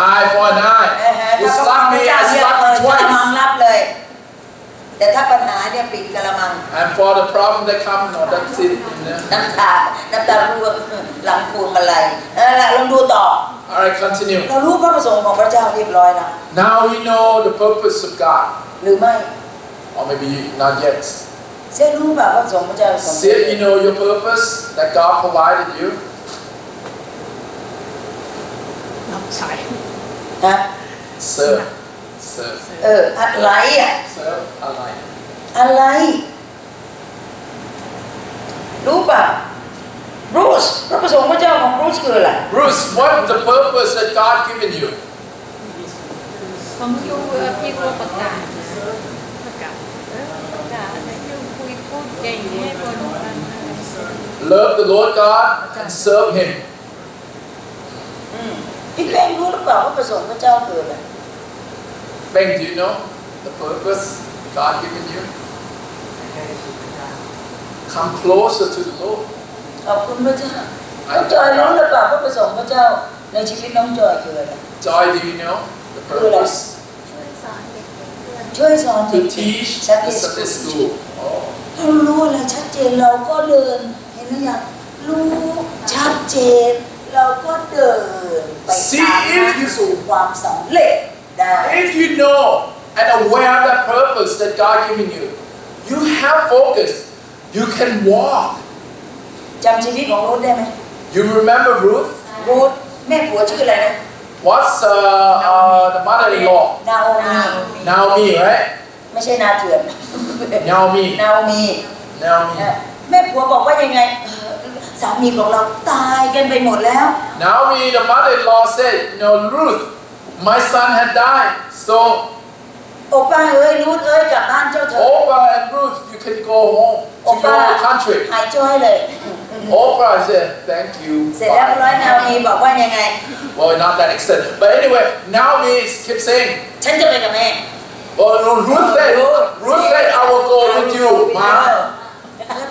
eye for an eye you slap me I slap you กระมัง twice รับเลยแต่ถ้าปัญหาเนี่ยปิดกระมัง and for the problem that come that's it น้ำตาร่วงหลังพวงมาลัยลองดูต่อ alright continue เรารู้พระประสงค์ของพระเจ้าเรียบร้อยแล้ว now we know the purpose of God หรือไม่ or maybe not yet เสียรู้ป่ะพระประสงค์พระเจ้า say you know your purpose that God provided you รับใช้ นะ serve อะไรอ่ะ serve อะไรรู้ป่ะรูสพระประสงค์พระเจ้าของรูสคืออะไร Bruce what the purpose that God given you ของยูพี่ก็ประกาศแล้วยูคุยพูดเก่งให้คนฟัง love the Lord God and serve Him พี่เป้งรู้หรือเปล่าว่าประสงค์พระเจ้าคืออะไร Ben do you know the purpose God given you come closer to the Lord ขอบคุณพระเจ้าน้องจอยรู้หรือเปล่าว่าประสงค์พระเจ้าในชีวิตน้องจอยคืออะไร Joy do you know the purpose ช่วยสอน to teach the Sunday school เรารู้อะไรชัดเจนเราก็เดินเห็นหรือยังรู้ชัดเจนเราก็เดินไปตามไปสู่ความสำเร็จได้ if you know and aware of that purpose that God given you you have focus you can walk จำชีวิตของรูธได้ไหม you remember Ruth รูธแม่ผัวชื่ออะไรนะ what's the mother-in-law นาโอมี Naomi right ไม่ใช่นาเถื่อน Naomi นาโอมี แม่ผัวบอกว่ายังไงสามีของเราตายกันไปหมดแล้ว Naomi the mother-in-law said Ruth my son had died so โอป้าเอ้ยรูธเอ้ยกลับบ้านเจ้าเถอะ Oprah and Ruth you can go home โอ to ป้า your country หายจ้อยเลย Oprah said thank you เสร็จแล้วร้อยนาโอมีบอกว่ายังไง well not that extent but anyway Naomi keep saying ฉันจะไปกับแม่ well Ruth said I will go with you ma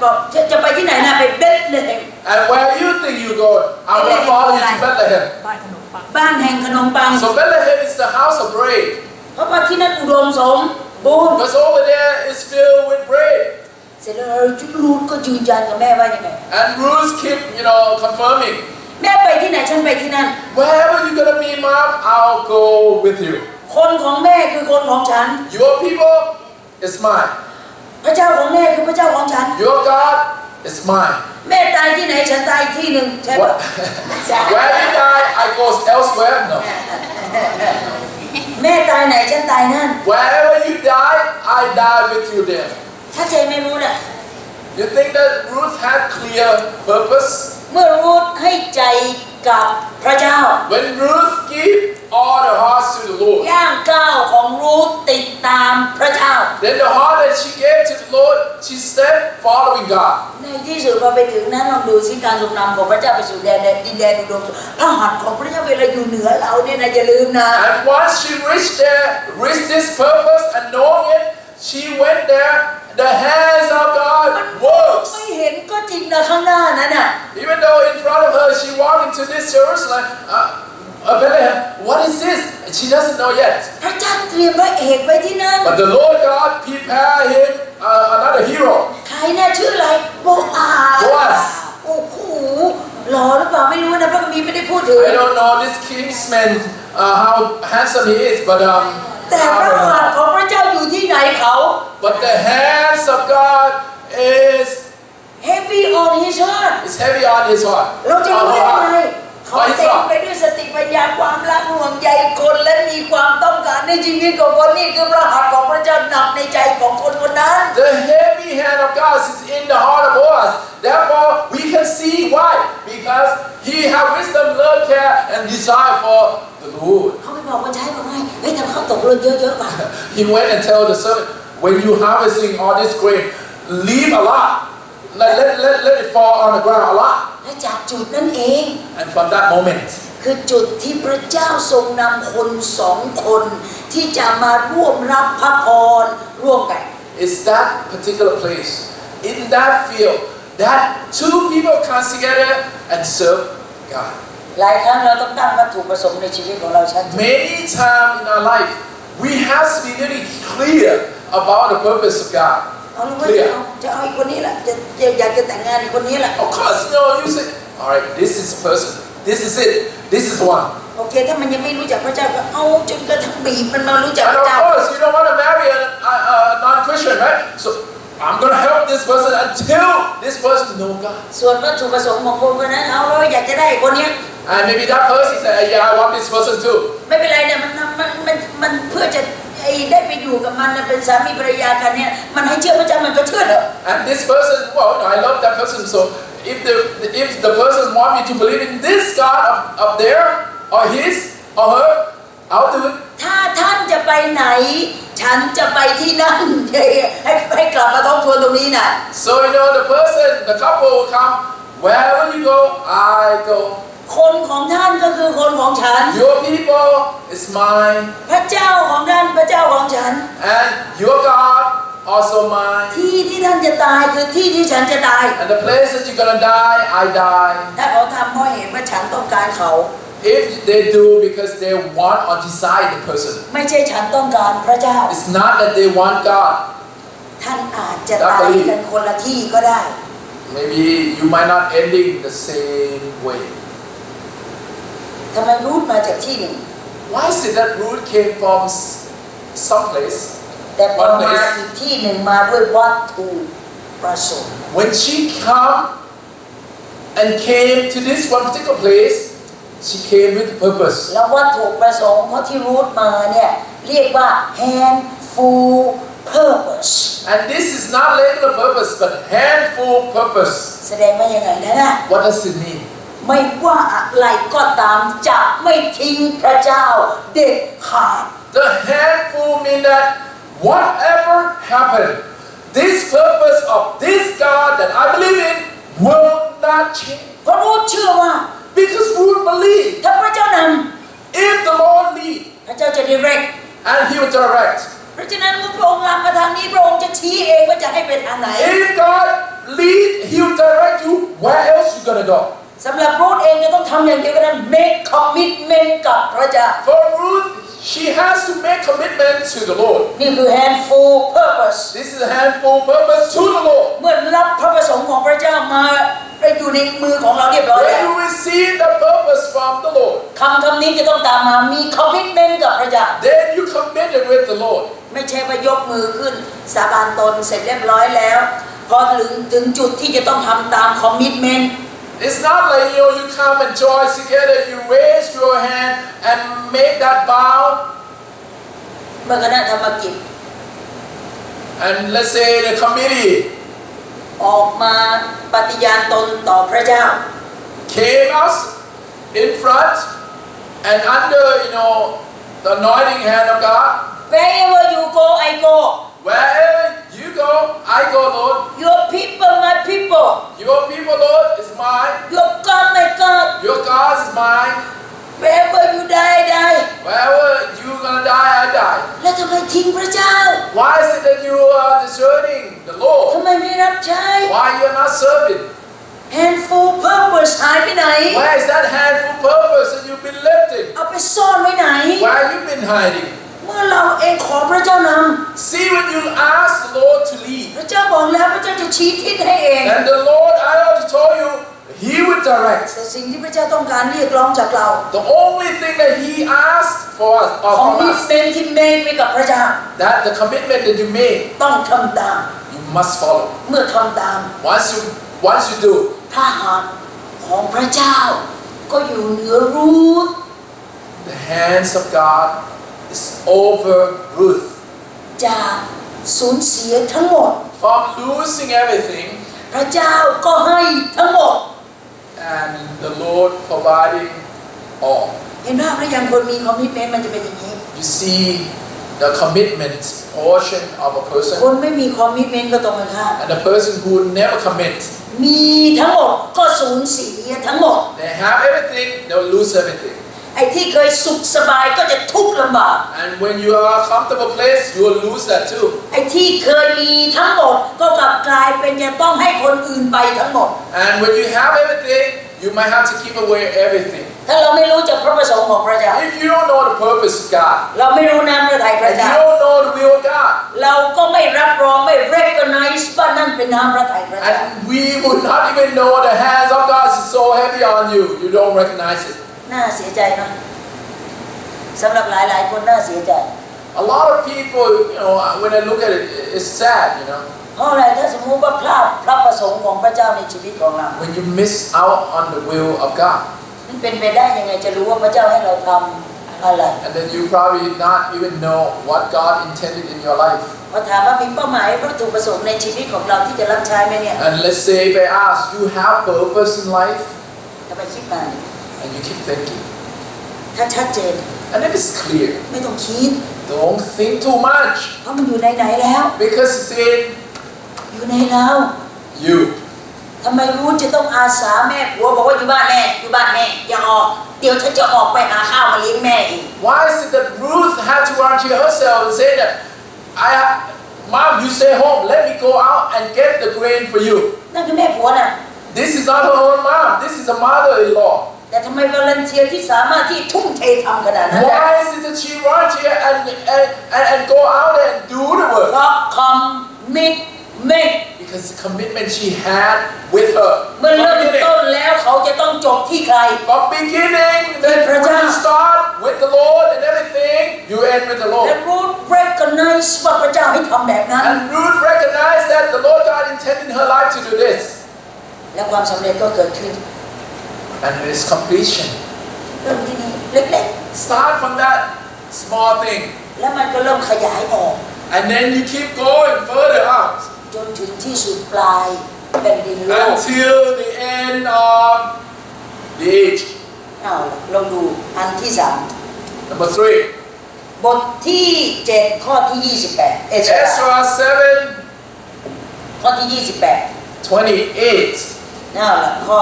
บอกจะไปที่ไหนนะไปเบธเลเฮม and where you think you go I will follow you to Bethlehem บ้านแห่งขนมปัง so Bethlehem is the house of bread เพราะว่าที่นั่นอุดมสมบูรณ์ because over there is filled with bread เสร็จแล้วรูธก็ยืนยันกับแม่ว่ายังไง and Ruth keep confirming แม่ไปที่ไหนฉันไปที่นั่น wherever you're gonna be mom I'll go with you คนของแม่คือคนของฉัน your people is mine พระเจ้าของแม่คือพระเจ้าของฉัน your God is mine แม่ตายที่ไหนฉันตายที่หนึ่งใช่ไหม where you die I go elsewhere no แม่ตายไหนฉันตายนั่น wherever you die I die with you there ถ้าใจไม่รู้น่ะ you think that Ruth had clear purpose เมื่อรูธให้ใจกับพระเจ้า when Ruth give all her hearts to the Lord ย่างก้าวของรูธติดตามพระเจ้า Then the heart that she gave to the Lord, she stepped following God. ในที่สุดพอไปถึงนั้นลองดูสิการทรงนำของพระเจ้าไปสู่ดินแดนอุดมสมบูรณ์พระหัตถ์ของพระเจ้าเวลาอยู่เหนือเราเนี่ยนะอย่าลืมนะ And once she reached this purpose and knowing it, she went there. The hands of God works. ไม่เห็นก็จริงนะข้างหน้านั้นน่ะ Even though in front of her she walked into this Jerusalem, Bethlehem, what is this? And she doesn't know yet. พระเจ้าเตรียมพระเอกไว้ที่นั่น But the Lord God prepared him another hero. ใครน่ะชื่ออะไรโบอาสโอ้โหหล่อหรือเปล่าไม่รู้นะพระคัมภีร์ไม่ได้พูดถึง I don't know this kingsman how handsome he is, but แต่พระหัตถ์ของพระเจ้าอยู่ที่ไหนเขา But the hands of God is heavy on his heart is heavy on his heart. เราจะรู้ได้ไงเขาเต็มไปด้วยสติปัญญาความรักห่วงใยคนและมีความต้องการในชีวิตของคนนี่คือพระหัตถ์ของพระเจ้าหนักในใจของคนคนนั้น The heavy hand of God is in the heart of Boaz. Therefore, we can see why. Because he has wisdom, love, care, and desire for the Lord. เขาไม่บอกว่าใช้บอกให้เฮ้ยแต่เขาตกลงเยอะๆป่ะ He went and told the servant, when you harvesting all this grain, leave a lot. Let it fall on the ground a lot. และจากจุดนั้นเอง And from that moment, คือจุดที่พระเจ้าทรงนำคนสองคนที่จะมาร่วมรับพระพรร่วมกัน it's that particular place, in that field, that two people come together and serve God. หลายครั้งเราต้องตั้งวัตถุประสงค์ในชีวิตของเราชัดเจน Many times in our life, we have to be really clear about the purpose of God. เอาลูกว่าจะเอาอีกคนนี้แหละอยากจะแต่งงานอีกคนนี้แหละ Of course, you say, all right, this is the person, this is it, this is one. โอเคถ้ามันยังไม่รู้จักพระเจ้าก็เอาจนกระทั่งบีบมันมารู้จัก And พระ of เจ้า course, you don't want to marry a non-Christian, right? So I'm going to help this person until this person knows God. ส่วนวัตถุประสงค์ของคนนั้นเอาเราอยากจะได้คนนี้ And maybe that person said, yeah, I want this person too. ไม่เป็นไรเนี่ยมันเพื่อจะได้ไปอยู่กับมันเป็นสามีภรรยากันเนี่ยมันให้เชื่อพระเจ้ามันก็เชื่อเถอะ And this person, well, I love that person. So if the person want me to believe in this God up there or his or her, I'll do it. ถ้าท่านจะไปไหนฉันจะไปที่นั่นให้กลับมาทบทวนตรงนี้นะ So the couple will come wherever you go, I go. คนของท่านก็คือคนของฉัน Your people is mine. พระเจ้าของท่านพระเจ้าของฉัน And your God also mine. ที่ที่ท่านจะตายคือที่ที่ฉันจะตาย And the place that you're gonna die, I die. ถ้าเขาทำเพราะเห็นว่าฉันต้องการเขา If they do because they want or desire the person, ไม่ใช่ฉันต้องการพระเจ้า it's not that they want God. ท่านอาจจะตายกันคนละที่ก็ได้ Maybe you might not ending the same way. ทำไมรูทมาจากที่หนึ่ง Why is it that Ruth came from some place? แต่พอมาอีกที่หนึ่งมาด้วยวัตถุประสงค์ When she came to this one particular place, she came with purpose. แล้ววัตถุประสงค์เพราะที่รูทมาเนี่ยเรียกว่า handful purpose And this is not regular purpose, but handful purpose. แสดงว่ายังไงนะ What does it mean? ไม่ว่าอะไรก็ตามจะไม่ทิ้งพระเจ้าเด็ดขาด The handful mean that whatever happened, this purpose of this God that I believe in will not change. เพราะรูทเชื่อว่า Because Ruth believed ถ้าพระเจ้าน if the Lord lead ำพระเจ้าจะ direct and He will direct. เพราะฉะนั้นเมื่อพระองค์นำมาทางนี้พระองค์จะชี้เองว่าจะให้ไปทางไหน If God lead, He will direct you. Where else you gonna go? สำหรับรูทเองจะต้องทำอย่างเดียวกัน make commitment กับพระเจ้า For Ruth, she has to make commitment to the Lord. นี่คือ handful purpose This is a handful purpose to the Lord. เมื่อรับพระประสงค์ของพระเจ้ามาไปอยู่ในมือของเราเรียบร้อยแล้ When ว you receive the purpose from the Lord, คำนี้จะต้องตามมามี commitment กับพระเจ้า then you committed with the Lord. ไม่ใช่ว่ายกมือขึ้นสาบานตนเสร็จเรียบร้อยแล้วพอถึงจุดที่จะต้องทำตาม commitment It's not like you come and join together, you raise your hand and make that vow. เมื่อคณะธรรมกิจ And let's say the committee ออกมาปฏิญาณตนต่อพระเจ้า came out in front and under the anointing hand of God. Wherever you go I go Wherever you go, I go, Lord. Your people my people Your people, Lord, is mine. Your God my God Your God is mine. Wherever you die I die Wherever you're gonna die, I die. แล้วทำไมทิ้งพระเจ้า Why is it that you are deserting the ทำ Lord? ไมไม่รับใช้ Why you're not serving? handful purpose หายไปไหน Where is that handful purpose that you've been lifting? เอาไปซ่อนไว้ไหน Where have you been hiding? เมื่อเราเองขอพระเจ้าน See, when you ask the Lord to lead, ำพระเจ้าบอกแล้วพระเจ้าจะชี้ทิศให้เอง and the Lord, I already told you, He will direct. แต่สิ่งที่พระเจ้าต้องการเรียกร้องจากเรา The only thing that He asked for us, ของ from มิส us, เมนที่เมคไว้กับพระเจ้า that the commitment that you made, ต้องทำตาม you must follow. เมื่อทำตาม Once you do, ทหารของพระเจ้าก็อยู่เหนือรูธ the hands of God is over Ruth. จากสูญเสียทั้งหมด From losing everything, พระเจ้าก็ให้ทั้งหมด and the Lord providing all. เห็นภาพหรือยังคนมีคอมมิชเมนต์มันจะเป็นอย่างนี้ You see the commitment portion of a ค person, นไม่มีคอมมิชเมนต์ก็ตรงกันข้าม and the person who never commits. มีทั้งหมดก็สูญเสียทั้งหมด They have everything, they'll lose everything. ไอ้ที่เคยสุขสบายก็จะทุกข์ลำบาก And when you are a comfortable place, you will lose that too. ไอ้ที่เคยมีทั้งหมดก็กลับกลายเป็นจะต้องให้คนอื่นไปทั้งหมด And when you have everything, you might have to keep away everything. ถ้าเราไม่รู้จักพระประสงค์ของพระเจ้า If you don't know the purpose of God, เราไม่รู้น้ำพระทัยพระ and เจ้า you don't know the will of God, เราก็ไม่รับรองไม่ recognize ว่านั่นเป็นน้ำพระทัยพระเจ้า and we would not even know the hands of God is so heavy on you, you don't recognize it. น่าเสียใจนะสำหรับหลายๆคนน่าเสียใจ A lot of people, when I look at it, it's sad, เพราะอะไรถ้าสมมุติว่าพลาดพระประสงค์ของพระเจ้าในชีวิตของเรา when you miss out on the will of God. มันเป็นไปได้ยังไงจะรู้ว่าพระเจ้าให้เราทำอะไร And then you probably not even know what God intended in your life. พอถามว่ามีเป้าหมายวัตถุประสงค์ในชีวิตของเราที่จะรับใช้ไหมเนี่ย And let's say if I ask, you have purpose in life? ทำไมคิดมา And you keep thinking. ถ้าชัดเจน And if it's clear, ไม่ต้องคิด don't think too much. เพราะมันอยู่ในไหนแล้ว Because it's in อยู่ในเรา you. ทำไมรู้จะต้องอาสาแม่ผัวบอกว่าอยู่บ้านแม่อยู่บ้านแม่อย่าออกเดี๋ยวฉันจะออกไปหาข้าวมาเลี้ยงแม่อีก Why is it that Ruth had to volunteer herself and say that, Mom, you stay home, let me go out and get the grain for you. นั่นคือแม่ผัวน่ะ This is not her own mom, this is a mother-in-law. แต่ทำไมวอลันเทียร์ที่สามารถที่ทุ่มเททำขนาดนั้นได้ Why is it that she volunteer and go out and do the เพ work? ราะคอมมิตเมนต์ Because the commitment she had with her. เมื่อเริ่มต้นแล้วเขาจะต้องจบที่ใคร From beginning, then when you start with the Lord and everything, you end with the และ Lord. รู้ recognize ว่าพระเจ้าให้ทำแบบนั้น And Ruth recognized that the Lord God intended in her life to do this. และความสำเร็จก็เกิดขึ้น And it is completion. เริ่มที่นี่เล็ก Start from that small thing. ๆแล้วมันก็เริ่มขยายออก And then you keep going further out จนถึงที่สุดปลายแผ่นดินโลก until the end of the age. เอาล่ะลองดูอันที่สาม Number 3. บทที่7ข้อที่28เอสรา Ezra ข้อที่28 7:28. นั่นแหละข้อ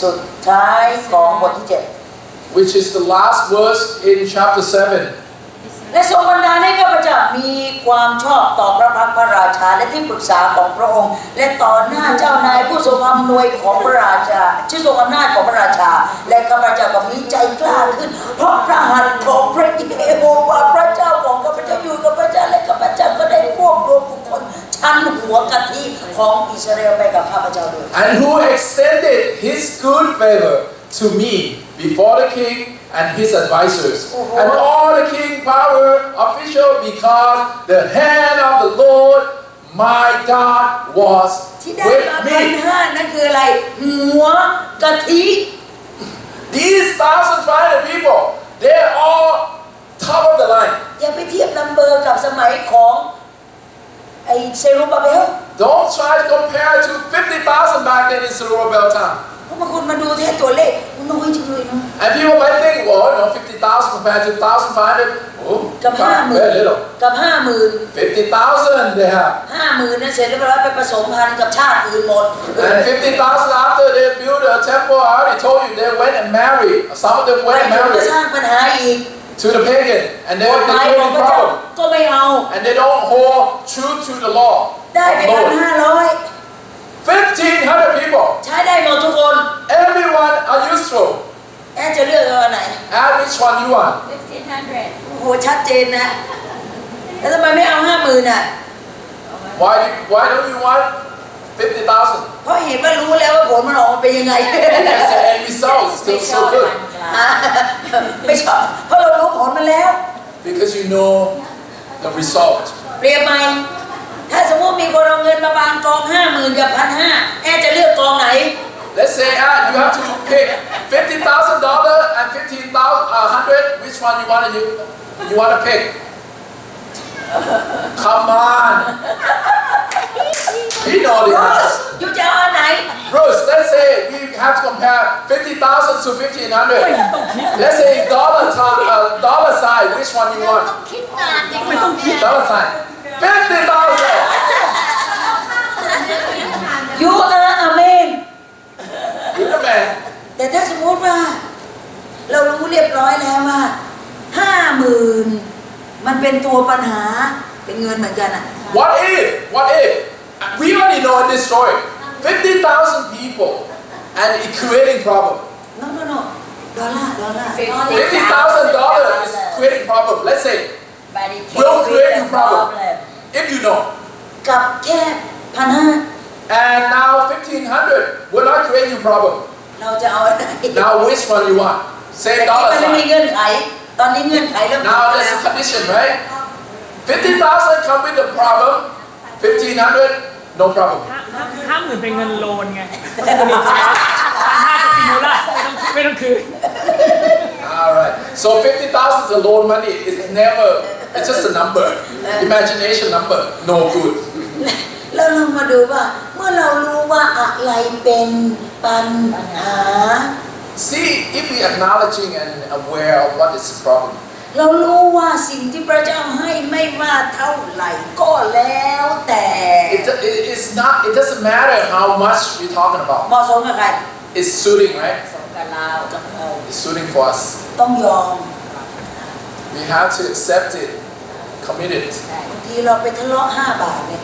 สุดท้ายของบทที่7 Which is the last verse in chapter 7. และทรงบันดาลให้ข้าพเจ้ามีความชอบต่อพระพักตร์พระราชาและที่ปรึกษาของพระองค์และต่อหน้าเจ้านายผู้ทรงอำนวยของพระราชาที่ทรงอำนาจของพระราชาและข้าพเจ้าก็มีใจกล้าขึ้นเพราะพระหัตถ์ของพระเยโฮวาห์พระเจ้าของข้าพเจ้าอยู่กับพระเจ้าและข้าพเจ้าก็ได้รวบรวมบุคคลชั้นหัวกะทิของอิสราเอลไปกับข้าพเจ้าด้วย And who extended his good favor to me before the king and his advisors, and all the king power official, because the hand of the Lord my God was ที่ได้ with มา me. 1,500นั่นคืออะไรหัวกะทิ These 1,500 people, they're all top of the line. อย่าไปเทียบนัมเบอร์กับสมัยของไอเซรุบาเบล Don't try to compare to 50,000 back then in Zerubbabel time. เพราะบางคนมาดูแค่ตัวเลขน้อยจังเลยนะ And people might think, well, 50,000 compared to 1,500. Oh, กับ Very little. กับ50,000 50,000 they have. 50,000นั้นเสร็จเรียบร้อยไปผสมพันธุ์กับชาติอื่นหมด And 50,000 after they built a temple, I already told you they went and married. Some of them ไป went and ถึงจะ married สร้างปัญหาอีก to the pagan, and ก they ฎหมายของ creating พระเจ้า problem. ก็ไม่เอา And they don't hold true to the law ได้ of ไป Lord. 1,500 1,500 people. ใช้ได้หมดทุกคน Everyone are useful. แอนจะลือกเอาอันไหน And which one you want? 1,500 โอ้โหชัดเจนนะแล้วทำไมไม่เอา50,000อ่ะ Why don't you want 50,000? เพราะเห็นว่ารู้แล้วว่าผลมันออกมาเป็นยังไง Because the end result is still so good. ไม่ชอบเพราะเรารู้ผลมันแล้ว Because you know the result. เปรียบไหมถ้าสมมติมีคนเอาเงินมาวางกอง50,000กับ1,500แอนจะเลือกกองไหน Let's say you have to pick $50,000 and 1,500. Which one you want to pick? Come on. He know the answer. อยู่จะเอาอันไหน Bruce, let's say we have to compare 50,000 to 1,500. Let's say dollar sign. Which one you want? คิดนานจริงๆ Dollar sign. 50,000. You are a man You're the man. แต่ถ้าสมมติว่าเรารู้เรียบร้อยแล้วว่า50,000มันเป็นตัวปัญหาเป็นเงินเหมือนกันอ่ะ What if? We already know in this story. 50,000 people and it creating problem. no ดอลลาร์$50,000 is creating problem. Let's say will create you problem if you know. กับแค่1,500 And now 1,500 will not create you problem. เราจะเอาอะไร Now which one you want? แต่ Same ที่ dollar มันไม่มี sign. เงื่อนไขตอนนี้เงื่อนไขเริ่ม Now there's a condition, right? 50,000 come with the problem. 1,500 no problem. 50,000เป็นเงินโลนไง5กับปีโนล่าไม่ต้องคืน All right. So 50,000 is a loan money. It's just a number. Imagination number. No good. แล้วเรามาดูว่าเมื่อเรารู้ว่าอะไรเป็นปัญหา See, if we acknowledging and aware of what is the problem. เรารู้ว่าสิ่งที่พระเจ้าให้ไม่ว่าเท่าไหร่ก็แล้วแต่ It doesn't matter how much we're talking เห about. มาะสมกับใคร It's suiting, right? สมกับเรากับเรา It's suiting for us. ต้องยอม We have to accept it, commit it. บางทีเราไปทะเลาะ5 บาทเนี่ย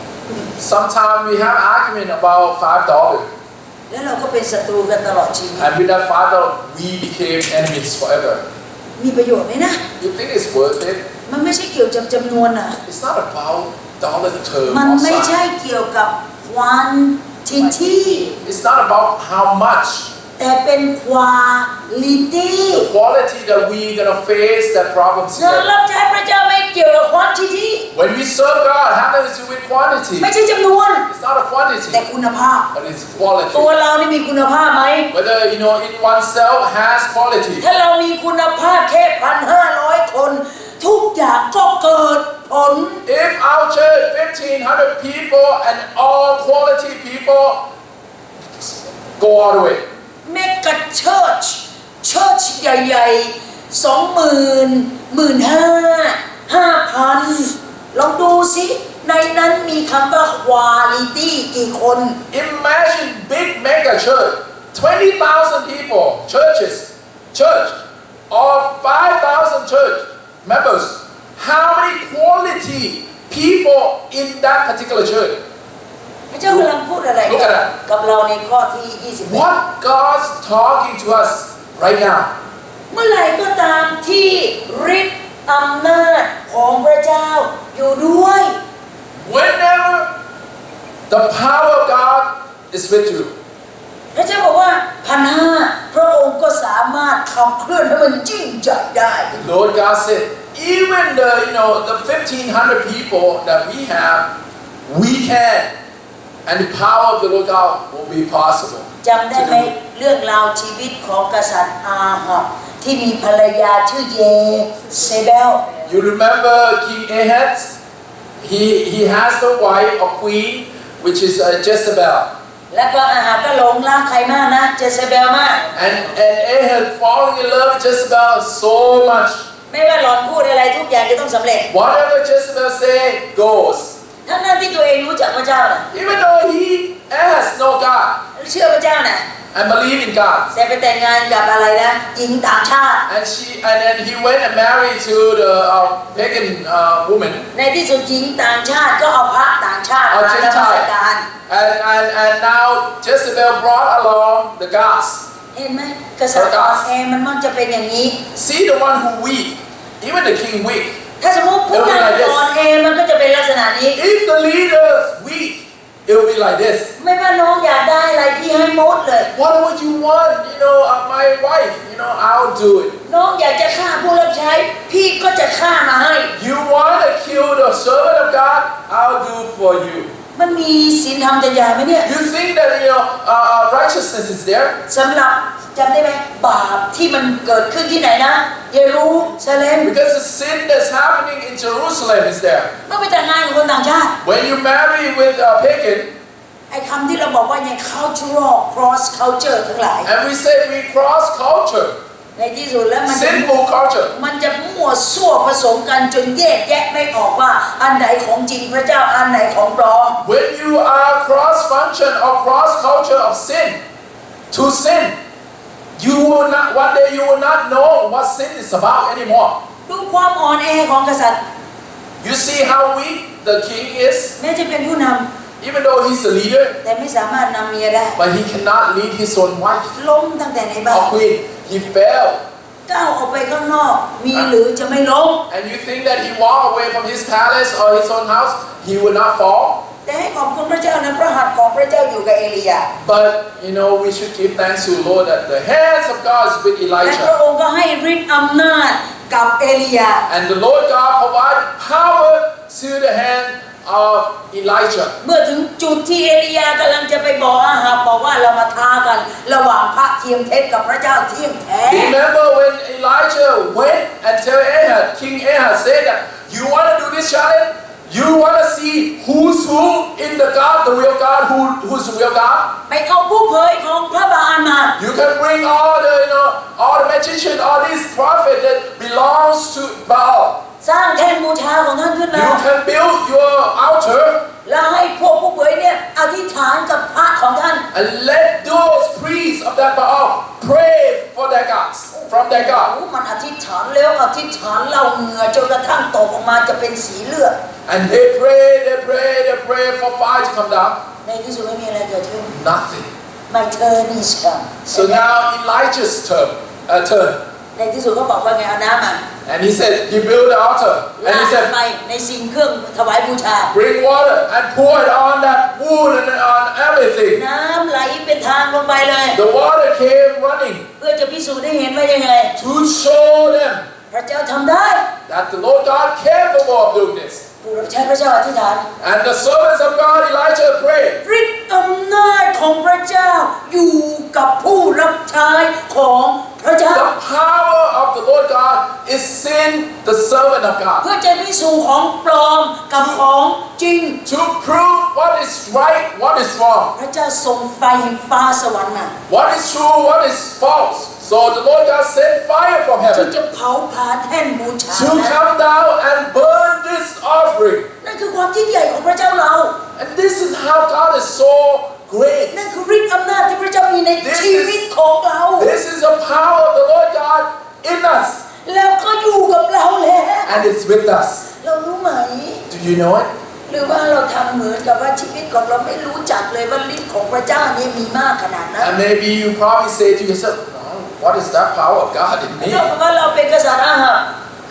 Sometimes we have argument about $5. แล้วเราก็เป็นศัตรูกันตลอดชีวิต And with that $5, we became enemies forever. มีประโยชน์ไหมนะ You think it's worth it? มันไม่ใช่เกี่ยวกับจำนวนนะ It's not about dollar term มัน or ไม่ใช่ sign. เกี่ยวกับ quantity It's not about how much. แต่เป็น quality The quality that we gonna face that problems เงิน here. รับใช้พระเจ้าไม่เกี่ยวกับ quantity When we serve God, it has to do with quantity. ไม่ใช่จำนวน It's not a quantity, แต่คุณภาพ but it's quality. ตัวเรานี่มีคุณภาพไหม Whether in oneself has quality. ถ้าเรามีคุณภาพแค่ 1,500 คน ทุกอย่างก็เกิดผล If our church 1,500 people and all quality people go all the way. make a church ใหญ่ๆ 20,000 15,000 5,000 ลองดูสิในนั้นมีคำว่า quality กี่คน Imagine big mega church, 20,000 people, church, or 5,000 church members. How many quality people in that particular church? พระเจ้ากำลังพูดอะไร Look at that. กับเราในข้อที่20 What God's talking to us right now. เมื่อไหร่ก็ตามที่ฤทธิ์อำนาจของพระเจ้าอยู่ด้วย Whenever the power of God is with you. พระเจ้าบอกว่า1,500พระองค์ก็สามารถขับเคลื่อนให้มันยิ่งใหญ่ได้ Lord God said, even the 1,500 people that we have, we can, and the power of the Lord God will be possible. จำได้ไหมเรื่องราวชีวิตของกษัตริย์อาหับที่มีภรรยาชื่อเยเซเบล You remember King Ahab? He has the wife or queen, which is Jezebel. แล้วก็อาหับก็หลงรักใครมากนะเจเซเบลมาก And Ahab falling in love with Jezebel so much. ไม่ว่าหล่อนพูดอะไร ทุกอย่างจะต้องสำเร็จ Whatever Jezebel say goes. ทั้งนั้นที่ตัวเองรู้จักพระเจ้าน่ะ Even though he has no God เชื่อพระเจ้าน่ะ and believe in God. แต่ไปแต่งงานกับอะไรนะหญิงต่างชาติ And then he went and married to the pagan woman. ในที่สุดหญิงต่างชาติก็เอาพระต่างชาติมารับราชการ And now Jezebel brought along the gods. เห็นไหมกษัตริย์อ่อนแอมันมักจะเป็นอย่างนี้ See the one who weak, even the king weak. ถ้าสมมติผู้นำอ่อนแอมันก็จะเป็นลักษณะนี้ If the leader is weak, it will be like this. ไม่ว่าน้องอยากได้อะไรพี่ให้หมดเลย Whatever you want, my wife, I'll do it. น้องอยากจะฆ่าผู้รับใช้พี่ก็จะฆ่ามาให้ You want to kill the servant of God, I'll do for you. มันมีศีลธรรมจรรยาไหมเนี่ย You think that righteousness is there? สำหรับจำได้ไหมบาปที่มันเกิดขึ้นที่ไหนนะเยรูซาเล็ม Because the sin that's happening in Jerusalem is there. ก็ไปแต่งงานกับคนต่างชาติ When you marry with a pagan, ไอ้คำที่เราบอกว่าเนี่ย cultural cross culture ทั้งหลาย and we say we cross culture, ในที่สุดแล้วมันจะ sinful culture. มันจะมั่วซั่วผสมกันจนแยกแยะไม่ออกว่าอันไหนของจริงพระเจ้าอันไหนของปลอม When you are cross function or cross culture of sin, to sin, you will not one day you will not know what sin is about anymore. ดูความอ่อนแอของกษัตริย์ You see how weak the king is, แม้จะเป็นผู้น even though he's the leader, ำแต่ไม่สามารถนำเมียได้ but he cannot lead his own wife ล้มตั้งแต่ในบ้าน or queen. He fell. ก้าวออกไปข้างนอกมีหรือจะไม่ล้ม And you think that he walked away from his palace or his own house, he would not fall? แต่ให้ขอบคุณพระเจ้านะพระหัตถ์ของพระเจ้าอยู่กับเอลียา But we should give thanks to the Lord that the hands of God is with และพระ Elijah. องค์ก็ให้ฤทธิ์อำนาจกับเอลียา And the Lord God provided power to the hand of Elijah. เมื่อถึงจุดที่เอลียากำลังจะไปบอกอาหาบบอกว่าเรามาท้ากันระหว่างพระเทียมเท็จกับพระเจ้าเที่ยงแท้ Remember when Elijah went and tell Ahab, King Ahab said that you want to do this challenge? You want to see who's who in the God, the real God, who's the real God? ไปเอาผู้เผยของพระบาลมา You can bring all the magician, all these prophets that belongs to Baal. สร้างแท่นบูชาของท่านขึ้นมา You can build your altar แล้วให้พวกผู้เผยเนี่ยอธิษฐานกับพระของท่าน and let those priests of that Baal pray for their gods, from their God. มันอธิษฐานแล้วอธิษฐานเล่าเหงื่อจนกระทั่งตกออกมาจะเป็นสีเลือด And they pray for fire to come down. ในที่สุดไม่มีอะไรเกิดขึ้น Nothing. My turn is come So now Elijah's turn. ในที่สุดก็บอกว่าไงเอาน้ำมา And he said, he built the altar. And ลา he ด said, ไปในสิ่งเครื่องถวายบูชา bring water and pour it on that wood and on everything. น้ำไหลเป็นทางลงไปเลย The water came running เพื่อจะพิสูจน์ให้เห็นว่ายังไง to show them พระเจ้าทำได้ that the Lord God capable of doing this. ผู้รับใช้พระเจ้าอธิษฐาน And the servants of God, Elijah, prayed. ฤทธิ์อำนาจของพระเจ้าอยู่กับผู้รับใช้ของพระเจ้า The power of the Lord God is in the servant of God เพื่อจะพิสูจน์ของปลอมกับของจริง to prove what is right, what is wrong, พระเจ้าส่งไฟฟ้าสวรรค์มา what is true, what is false. So the Lord God sent fire from ที่ heaven จะเผาผลาญแท่นบูชา to come down and burn this offering. นั่นคือความยิ่งใหญ่ของพระเจ้าเรา And this is how God is so great. นั่นคือฤทธิ์อำนาจที่พระเจ้ามีในชีวิตของเรา This is the power of the Lord God in us. แล้วก็อยู่กับเราแล้ว And it's with us. เรารู้ไหม Do you know it? หรือว่าเราทำเหมือนกับว่าชีวิตของเราไม่รู้จักเลยว่าฤทธิ์ของพระเจ้านี่มีมากขนาดนั้น And maybe you probably say to yourself, oh, what is that power of God in me? เท่ากับว่าเราเป็นกษัตริย์อาหรับ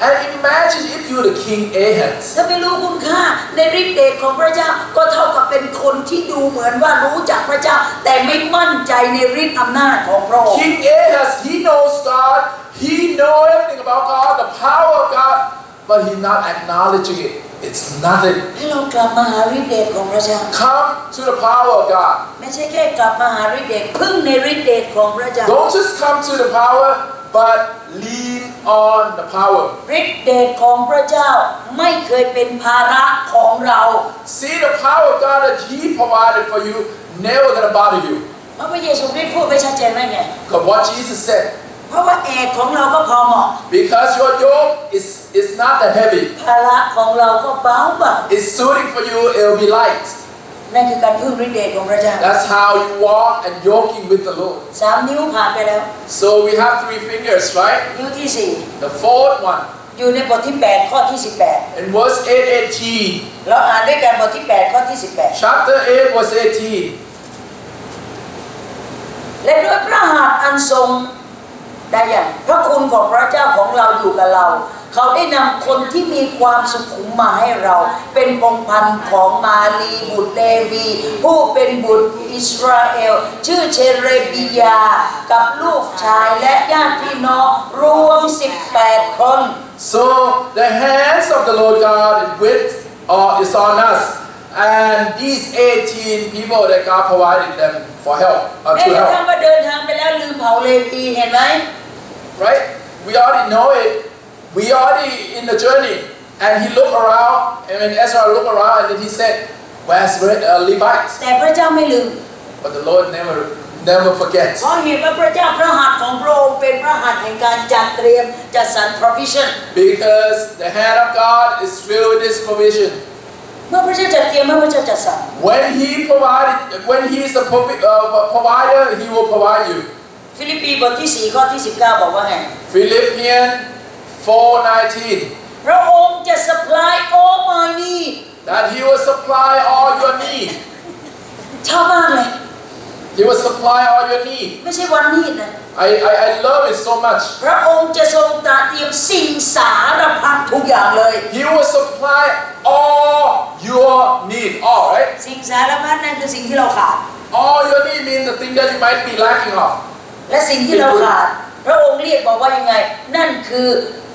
And imagine if you're the king Ahab. ถ้าไม่รู้คุณค่าในฤทธิ์เดชของพระเจ้าก็เท่ากับเป็นคนที่ดูเหมือนว่ารู้จักพระเจ้าแต่ไม่มั่นใจในฤทธิ์อำนาจของพระองค์ King Ahab, he knows God, he knows everything about God, the power of God, but he's not acknowledging it. It's nothing. ให้เรากลับมาหาฤทธิ์เดชของพระเจ้า Come to the power of God. ไม่ใช่แค่กลับมาหาฤทธิ์เดชพึ่งในฤทธิ์เดชของพระเจ้า Don't just come to the power, but lean on the power. ฤทธิ์เดชของพระเจ้าไม่เคยเป็นภาระของเรา See the power of God that he provided for you, never gonna bother you. พระเยซูคริสต์พูดไว้ชัดเจนไหมไง Because what Jesus said, เพราะว่าแอกของเราก็พอเหมาะ Because your yoke is not that heavy. ภาระของเราก็เบาบาง It's suiting for you. It will be light. นั่นคือการพึ่งฤทธิ์เดชของพระเจ้า That's how you walk and yoking with the Lord. 3 นิ้วผ่านไปแล้ว So we have 3 fingers, right? นิ้วที่ The fourth one 4 อยู่ในบทที่ 8 ข้อที่ in verse 8:18. 18เราอ่านด้วยกันบทที่ 8 ข้อที่ Chapter 8, verse 18. 18 และด้วยพระหัตถ์อันทรงได้อย่างพระคุณของพระเจ้าของเราอยู่กับเรา เขาได้นำคนที่มีความสุขุมมาให้เรา เป็นพงศ์พันธุ์ของมาลีบุตรเลวี ผู้เป็นบุตรอิสราเอล ชื่อเชเรบียา กับลูกชายและญาติพี่น้องรวม 18 คน So the hands of the Lord God is on us, and these 18 people that God provided them for help, แม้ to กระทั่ง help. ว่าเดินทางไปแล้วลืมเผาเลวีเห็นไหม Right? We already know it. We already in the journey, and he looked around, and when Ezra looked around, and then he said, "Where's Levites?" แต่พระเจ้าไม่ลืม But the Lord never forgets. เพราะเห็นว่าพระเจ้าพระหัตถ์ของพระองค์เป็นพระหัตถ์แห่งการจัดเตรียมจัดสรร provision Because the hand of God is filled with His provision. เมื่อพระเจ้าจัดเตรียมเมื่อพระเจ้าจัดสรร When He is the provider, He will provide you. ฟิลิปปีบทที่ 4 ข้อที่ 19 บอกว่าไง Philippians 4:19. พระองค์จะ supply all my need That He will supply all your need. ชอบมากเลย He will supply all your need. ไม่ใช่วันneedนะ I love it so much. พระองค์จะทรงตรัสเตรียมสิ่งสารพัดทุกอย่างเลย He will supply all your need. All right. สิ่งสารพัดนั่นคือสิ่งที่เราขาด All your need means the thing that you might be lacking of. และสิ่งที่เราขาดพระองค์เรียกบอกว่ายังไงนั่นคือ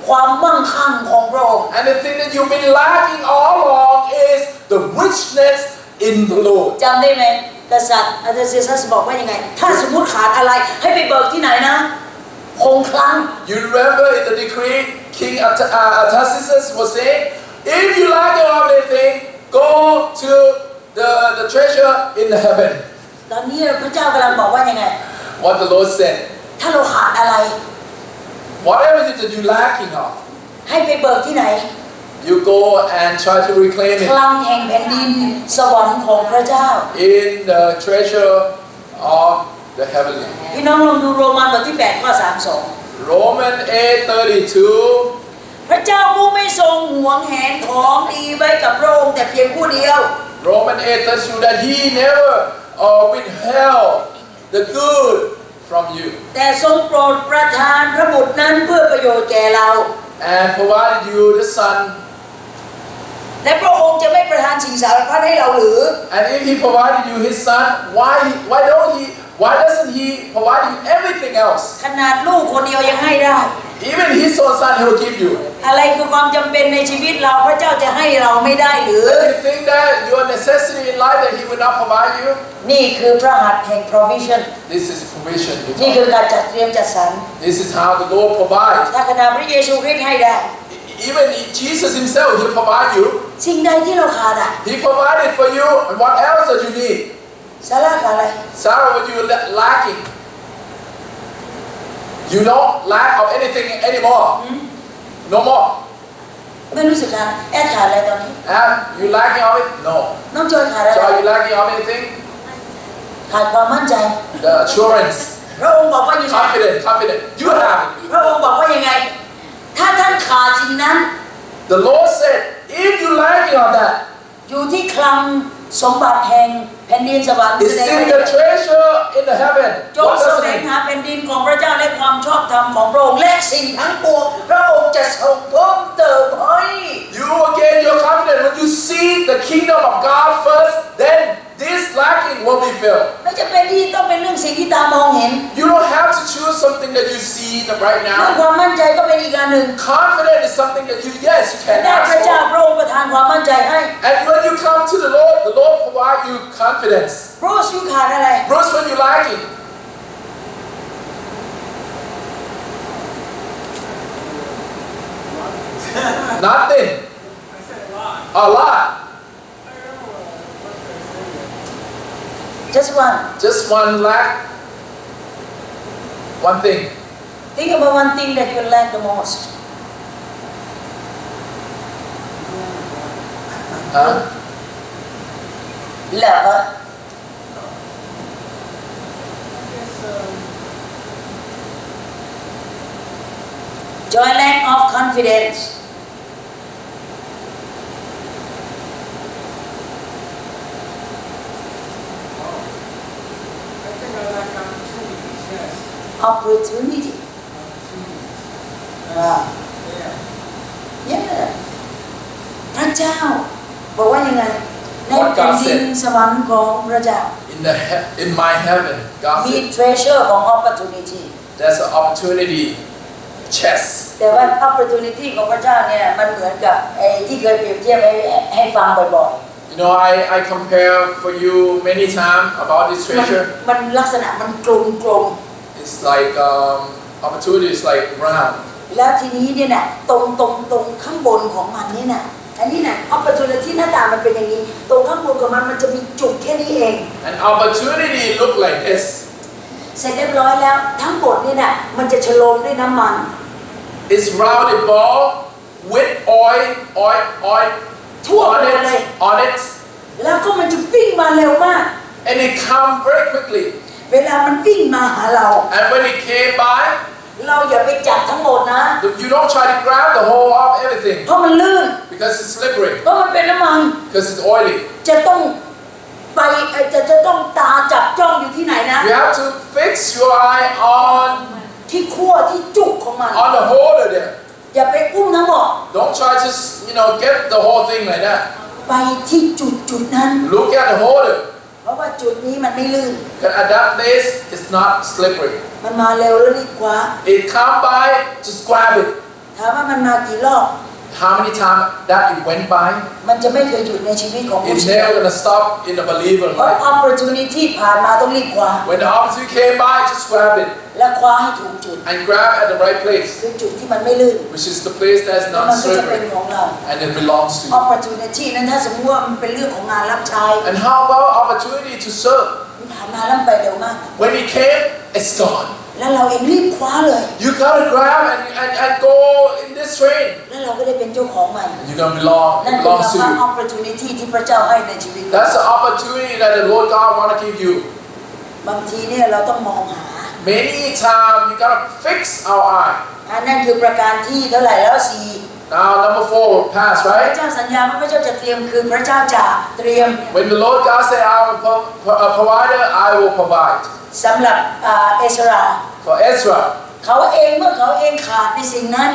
ความมั่งคั่งของพระองค์ And the thing that you've been lacking all along is the richness in the Lord. จำได้ไหมกษัตริย์อาเทเซซัสบอกว่ายังไงถ้าสมมติขาดอะไรให้ไปเบิกที่ไหนนะคงคลัง You remember in the decree, King Artaxerxes was saying, if you lack anything, go to the treasure in the heaven. ตอนนี้พระเจ้ากำลังบอกว่ายังไง What the Lord said. ถ้าเราขาดอะไร Whatever it is that you're lacking of, ให้ไปเบิกที่ไหน you go and try to reclaim ค it ลังแห่งแผ่นดินสวรรค์ของพระเจ้า in the treasure of the heavenly. พี่น้องลองดูโรมันบทที่ 8 ข้อ 32 Romans 8:32. พระเจ้าผู้ไม่ทรงหวงแหนของดีไว้กับพระองค์แต่เพียงผู้เดียว Romans 8:32, that He never withheld the good from you แต่ทรงโปรดประทานพระบุตรนั้นเพื่อประโยชน์แก่เรา and provided you the Son. และพระองค์จะไม่ประทานสิ่งสารพัดให้เราหรือ And if He provided you His Son, why doesn't He provide you everything else? ขนาดลูกคนเดียวยังให้ได้ Even His own Son He will give you. อะไรคือความจำเป็นในชีวิตเราพระเจ้าจะให้เราไม่ได้หรือ Do you think that your necessity in life that He will not provide you? นี่คือพระหัตถ์แห่ง provision This is provision. นี่คือการจัดเตรียมจัดสรร This is how the Lord provides. ถ้าขนาดพระเยซูคริสต์ให้ได้ Even Jesus Himself, He'll provide you. สิ่งใดที่เราขาดอ่ะ He provided for you, and what else that you need? สาระกับอะไร Sarah, what you lacking? You don't lack of anything anymore. No more. ไม่รู้สึกขาดแอดขาดอะไรตอนนี้ And you lacking of it? No. น้องจอยขาดอะไร So are you lacking of anything? ขาดความมั่นใจ The assurance, พระองค์บอกว่ายังไง confident. You have it. พระองค์บอกว่ายังไงถ้าท่านขาดสิ่งนั้น The Lord said, if you lacking of that, อยู่ที่คลังสมบัติแห่งแผ่นดินสวรรค์ it's in the treasure in the heaven. จง What แส does ว it ง mean? หาแผ่นดินของพระเจ้าและความชอบธรรมของพระองค์และสิ่งทั้งปวงพระองค์จะทรงเพิ่มเติมให้ You again, you're confident. When you see the kingdom of God first, then this lacking will be filled. ไม่จำเป็นที่ต้องเป็นเรื่องสิ่งที่ตามองเห็น You don't have to choose something that you see right เรื่อง now. ความมั่นใจก็เป็นอีกอันหนึ่ง Confident is something that you can ได้ ask พระเจ้า for. พระองค์ประทานความมั่นใจให้ And when you come to the Lord provide you confidence. โรสยูขาดอะไร Bruce, when you lacking, nothing. A lot. just one Just one lack. One thing. Think about one thing that you lack the most. Love. Joy, lack of confidence. Opportunity. Yeah. พระเจ้าบอกว่ายังไงในแผ่นดินสวรรค์ของพระเจ้า In my heaven, God มี said, treasure ของ opportunity there's an opportunity chest. แต่ว่า opportunity ของพระเจ้าเนี่ยมันเหมือนกับไอ้ที่เคยเปรียบเทียบให้ฟังบ่อย You know, I compare for you many times about this ๆ treasure. มันลักษณะมันกลม It's like opportunity is like round. ๆแล้วทีนี้เนี่ยนะตรงข้างบนของมันนี่นะอันนี้นะ opportunity หน้าตามันเป็นอย่างนี้ตรงข้างบนของมันจะมีจุดแค่นี้เอง An opportunity look like this. เสร็จเรียบร้อยแล้วทั้งหมดนี่นะมันจะฉโลมด้วยน้ำมัน It's rounded ball with oil ทั่วไปเลย on it, แล้วก็มันจะวิ่งมาเร็วมาก and it come very quickly. เวลามันวิ่งมาหาเรา And when it came by, เราอย่าไปจับทั้งหมดนะ you don't try to grab the whole of everything เพราะมันลื่น because it's slippery, เพราะมันเป็นน้ำมัน because it's oily. จะต้องไปจะต้องตาจับจ้องอยู่ที่ไหนนะ You have to fix your eye on ที่ขั้วที่จุกของมัน the holder there. อย่าไปอุ้มทั้งหมด Don't try to get the whole thing like that. ไปที่จุดนั้น Look at the holder. เพราะว่าจุดนี้มันไม่ลื่น Because at that place, it's not slippery. มันมาเร็วแล้วรีบคว้า It come by, just grab it. ถามว่ามันมากี่รอบ How many times that it went by? มันจะไม่เคยหยุดในชีวิตของผู้ It's เชื่อ never gonna stop in a believer เพราะ life. opportunity ผ่านมาต้องรีบคว้า When the opportunity came by, just grab it และคว้าให้ถูกจุด and grab at the right place, คือจุดที่มันไม่ลื่น which is the place that's แล้ว not มันก็จะเป็น slippery ของเรา and it belongs to you. opportunity นั้นถ้าสมมติว่ามันเป็นเรื่องของงานรับใช้ And how about opportunity to serve? มันผ่านมาแล้วมันไปเร็วมาก When it came, it's gone. แล้วเราเองรีบคว้าเลย You gotta grab and go in this train. แล้วเราก็ได้เป็นเจ้าของมัน You're gonna belong. นั่ It นคือ belongs to คำว่า you. opportunity ที่พระเจ้าให้ในชีวิต That's the opportunity that the Lord God wanna give you. บางทีเนี่ยเราต้องมองหา Many times you gotta fix our eye. นั่นคือประการที่เท่าไหร่แล้วสี่ Now number 4 pass, พระ right? เจ้าสัญญาว่าพระเจ้าจะเตรียมคืนพระเจ้าจะเตรียม When the Lord God said, I will provider, I will provide. สำหรับเอสรา For Ezra, เขาเองเมื่อเขาเองขาดในสิ่งนั้น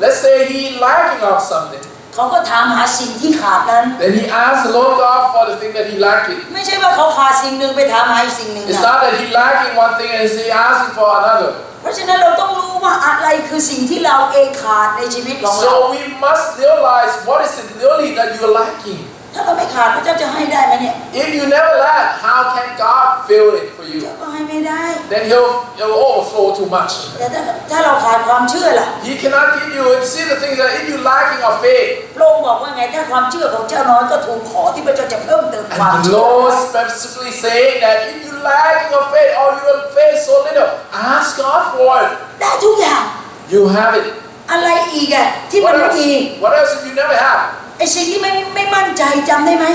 let's say he lacking of something. เขาก็ถามหาสิ่งที่ขาดนั้น Then he asked the Lord God for the thing that he lacking. ไม่ใช่ว่าเขาขาดสิ่งหนึ่งไปถามหาอีกสิ่งหนึ่ง It's นะ not that he lacking one thing and he asking for another. เพราะฉะนั้นเราต้องรู้ว่าอะไรคือสิ่งที่เราเองขาดในชีวิตของเรา So we must realize what is it really that you are lacking. ถ้าเราไม่ขาดพระเจ้าจะให้ได้ไหมเนี่ย If you never lack, how can God fill it for you? ก็ให้ไม่ได้ Then he'll overflow too much. แต่ถ้าเราขาดความเชื่อล่ะ He cannot give you. See the things that if you lacking of faith, พระองค์บอกว่าไงถ้าความเชื่อของเจ้าน้อยก็ทูลขอที่พระเจ้าจะเพิ่มเติมความ and the เชื่อ Lord specifically saying that if you lacking of faith or your faith so little, ask God for it. ได้ทุกอย่าง You have it. อะไรอีกอะที่มัน What ไม่ else? ดี What else if you never have? ไอ้สิ่งที่ไม่มั่นใจจำได้ไหม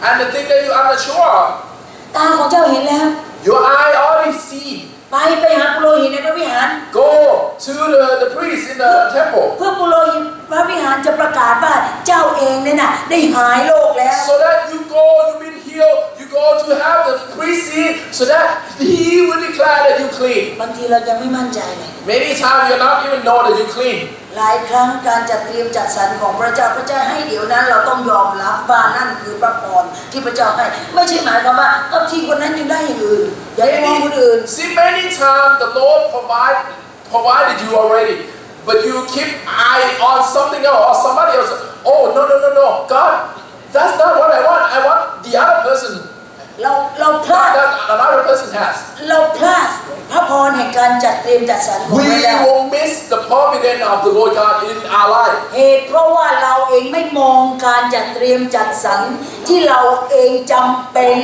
And the thing that you are not sure of, ตาของเจ้าเห็นแล้ว your eye already see. ไปหาปุโรหิตในพระวิหาร Go to the priest in the temple เพื่อปุโรหิตพระวิหารจะประกาศว่าเจ้าเองเนี่ยนะได้หายโรคแล้ว so that you've been healed. You go to have the priest see so that he will declare that you clean. บางทีเรายังไม่มั่นใจเลย Many times you not even know that you clean. หลายครั้งการจัดเตรียมจัดสรรของพระเจ้าให้เดี๋ยวนั้นเราต้องยอมรับว่านั่นคือพระพรที่พระเจ้าให้ไม่ใช่หมายความว่าเอาที่คนนั้นยังได้อย่างอื่นอย่าไปมองคนอื่น See, many times the Lord provided you already, but you keep eye on something else or somebody else. Oh no, God, that's not what I want. I want the other person. เราพลาด That another person has. เราพลาดพระพรแห่งการจัดเตรียมจัดสรรของ We พระเจ้า will miss the providence of the Lord God in our life. เหตุเพราะว่าเราเองไม่มองการจัดเตรียมจัดสรรที่เราเองจำเป็น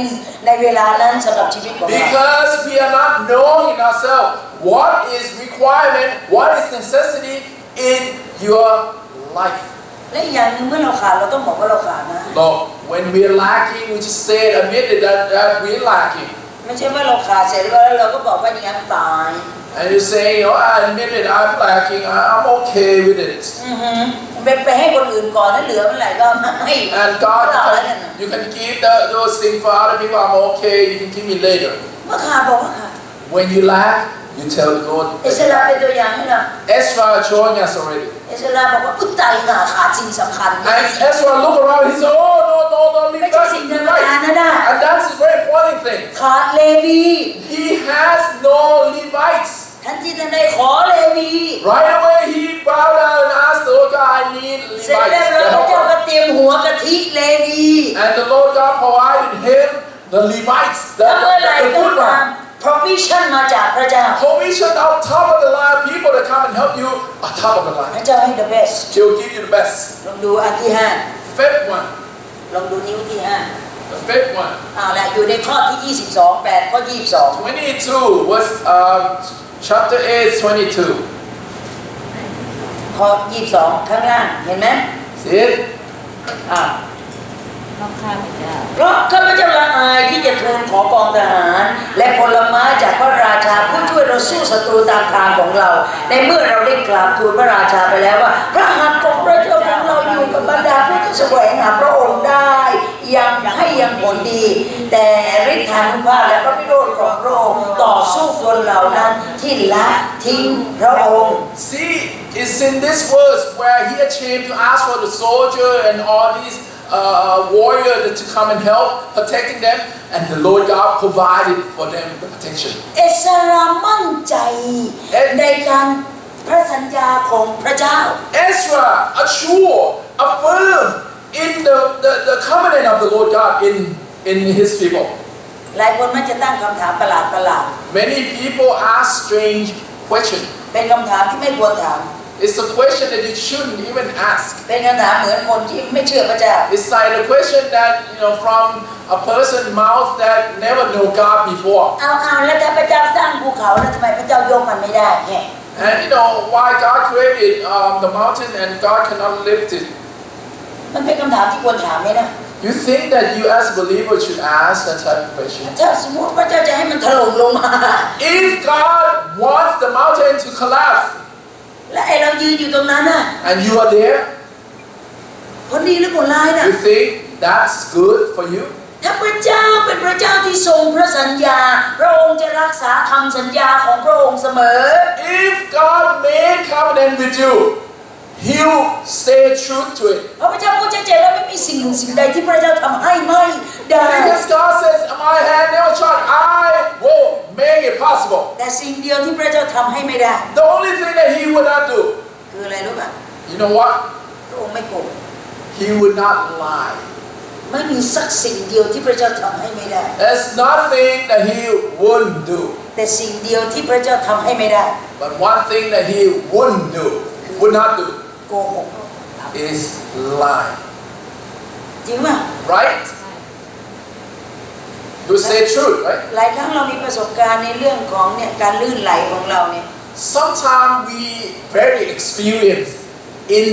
ในเวลานั้นสำหรับชีวิตของเรา Because we are not knowing ourselves what is requirement, what is necessity in your life. และอีกอย่างหนึ่งเมื่อเราขาดเราต้องบอกว่าเราขาดนะ Look, when we're lacking, we just say it, admit it that we're lacking. ไม่ใช่ว่าเราขาดเสร็จแล้วเราก็บอกว่าอย่างนั้นตาย And you say, I admit it, I'm lacking, I'm okay with it. ไปให้คนอื่นก่อนถ้าเหลือเมื่อไหร่ก็ให้ And God, you can keep those things for other people, I'm okay, you can give me later. เมื่อขาดบอกว่าขาด When you lack, you tell the Lord. เอสราเป็นตัวอย่างให้เรา Ezra showing us already. เอสราบอกว่าอุตตายหาขาดสิ่งสำคัญ And Ezra look around, he said, no, leave ไม่ใช่สิ่งธรรมดานะนะ And that's a very important thing. ขาดเลวี He has no Levites. ทันทีทันใดขอเลวี Right away, he bowed down and asked the Lord God, I need เสร็จ Levites. แล้วพระเจ้าก็เตรียมหัวกะทิเลวี And the Lord God provided him the Levites, แล้วเมื่อไหร่ the ก็ good ตาม one. provision มาจากพระเจ้า Provision on top of the line, people that come and help you on top of the พ line. ระเจ้าให้ the best He'll give you the best. ลองดูอันที่ห้า Fifth one. ลองดูนิ้วที่ห้า The fifth one. แหละอยู่ในข้อที่22 8ข้อ22 22 was chapter 8, 22. ข้อ22ข้างล่างเห็นไหม See it? เพราะข้าพเจ้าละอายที่จะทูลขอกองทหารและผลไม้จากพระราชาผู้ช่วยเราสู้ศัตรูตามทางของเราในเมื่อเราได้กราบทูลพระราชาไปแล้วว่าพระหัตถ์ของพระเจ้าของเราอยู่กับบรรดาผู้ที่แสวงหาพระองค์ได้ยังผลดี แต่ฤทธานุภาพและพระพิโรธของพระองค์ต่อสู้คนเหล่านั้นที่ละทิ้งพระองค์ See, it's in this verse where he had came to ask for the soldier and all these warrior to come and help protecting them, and the Lord God provided for them the protection. เอสรามั่นใจในการพระสัญญาของพระเจ้า Ezra assure, affirm in the covenant of the Lord God in his people. หลายคนมักจะตั้งคำถามประหลาด Many people ask strange questions. เป็นคำถามที่ไม่ควรถาม It's a question that you shouldn't even ask. เป็นคำถามเหมือนคนที่ไม่เชื่อพระเจ้า It's like a question that from a person's mouth that never know God before. เอาแล้วถ้าพระเจ้าสร้างภูเขาแล้วทำไมพระเจ้ายกมันไม่ได้แ And why God created the mountain and God cannot lift it. มันเป็นคำถามที่ควรถามไหมนะ You think that you as a believer should ask that type of question? ถ้าสมมติพระเจ้าจะให้มันถล่มลงมา If God wants the mountain to collapse และไอเรายืนอยู่ตรงนั้นน่ะ and you are there, ผลดีหรือผลร้ายน่ะ you think that's good for you? ถ้าพระเจ้าเป็นพระเจ้าที่ทรงพระสัญญาพระองค์จะรักษาคำสัญญาของพระองค์เสมอ If God made covenant with you, He'll stay true to it. เพราะพระเจ้าพูดชัดเจนแล้วไม่มีสิ่งหนึ่งสิ่งใดที่พระเจ้าทำให้ไม่ได้ Because God says, my hand never short, I will make it possible. แต่สิ่งเดียวที่พระเจ้าทำให้ไม่ได้ The only thing that He would not do, คืออะไรรู้ป่ะ you know what? พระองค์ไม่โกหก He would not lie. ไม่มีสักสิ่งเดียวที่พระเจ้าทำให้ไม่ได้ There's nothing that He wouldn't do. แต่สิ่งเดียวที่พระเจ้าทำให้ไม่ได้ But one thing that He wouldn't do, would not do, โกหก is lie. จริงป่ะ Right? You say truth, right? หลายครั้งเรามีประสบการณ์ในเรื่องของเนี่ยการลื่นไหลของเราเนี่ย Sometimes we very experienced in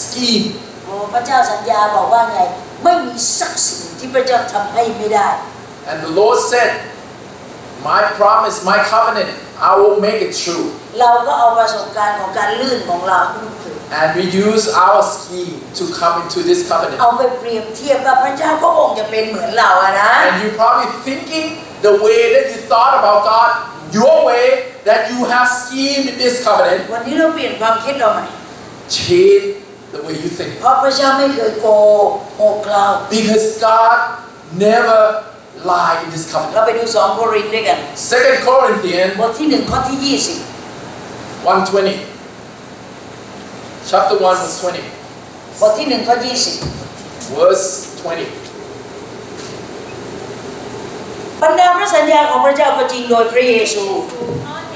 scheme. โอ้พระเจ้าสัญญาบอกว่าไงไม่มีสักสิ่งที่พระเจ้าทำให้ไม่ได้ And the Lord said, my promise, my covenant, I will make it true. เราก็เอาประสบการณ์ของการลื่นของเรา And we use our scheme to come into this covenant. เอาไปเปรียบเทียบว่าพระเจ้าก็คงจะเป็นเหมือนเราอะนะ And you're probably thinking the way that you thought about God, your way that you have schemed in this covenant, วันนี้เราเปลี่ยนความคิดเราใหม่ change the way you think. เพราะพระเจ้าไม่เคยโกหกเรา Because God never lied in this เรา covenant. ไปดู2 โครินธ์ด้วยกัน 2 Corinthians บทที่1ข้อที่ 1:20. Chapter 1 verse 20. 20บทที่1ข้อ20 Verse 20. บรรดาพระสัญญาของพระเจ้าก็จริงโดยพระเยซู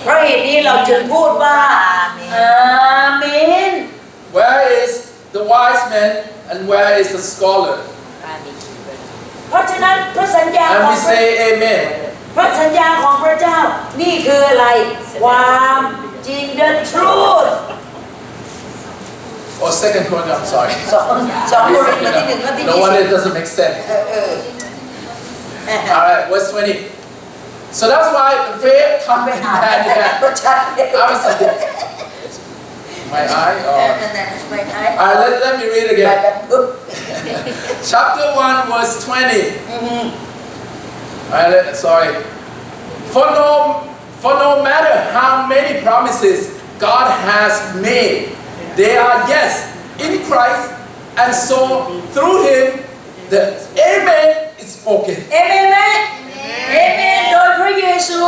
เพราะเหตุนี้เราจึงพูดว่าอาเมน Where is the wise man and where is the scholar? เพราะฉะนั้นพระสัญญา And ของ we say amen. พ พระสัญญาของพระเจ้านี่คืออะไรความจริง the truth Or second Corinthians, I'm sorry. สองโครินธ์บทที่ 1ข้อที่ No wonder it doesn't make sense. All right, verse 20. So that's why the faith comes in hand in hand. I was like, my eye? All right, let me read again. Chapter 1, verse 20. All right, sorry. For no matter how many promises God has made, they are yes in Christ, and so through Him, the Amen is spoken. Amen. Amen. โดยพระเยซู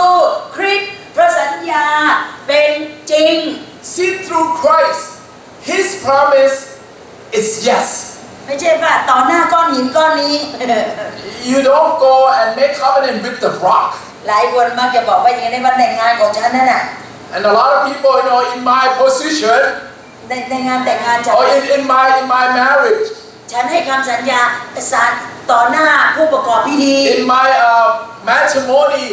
คริสต์พระสัญญาเป็นจริง See, through Christ, His promise is yes. ไม่ใช่ว่าต่อหน้าก้อนหินก้อนนี้ You don't go and make covenant with the rock. หลายคนมักจะบอกว่าอย่างในวันแต่งงานของฉันนั่นน่ะ And a lot of people, in my position, ในงานแต่งงานฉัน or in my marriage, ฉันให้คำสัญญาต่อหน้าผู้ประกอบพิธี in my matrimony,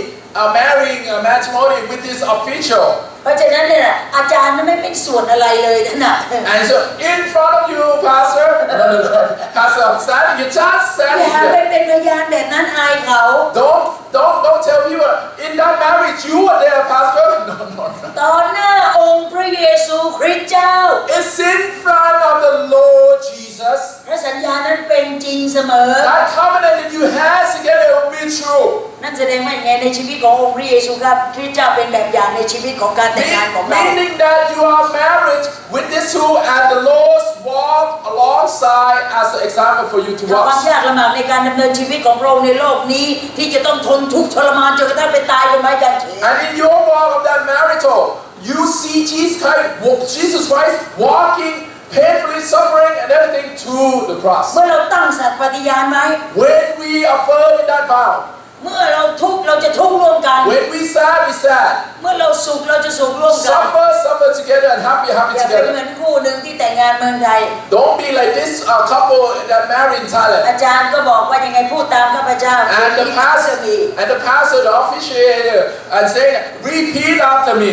marrying matrimony with this official. เพราะฉะนั้นเนี่ยอาจารย์ไม่เป็นส่วนอะไรเลยนั่นน่ะ And so in front of you, Pastor, Pastor, I'm standing, you're just อย่า standing ไป here. เป็นพยานแบบนั้นอายเขา Don't tell people in that marriage you were there, Pastor. No. ต่อหน้าองค์พระเยซูคริสต์เจ้า It's in front of the Lord Jesus. พระสัญญานั้นเป็นจริงเสมอ That covenant that you had together will be true. นั่นแสดงว่าอย่างไงในชีวิตขององค์พระเยซูครับคริสต์เจ้าเป็นแบบอย่างในชีวิตของการแต่งงานของเรา Meaning that you are married with this two and the Lord walk alongside as an example for you to ความ watch. ยากลำบากในการดำเนินชีวิตของพระองค์ในโลกนี้ที่จะต้องทนทุกข์ทรมานจนกระทั่งไปตายบนไม้กางเขน And in your walk of that marital, you see Jesus Christ walking, painfully suffering and everything to the cross. เมื่อเราตั้งสัตย์ปฏิญาณไว้ When we affirm in that vow, เมื่อเราทุกข์เราจะทุกข์ร่วมกัน when we sad, we sad. เมื่อเราสุขเราจะสุขร่วมกัน Suffer together and happy อย่าเป็นเห together. มือนคู่หนึ่งที่แต่งงานเมืองไทย Don't be like this couple that married in Thailand. อาจารย์ก็บอกว่ายังไงพูดตามข้าพเจ้า And the pastor, the officiator, and saying, repeat after me.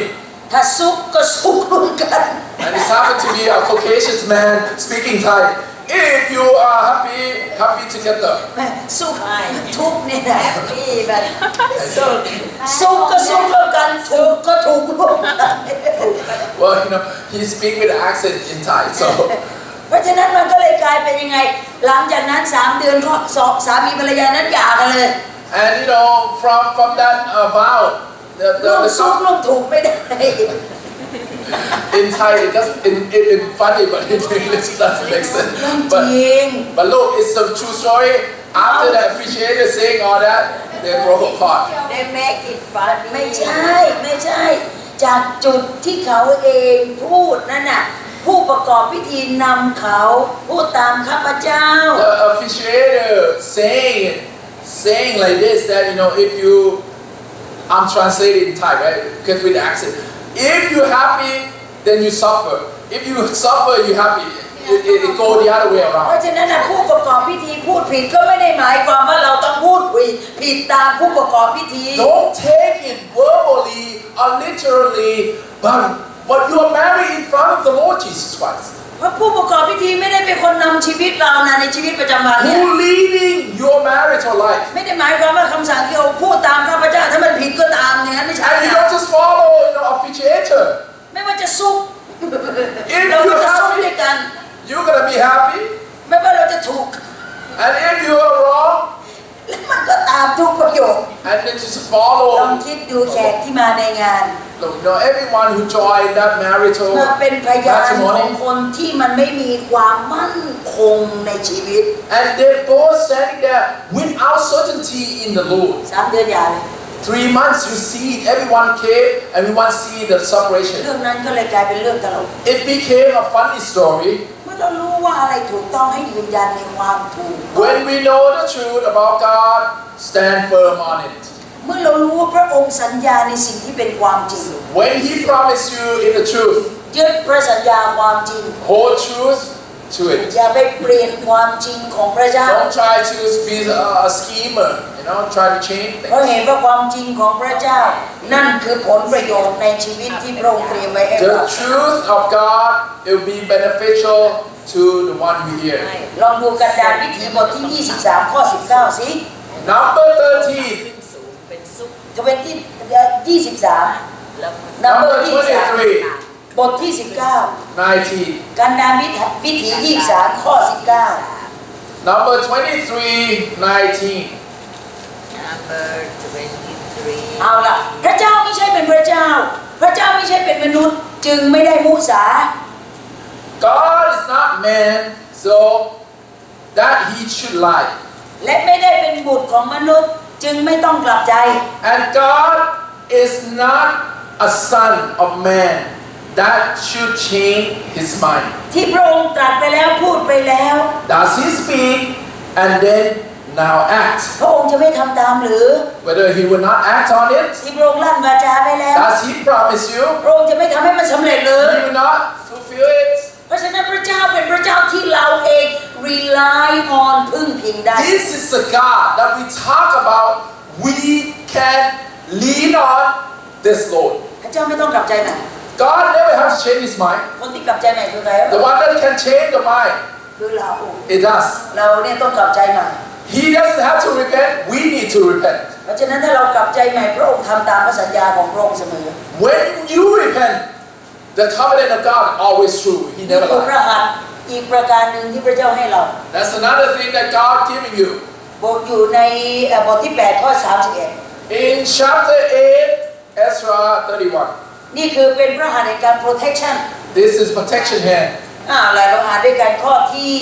ถ้าสุขก็สุขร่วมกัน And it's happened to be a Caucasian man speaking Thai. If you are happy together. สุขทุกข์นี่นะพี่แบบสุขก็สุขร่วมกันทุกข์ก็ทุกข์ร่วมกัน Well, he speak with an accent in Thai, so. เพราะฉะนั้นมันก็เลยกลายเป็นยังไงหลังจากนั้น3 เดือนก็สามีภรรยานั้นหย่ากันเลย And from that vow, ร่วมสุขร่วมทุกข์ไม่ได้ in Thai it doesn't it funny, but in English it doesn't make sense. จริง But look, it's a true story. After the officiator saying all that, they broke apart. They make it fun ไม่ใช่จากจุดที่เขาเองพูดนั่นน่ะผู้ประกอบพิธีนำเขาพูดตามข้าพเจ้า The officiator saying like this that if you I'm translating in Thai, right? Because with the accent. If you're happy, then you suffer. If you suffer, you're happy. It go the other way เพ around. ราะฉะนั้นผู้ประกอบพิธีพูดผิดก็ไม่ได้หมายความว่าเราต้องพูดผิดตามผู้ประกอบพิธี Don't take it verbally or literally, but you are married in front of the Lord Jesus Christ. เพราะผู้ประกอบพิธีไม่ได้เป็นคนนำชีวิตเรานะในชีวิตประจำวันเนี่ย Who leading your marital life? ไม่ได้หมายความว่าคำสั่งที่เราพูดตามข้าพเจ้าถ้ามันผิดก็ตามอย่างนั้นไม่ใช่ And you don't just follow officiator. ไม่ว่าจะสุข If เราก็ you're จะสุขด้วย happy, กัน you're gonna be happy. ไม่ว่าเราจะถูก And if you are wrong, แล้วมันก็ตามทุกประโยค and then just ลอง follow. คิดดูแขกที่มาในงาน Everyone who joined that marital มาเป็นพยานของ matrimony, คนที่มันไม่มีความมั่นคงในชีวิต and they're both standing there without certainty in the Lord. 3 เดือนหย่าเลย 3 months, you see, everyone came, everyone see the separation. เรื่องนั้นก็เลยกลายเป็นเรื่องตลก It became a funny story. เมื่อเรารู้ว่าอะไรถูกต้องให้ยืนยันในความถูก When we know the truth about God, stand firm on it. เมื่อเรารู้ว่าพระองค์สัญญาในสิ่งที่เป็นความจริง When He promised you in the truth, ยึดพระสัญญาความจริง hold truth, to it. อย่าไปเปลี่ยนความจริงของพระเจ้า Don't try to be a schemer, try to change เพราะ things. เห็นว่าความจริงของพระเจ้านั่นคือผลประโยชน์ในชีวิตที่พระองค์เตรียมไว้ให้เรา The truth of God, it will be beneficial to the one who hear. ลองดูกันดารวิถีบทที่ 23 ข้อ 19 สิ Number 13. ทเวนที่23 Number 23 บทที่ 19 กันดารวิถี23 ข้อ 19 Number 23, 19. Number 23. เอาล่ะพระเจ้าไม่ใช่เป็นพระเจ้าพระเจ้าไม่ใช่เป็นมนุษย์จึงไม่ได้มุสา God is not man, so that he should lie. และไม่ได้เป็นบุตรของมนุษย์จึงไม่ต้องกลับใจ And God is not a son of man that should change his mind. ที่พระองค์ตรัสไปแล้วพูดไปแล้ว Does he speak and then now act? พระองค์จะไม่ทำตามหรือ Whether he will not act on it? ที่พระองค์ลั่นวาจาไปแล้ว Does he promise you? พระองค์จะไม่ทำให้มันสำเร็จหรือ He will not fulfill it. เพราะฉะนั้นพระเจ้าเป็นพระเจ้าที่เราเอง rely on พึ่งพิงได้ This is the God that we talk about. We can lean on this Lord. พระเจ้าไม่ต้องกลับใจใหม่ God never has to change his mind. คนที่กลับใจใหม่คือใคร The one that can change the mind, คือเรา it does. เราเนี่ยต้องกลับใจใหม่ He doesn't have to repent. We need to repent. เพราะฉะนั้นถ้าเรากลับใจใหม่พระองค์ทำตามพระสัญญาของพระองค์เสมอ When you repent, the covenant of God always true. He นี่ never คือพระ lies. หัตถ์อีกประการหนึ่งที่พระเจ้าให้เรา That's another thing that God giving you. บอกอยู่ในบทที่8ข้อ31 In chapter 8, Ezra 31. นี่คือเป็นพระหัตถ์ในการ protection This is protection hand. เราอ่านด้วยกันข้อที่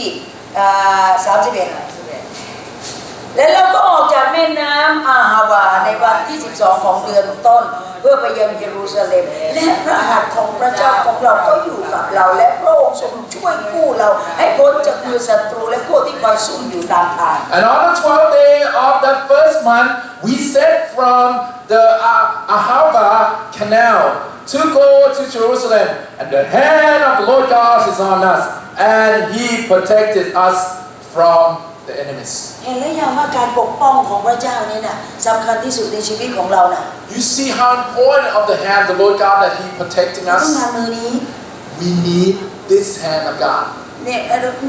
31และเราก็ออกจากแม่น้ำอาฮาวาในวันที่12ของเดือนต้นเพื่อไปยังเยรูซาเล็มและพระหัตถ์ของพระเจ้าของเราก็อยู่กับเราและพระองค์ทรงช่วยกู้เราให้พ้นจากมือศัตรูและพวกที่คอยซุ่มอยู่ตามทาง And on the 12th day of that first month, we set from the Ahava Canal to go to Jerusalem. And the hand of the Lord God is on us. And he protected us from the enemies. เห็นแล้วยังว่าการปกป้องของพระเจ้านี่นะสำคัญที่สุดในชีวิตของเรานะ You see how important of the hand of the Lord God that he protecting ต้อง us? งานมือนี้ We need this hand of God. เนี่ย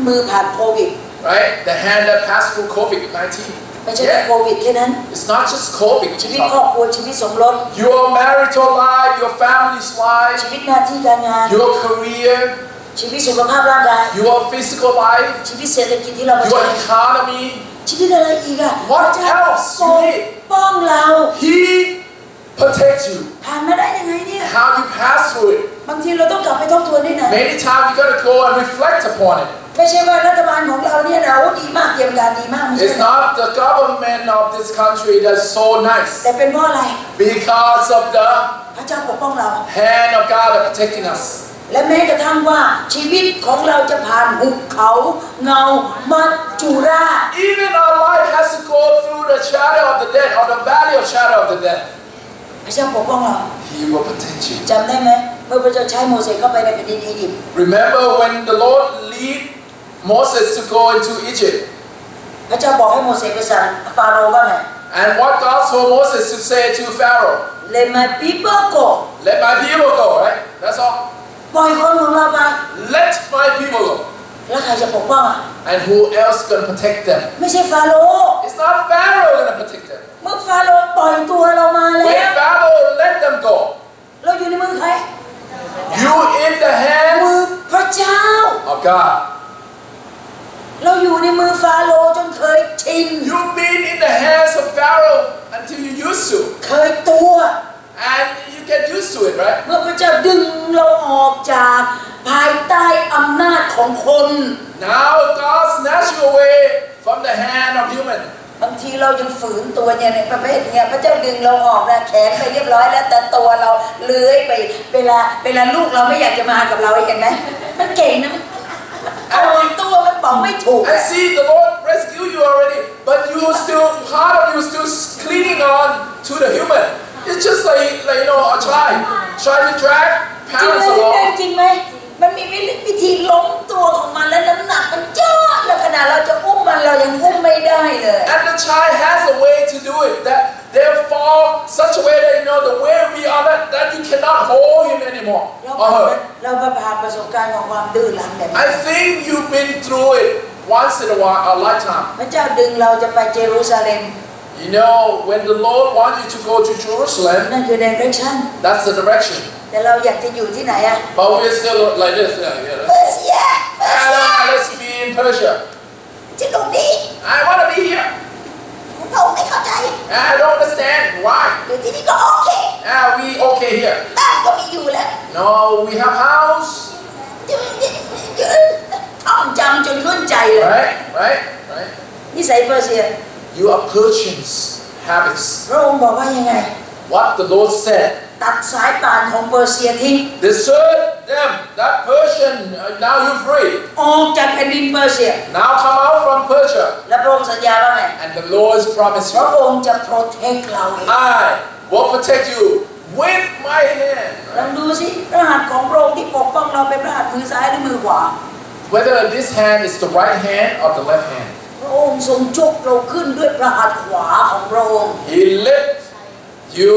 มือผ่านโควิด Right? The hand that passed through COVID-19. ไม่ใช่แค่โควิดแค่นั้น It's not just COVID. ชีวิตครอบครัวชีวิตสมรส Your marital life, your family's ชี life, วิตหน้าที่การงาน your career, ชีวิตสุขภาพร่างกาย your physical life, ชีวิตเศรษฐกิจที่เราเผชิ your ญ economy. ชีวิตอะไรอีกอะ What พระเจ้า else ป you ก need? ป้องเรา He protects you. ผ่านมาได้ยังไงเนี่ย How you pass through it. บางทีเราต้องกลับไปทบทวนด้วยนะ Many times you gotta go and reflect upon it. ไม่ใช่ว่ารัฐบาลของเราเนี่ยนะโอ้ดีมากเตรียมการดีมากไม่ใช่ It's not the government of this country that's so nice. แต่เป็นเพราะอะไร Because of the พระเจ้าปกป้องเรา hand of God that protecting us. และแม้กระทั่งว่าชีวิตของเราจะผ่านหุบเขาเงามัจจุราช Even our life has to go through the shadow of the death or the valley of shadow of the death. พระเจ้าปกป้องเรา He will protect you. จำได้ไหมเมื่อพระเจ้าใช้โมเสสเข้าไปในแผ่นดินอียิปต์ Remember when the Lord lead Moses to go into Egypt? พระเจ้าบอกให้โมเสสไปสั่งฟาโรห์ว่าไง And what God told Moses to say to Pharaoh? Let my people go Let my people go, right? That's all. ปล่อยคนของเราไป Let my people go. แล้วใครจะปกป้องอ่ะ And who else gonna protect them? ไม่ใช่ฟาโรห์ It's not Pharaoh gonna protect them. เมื่อฟาโรห์ปล่อยตัวเรามาแล้ When ว Pharaoh let them go, เราอยู่ในมือใคร you in the มือ hands พระเจ้า of God. เราอยู่ในมือฟาโรห์จนเคยชิน You've been in the hands of Pharaoh until you used to. เคยตัว And you get used to it, right? เมื่อพระเจ้าดึงเราออกจากภายใต้อำนาจของคน Now God snatch you away from the hand of human. บางทีเรายังฝืนตัวเนี่ยในประเภทเนี่ยพระเจ้าดึงเราออกนะแขนไปเรียบร้อยแล้วแต่ตัวเราเลื้อยไปเวลาลูกเราไม่อยากจะมากับเราเห็นไหมมันเก่งนะตัวมันบอกไม่ถูก And see, the Lord rescued you already, but you still, part of you still clinging on to the human. It's just like a child trying to drag จริง parents ไหม along. จริงไหมมันมีวิธีล้มตัว ตัวของมันและน้ำหนักมันเยอะแล้วขนาดเราจะอุ้มมันเรายังอุ้มไม่ได้เลย And the child has a way to do it that they fall such a way that the way we are that you cannot hold him anymore or her. เราผ่านประสบการณ์ของความดื้อรั้นแบบนี้ I think you've been through it once in a lifetime. พระเจ้าดึงเราจะไปเยรูซาเล็ม When the Lord wants you to go to Jerusalem, นั่นคือ direction that's the direction. แต่เราอยากจะอยู่ที่ไหนอะ But we're still like this. เปอร์เซีย Let's be in Persia. จะลงดี I want to be here. พระองค์ไม่เข้าใจ I don't understand why. อยู่ที่นี่ก็โอเค We okay here. บ้านก็มีอยู่แล้ว No, we have house. ท่องจำจนขึ้นใจเลย Right. นิสัยเปอร์เซีย You are Persians habits. พระองค์บอกว่ายังไง What the Lord said. ตัดสายป่านของเปอร์เซียทิ้ง Desert them. That Persian. Now you're free. ออกจากแผ่นดินเปอร์เซีย Now come out from Persia. และพระองค์สัญญาว่าไง And the Lord has promised พระ you. องค์จะ protect เราเอง I will protect you with my hand. ลองดูสิพระหัตถ์ของพระองค์ที่ปกป้องเราเป็นพระหัตถ์มือซ้ายหรือมือขวา Whether this hand is the right hand or the left hand. พระองค์ทรงชกเราขึ้นด้วยพระหัตถ์ขวาของพระองค์ He lifts you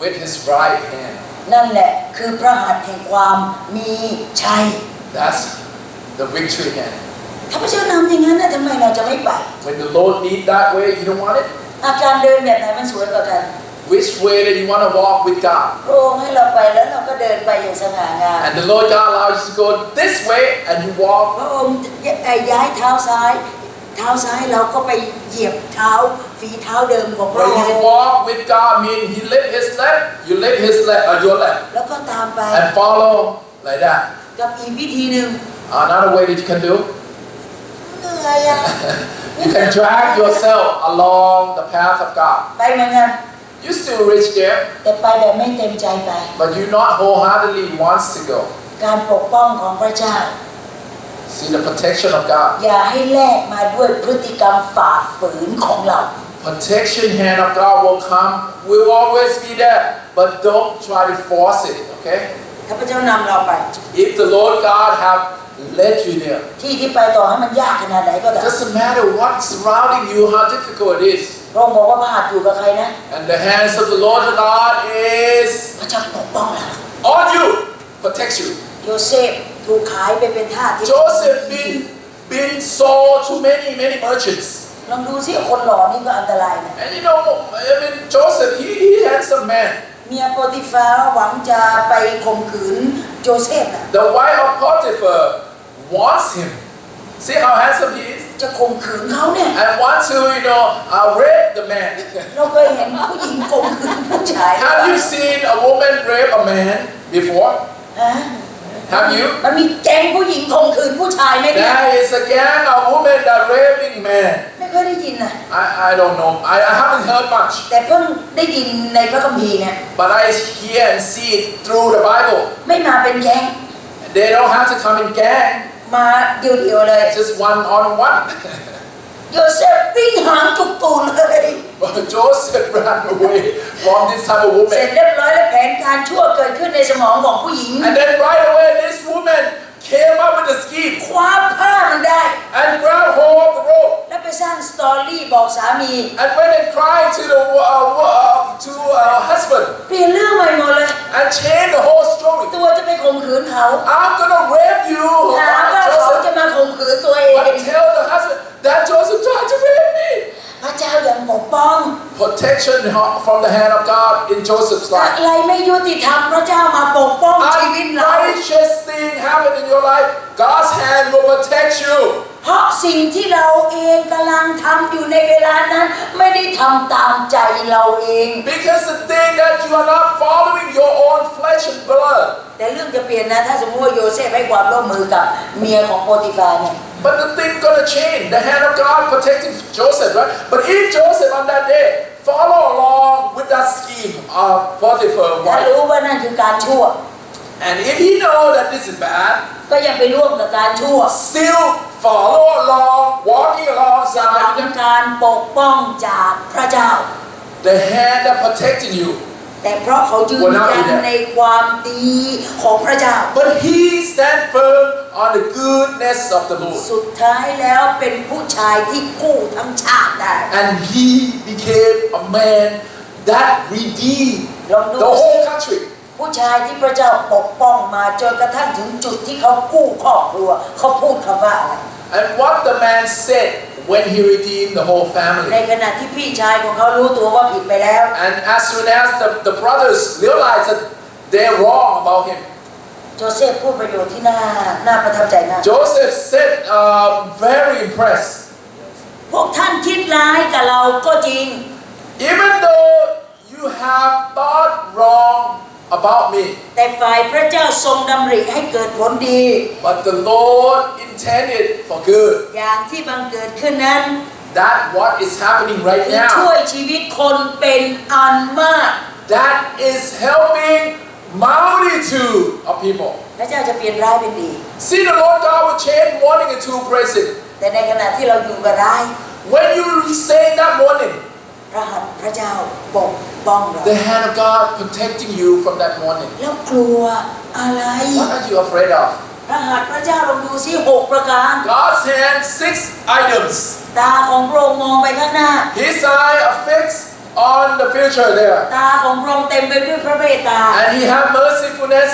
with his right hand. นั่นแหละคือพระหัตถ์แห่งความมีชัย That's the victory hand. ถ้าพระเจ้านำอย่างนั้นนะทำไมเราจะไม่ไป When the Lord leads that way, you don't want it? อาการเดินแบบไหนมันสวยกว่ากัน Which way that you want to walk with God? พระองค์ให้เราไปแล้วเราก็เดินไปอย่างสง่างาม And the Lord God allows you to go this way and you walk. พระองค์ย้ายเท้าซ้ายเราก็ไปเหยียบเท้าฝีเท้าเดิมของพระ When อง you ค์ walk with God, mean He lift His left, you lift His left, your left, แล้วก็ตามไป and follow like that. กับอีกวิธีหนึ่ง Another way that you can do, เหนื่อยอะ you can drag yourself along the path of God. ไปเหมือนกัน You still reach there, แต่ไปแบบไม่เต็มใจไป but you not wholeheartedly wants to go. การปกป้องของพระเจ้า See the protection of God. อย่าให้แลกมาด้วยพฤติกรรมฝ่าฝืนของเรา Protection hand of God will come, will always be there, but don't try to force it, okay? ถ้าพระเจ้านำเราไป If the Lord God have led you there, ที่ไปต่อให้มันยากขนาดไหนก็ตาม doesn't matter what's surrounding you, how difficult it is. พระองค์บอกว่าพระหัตถ์อยู่กับใครนะ And the hands of the Lord God is พระเจ้าปกป้องเรา on you, protects you. โยเซฟถูกขายไปเป็นทาสที่ Joseph been sold to many merchants. ลองดูสิคนหล่อนี่ก็อันตรายนะ And Joseph, he handsome man. เมียโปติฟาหวังจะไปข่มขืนโจเซฟนะ The wife of Potiphar wants him. See how handsome he is? จะข่มขืนเขาเนี่ย And wants to, rape the man. เราเคยเห็นผู้หญิงข่มขืนผู้ชาย Have you seen a woman rape a man before? ฮะ Have you? มันมีแก๊งผู้หญิงข่มขืนผู้ชายไหมเนี่ย There is a gang of women that raping men. ไม่เคยได้ยินนะ I don't know. I haven't heard much. แต่เพิ่งได้ยินในพระคัมภีร์เนี่ย But I hear and see it through the Bible. ไม่มาเป็นแก๊ง They don't have to come in gang. มาเดี่ยวๆเลย Just one on one. โยเซฟวิ่งหางจุกตูนเลย But Joseph ran away from this type of เสร็จ woman. เรียบร้อยแล้วแผนการชั่วเกิดขึ้นในสมองของผู้หญิง And then right away this woman came up with a scheme คว้าผ้ามันได้ and grabbed hold of the rope แล้วไปสร้างสตอรี่บอกสามี and went and cried to the husband เปลี่ยนเรื่องใหม่หมดเลย and changed the whole story. ตัวจะไปข่มขืนเขา I'm gonna rape you, หาว่าเขาจะ Joseph. มาข่มขืนตัวเอง But tell the husband that Joseph tried to rape me. พระเจ้ายังปกป้อง Protection from the hand of God in Joseph's อะ life. ไรไม่ยุติธรรมพระเจ้ามาปกป้องชีวิตเรา Unrighteous thing happen in your life, God's hand will protect you. เพราะสิ่งที่เราเองกำลังทำอยู่ในเวลานั้น ไม่ได้ทำตามใจเราเอง Because the thing that you are not following your own flesh and blood. แต่เรื่องจะเปลี่ยนนะถ้าสมมติว่าโยเซฟให้ความร่วมมือกับเมียของโปติฟาเนี่ย But the thing gonna change. The hand of God protecting Joseph, right? But if Joseph on that day follow along with that scheme of Potiphar ถ้า wife, รู้ว่านั่นคือการชั่ว and if he know that this is bad, ก็ยังไปร่วมกับการชั่ว still follow along, walking จะ alongside ทำการปกป้องจากพระเจ้า the hand that protecting you แต่เพราะเขายืนยันในความดีของพระเจ้า But he stand firm on the goodness of the Lord. สุดท้ายแล้วเป็นผู้ชายที่กู้ทั้งชาติได้ And he became a man that redeemed the whole country. ผู้ชายที่พระเจ้าปกป้องมาจนกระทั่งถึงจุดที่เขากู้ครอบครัวเขาพูดคำว่าอะไร And what the man said when he redeemed the whole ใน family. ขณะที่พี่ชายของเขารู้ตัวว่าผิดไปแล้ว And as soon as the brothers realized that they're wrong about him, โจเซฟพูดประโยชน์ที่น่าประทับใจมาก Joseph said, very impressed. พวกท่านคิดร้ายกับเราก็จริง Even though you have thought wrong about me, แต่ฝ่ายพระเจ้าทรงดำริให้เกิดผลดี but the Lord intended for good. อย่างที่บังเกิดขึ้นนั้น That what is happening right ที่ช่ว now, ยชีวิตคนเป็นอันมาก that is helping multitude of people. พระเจ้าจะเปลี่ยนร้ายเป็นดี See, the Lord God will change mourning into praising. แต่ในขณะที่เราอยู่กับร้าย When you stay in that mourning, พระหัตถ์พระเจ้าปกป้องเรา the hand of God protecting you from that mourning. แล้วกลัวอะไร What are you afraid of? พระหัตถ์พระเจ้าลองดูซิ6ประการ God's hand, 6 items. ตาของพระองค์มองไปข้างหน้า His eye are fixed on the future there. ตาของพระองค์เต็มไปด้วยพระเมตตา And he have mercifulness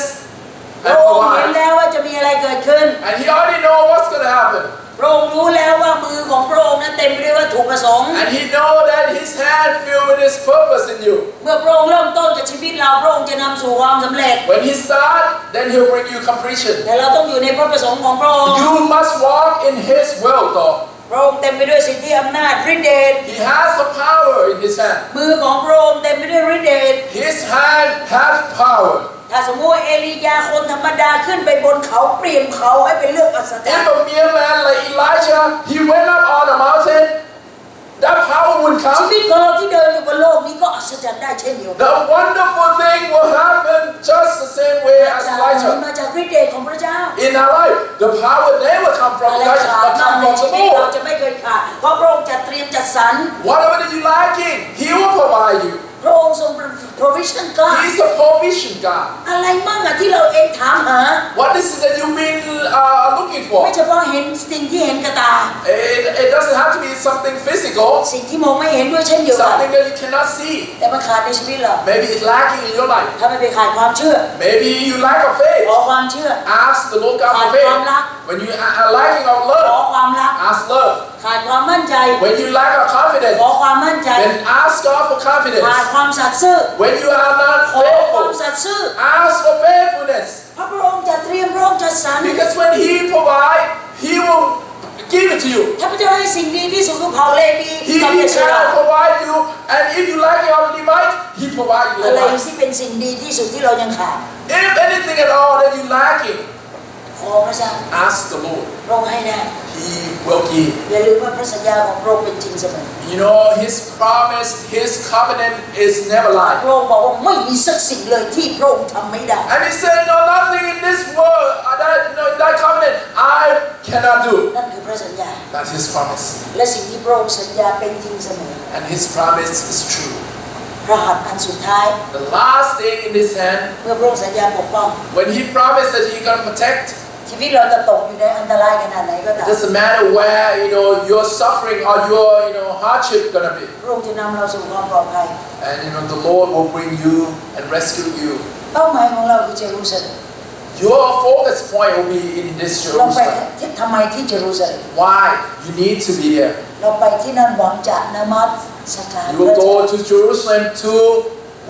พ and ระองค์เห็น provide. แล้วว่าจะมีอะไรเกิดขึ้น And he already know what's going to happen. พระองค์รู้แล้วว่ามือของพระองค์นั้นเต็มไปด้วยวัตถุประสงค์ And he know that his hand filled with his purpose in you. เมื่อพระองค์เริ่มต้นกับชีวิตเราพระองค์จะนำสู่ความสำเร็จ When he start, then he'll bring you completion. แต่เราต้องอยู่ในพระประสงค์ของพระองค์ You must walk in his will though. พระองค์เต็มไปด้วยสิทธิอำนาจฤทธิ์เดช He has the power in his hand. มือของพระองค์เต็มไปด้วยฤทธิ์เดช His hand has power. ถ้าสมมติว่าเอลียาคนธรรมดาขึ้นไปบนเขาเปลี่ยนเขาให้เป็นเรื่องอัศจรร If ย์ a mere man like Elijah, he went up on a mountain, that power would ชี come. วิตของเราที่เดินอยู่บนโลกนี้ก็อัศจรรย์ได้เช่นเดียวกัน The wonderful thing will happen just the same way as มา Elijah. จากฤทธิ์เดชของพระเจ้า In our life, the power never come from อะไร Elijah, ขาด but บ้าง come ใน from ชี the วิตเรา Lord. จะไม่เคยขาดเพราะพระองค์จะเตรียมจัดสรร Whatever that you lacking, He will provide you. พระองค์ทรง provision ก็ He's a provision God. อะไรมั่งอะที่เราเองถามหา What is it that you've been looking ไม่ for? เฉพาะเห็นสิ่งที่เห็นกับตา It doesn't have to be something physical, สิ่งที่มองไม่เห็นด้วยเช่นเดียวกัน something that you cannot see. แต่มันขาดในชีวิตเรา Maybe it's lacking in your life. ถ้าไม่ไปขาดความเชื่อ Maybe you lack of ข faith. อความเชื่อ Ask the Lord God for ขาดความรัก faith. When you are lacking of ขอ love, ความรัก ask love. ขาดความมั่นใจ When you lack of ข confidence, อความมั่นใจ then ask God for ขาด confidence. ความสัตย์ซื่อ When you are not ขอความ faithful, สัตย์ซื่อ ask for faithfulness. พระองค์จะเตรียมพระองค์จัดสรร Because when He provide, He will give it to you. ถ้าพระเจ้าให้สิ่งดีที่สุดคือเผ่าเลวี He กับเอสรา can provide you, and if you lack your Levite, He provide you อะไร Levite. ที่เป็นสิ่งดีที่สุดที่เรายังขาด If anything at all that you lacking, ขอพระเจ้า ask the Lord. พระองค์ให้ได้ He will give. อย่าลืมว่าพระสัญญาของพระองค์เป็นจริงเสมอ You know, His promise, His covenant is never พ lie. ระองค์บอกว่าไม่มีสักสิ่งเลยที่พระองค์ทำไม่ได้ And He said, no, nothing in this world, that covenant, I cannot do. นั่นคือพระสัญญา That's His promise. และสิ่งที่พระองค์สัญญาเป็นจริงเสมอ And His promise is true. พระหัตถ์อันสุดท้าย The last thing in His hand, เมื่อพระองค์สัญญาปกป้อง when He promised that He's going to protect, ชีวิตเราจะตกอยู่ในอันตรายขนาดไหนก็ตาม it doesn't matter where, your suffering or your, hardship going to be. พระองค์จะนำเราสู่ความปลอดภัย And, the Lord will bring you and rescue you. เป้าหมายของเราคือเยรูซาเล็ม Your focus point will be in this เราไป Jerusalem. ทำไมที่เยรูซาเล็ม Why? You need to be there. เราไปที่นั่นหวังจะนมัสการ You พระ will เจ้า go to Jerusalem to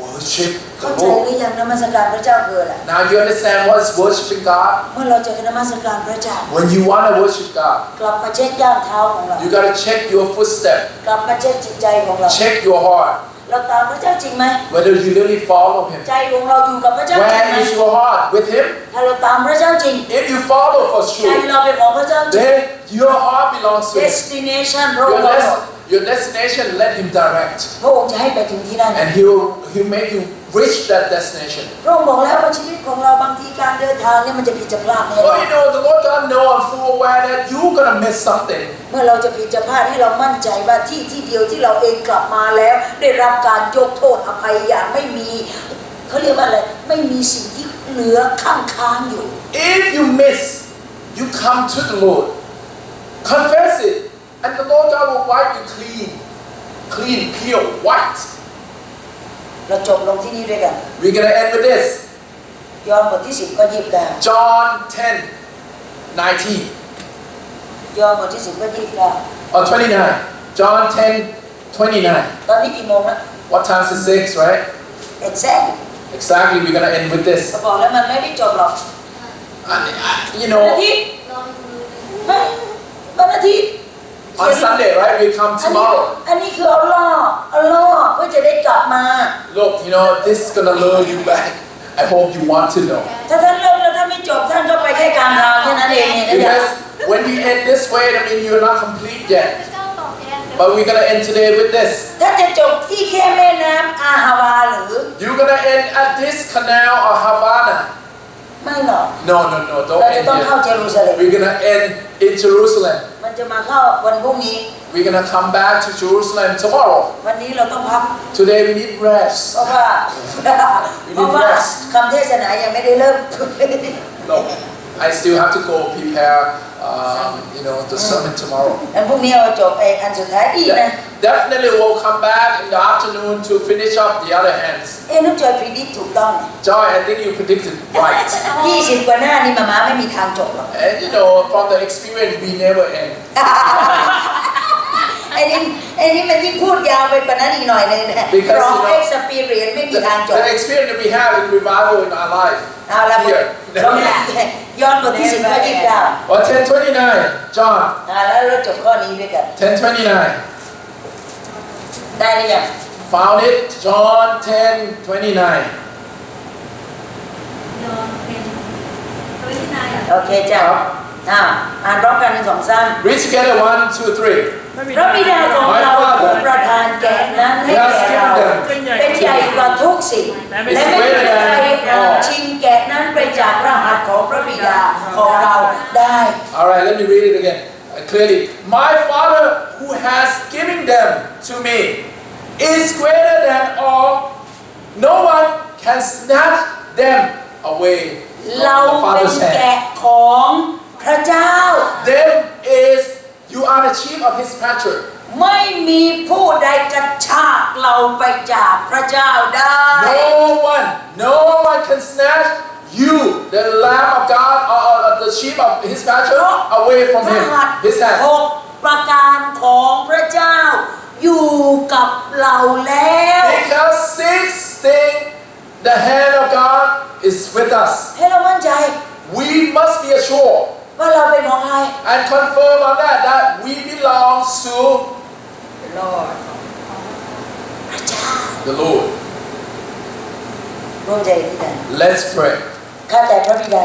worship เข้า the ใจห Lord. รือยังนมัสการพระเจ้าคืออะไร Now you understand what is worshiping God? เมื่อเราจะนมัสการพระเจ้า When you want to worship God, กลับมาเช็คย่างเท้าของเรา you got to check your footstep, กลับมาเช็คจิตใจของเรา check your heart, เราตามพระเจ้าจริงไหม whether you really follow Him. ใจของเราอยู่กับพระเจ้าจริงไหม Where is your heart? With Him? ถ้าเราตามพระเจ้าจริง If you follow for ใจ sure, เราเป็นของพระเจ้าจริง then your heart belongs to Him. destination พระอง Your ค์กำหนด your destination, let Him direct. พระองค์จะให้ไปถึงที่นั่น And He'll make you reach that destination. พระองค์บอกแล้วว่าชีวิตของเราบางทีการเดินทางเนี่ยมันจะผิดจะพลาดแน่นอน Well, you know, the Lord God knows and full aware that you're gonna miss something. เมื่อเราจะผิดจะพลาดให้เรามั่นใจว่าที่เดียวที่เราเองกลับมาแล้วได้รับการยกโทษอภัยอย่างไม่มีเขาเรียกว่าอะไรไม่มีสิ่งที่เหลือค้างอยู่ If you miss, you come to the Lord, confess it, and the Lord God will wipe you clean, pure, white. เราจบลงที่นี่ด้วยกัน We're gonna end with this. ยอห์นบทที่10ข้อ29 John 10:19 ยอห์นบทที่10ข้อ29 or 29. John 10:29. ตอนนี้กี่โมงแล้ว What time is it? 6, right? Exactly. We're gonna end with this. ก็บอกแล้วมันไม่ได้จบหรอก You วันอา know, ทิตย์เฮ้ยวันอาทิตย์ on Sunday, right? We come อันนี้ tomorrow. คือเอาล่อเพื่อจะได้กลับมา Look, you know, this is gonna lure you back. I hope you want to know. ถ้าท่านเริ่มแล้วถ้าไม่จบท่านก็ไปแค่กลางทางแค่นั้นเองเนี่ยนะ Because when we end this way, I mean, you're not complete yet. But we're gonna end today with this. ถ้าจะจบที่แค่แม่น้ำอาฮาวาหรือ You're gonna end at this canal or Havana. ไม่หรอก No, don't เราจะ end ต้องเข้า here. เยรูซาเล็ม We're gonna end in Jerusalem. มันจะมาเข้าวันพรุ่งนี้ We're gonna come back to Jerusalem tomorrow. วันนี้เราต้องพัก Today we need rest. เพราะว่าคำเทศนายังไม่ได้เริ่ม No, I still have to go prepare, the sermon tomorrow. อันพรุ่งนี้เราจบอันสุดท้ายอีกนะ Definitely we'll come back in the afternoon to finish up the other hands. น้องจอยพิจิตถูกต้อง Joy, I think you predicted right. 20 กว่าหน้านี่มาไม่มีทางจบหรอก And from the experience, we never end. ไอ้นี่มันยิ่งพูดยาวไปกว่านั้นอีกหน่อยนึงนะ Because, from experience ไม่มีทางจบ The experience that we have in revival in our life เอาละ here. ย้อนบทที่10ข้อ29 Or 10:29, John. แล้วเราจบข้อนี้ด้วยกัน 10:29. ได้หรือยัง Found it, John 10:29. โอเคจ้ะอ่านพร้อมกัน1 2 3 Read together 1, 2, 3. พระบิดาของเราผู้ประทานแก่นั้นให้แก่เราเป็นใหญ่กว่าทุกสิ่งและไม่มีใครชิงแก่นั้นไปจากพระหัตถ์ของพระบิดาของเราได้ All right, let me read it again clearly. My Father who has given them to me is greater than all. No one can snatch them away เรา from the เป็น Father's แกะ hand. ของพระเจ้า Them is you are the sheep of His pasture. ไม่มีผู้ใดกระชากเราไปจากพระเจ้าได้ No one can snatch you, the Lamb of God, or the sheep of His pasture, away from พระ Him. หัตถ์ His hand. 6 ประการของพระเจ้าอยู่กับเราแล้ว Because 6 things, the hand of God is with us. ให้เรามั่นใจ We must be assured ว่าเราเป็นของใคร and confirm on that we belong to Lord. พระเจ้า the Lord. ร่วมใจที่ไหน Let's pray. ข้าแต่พระบิดา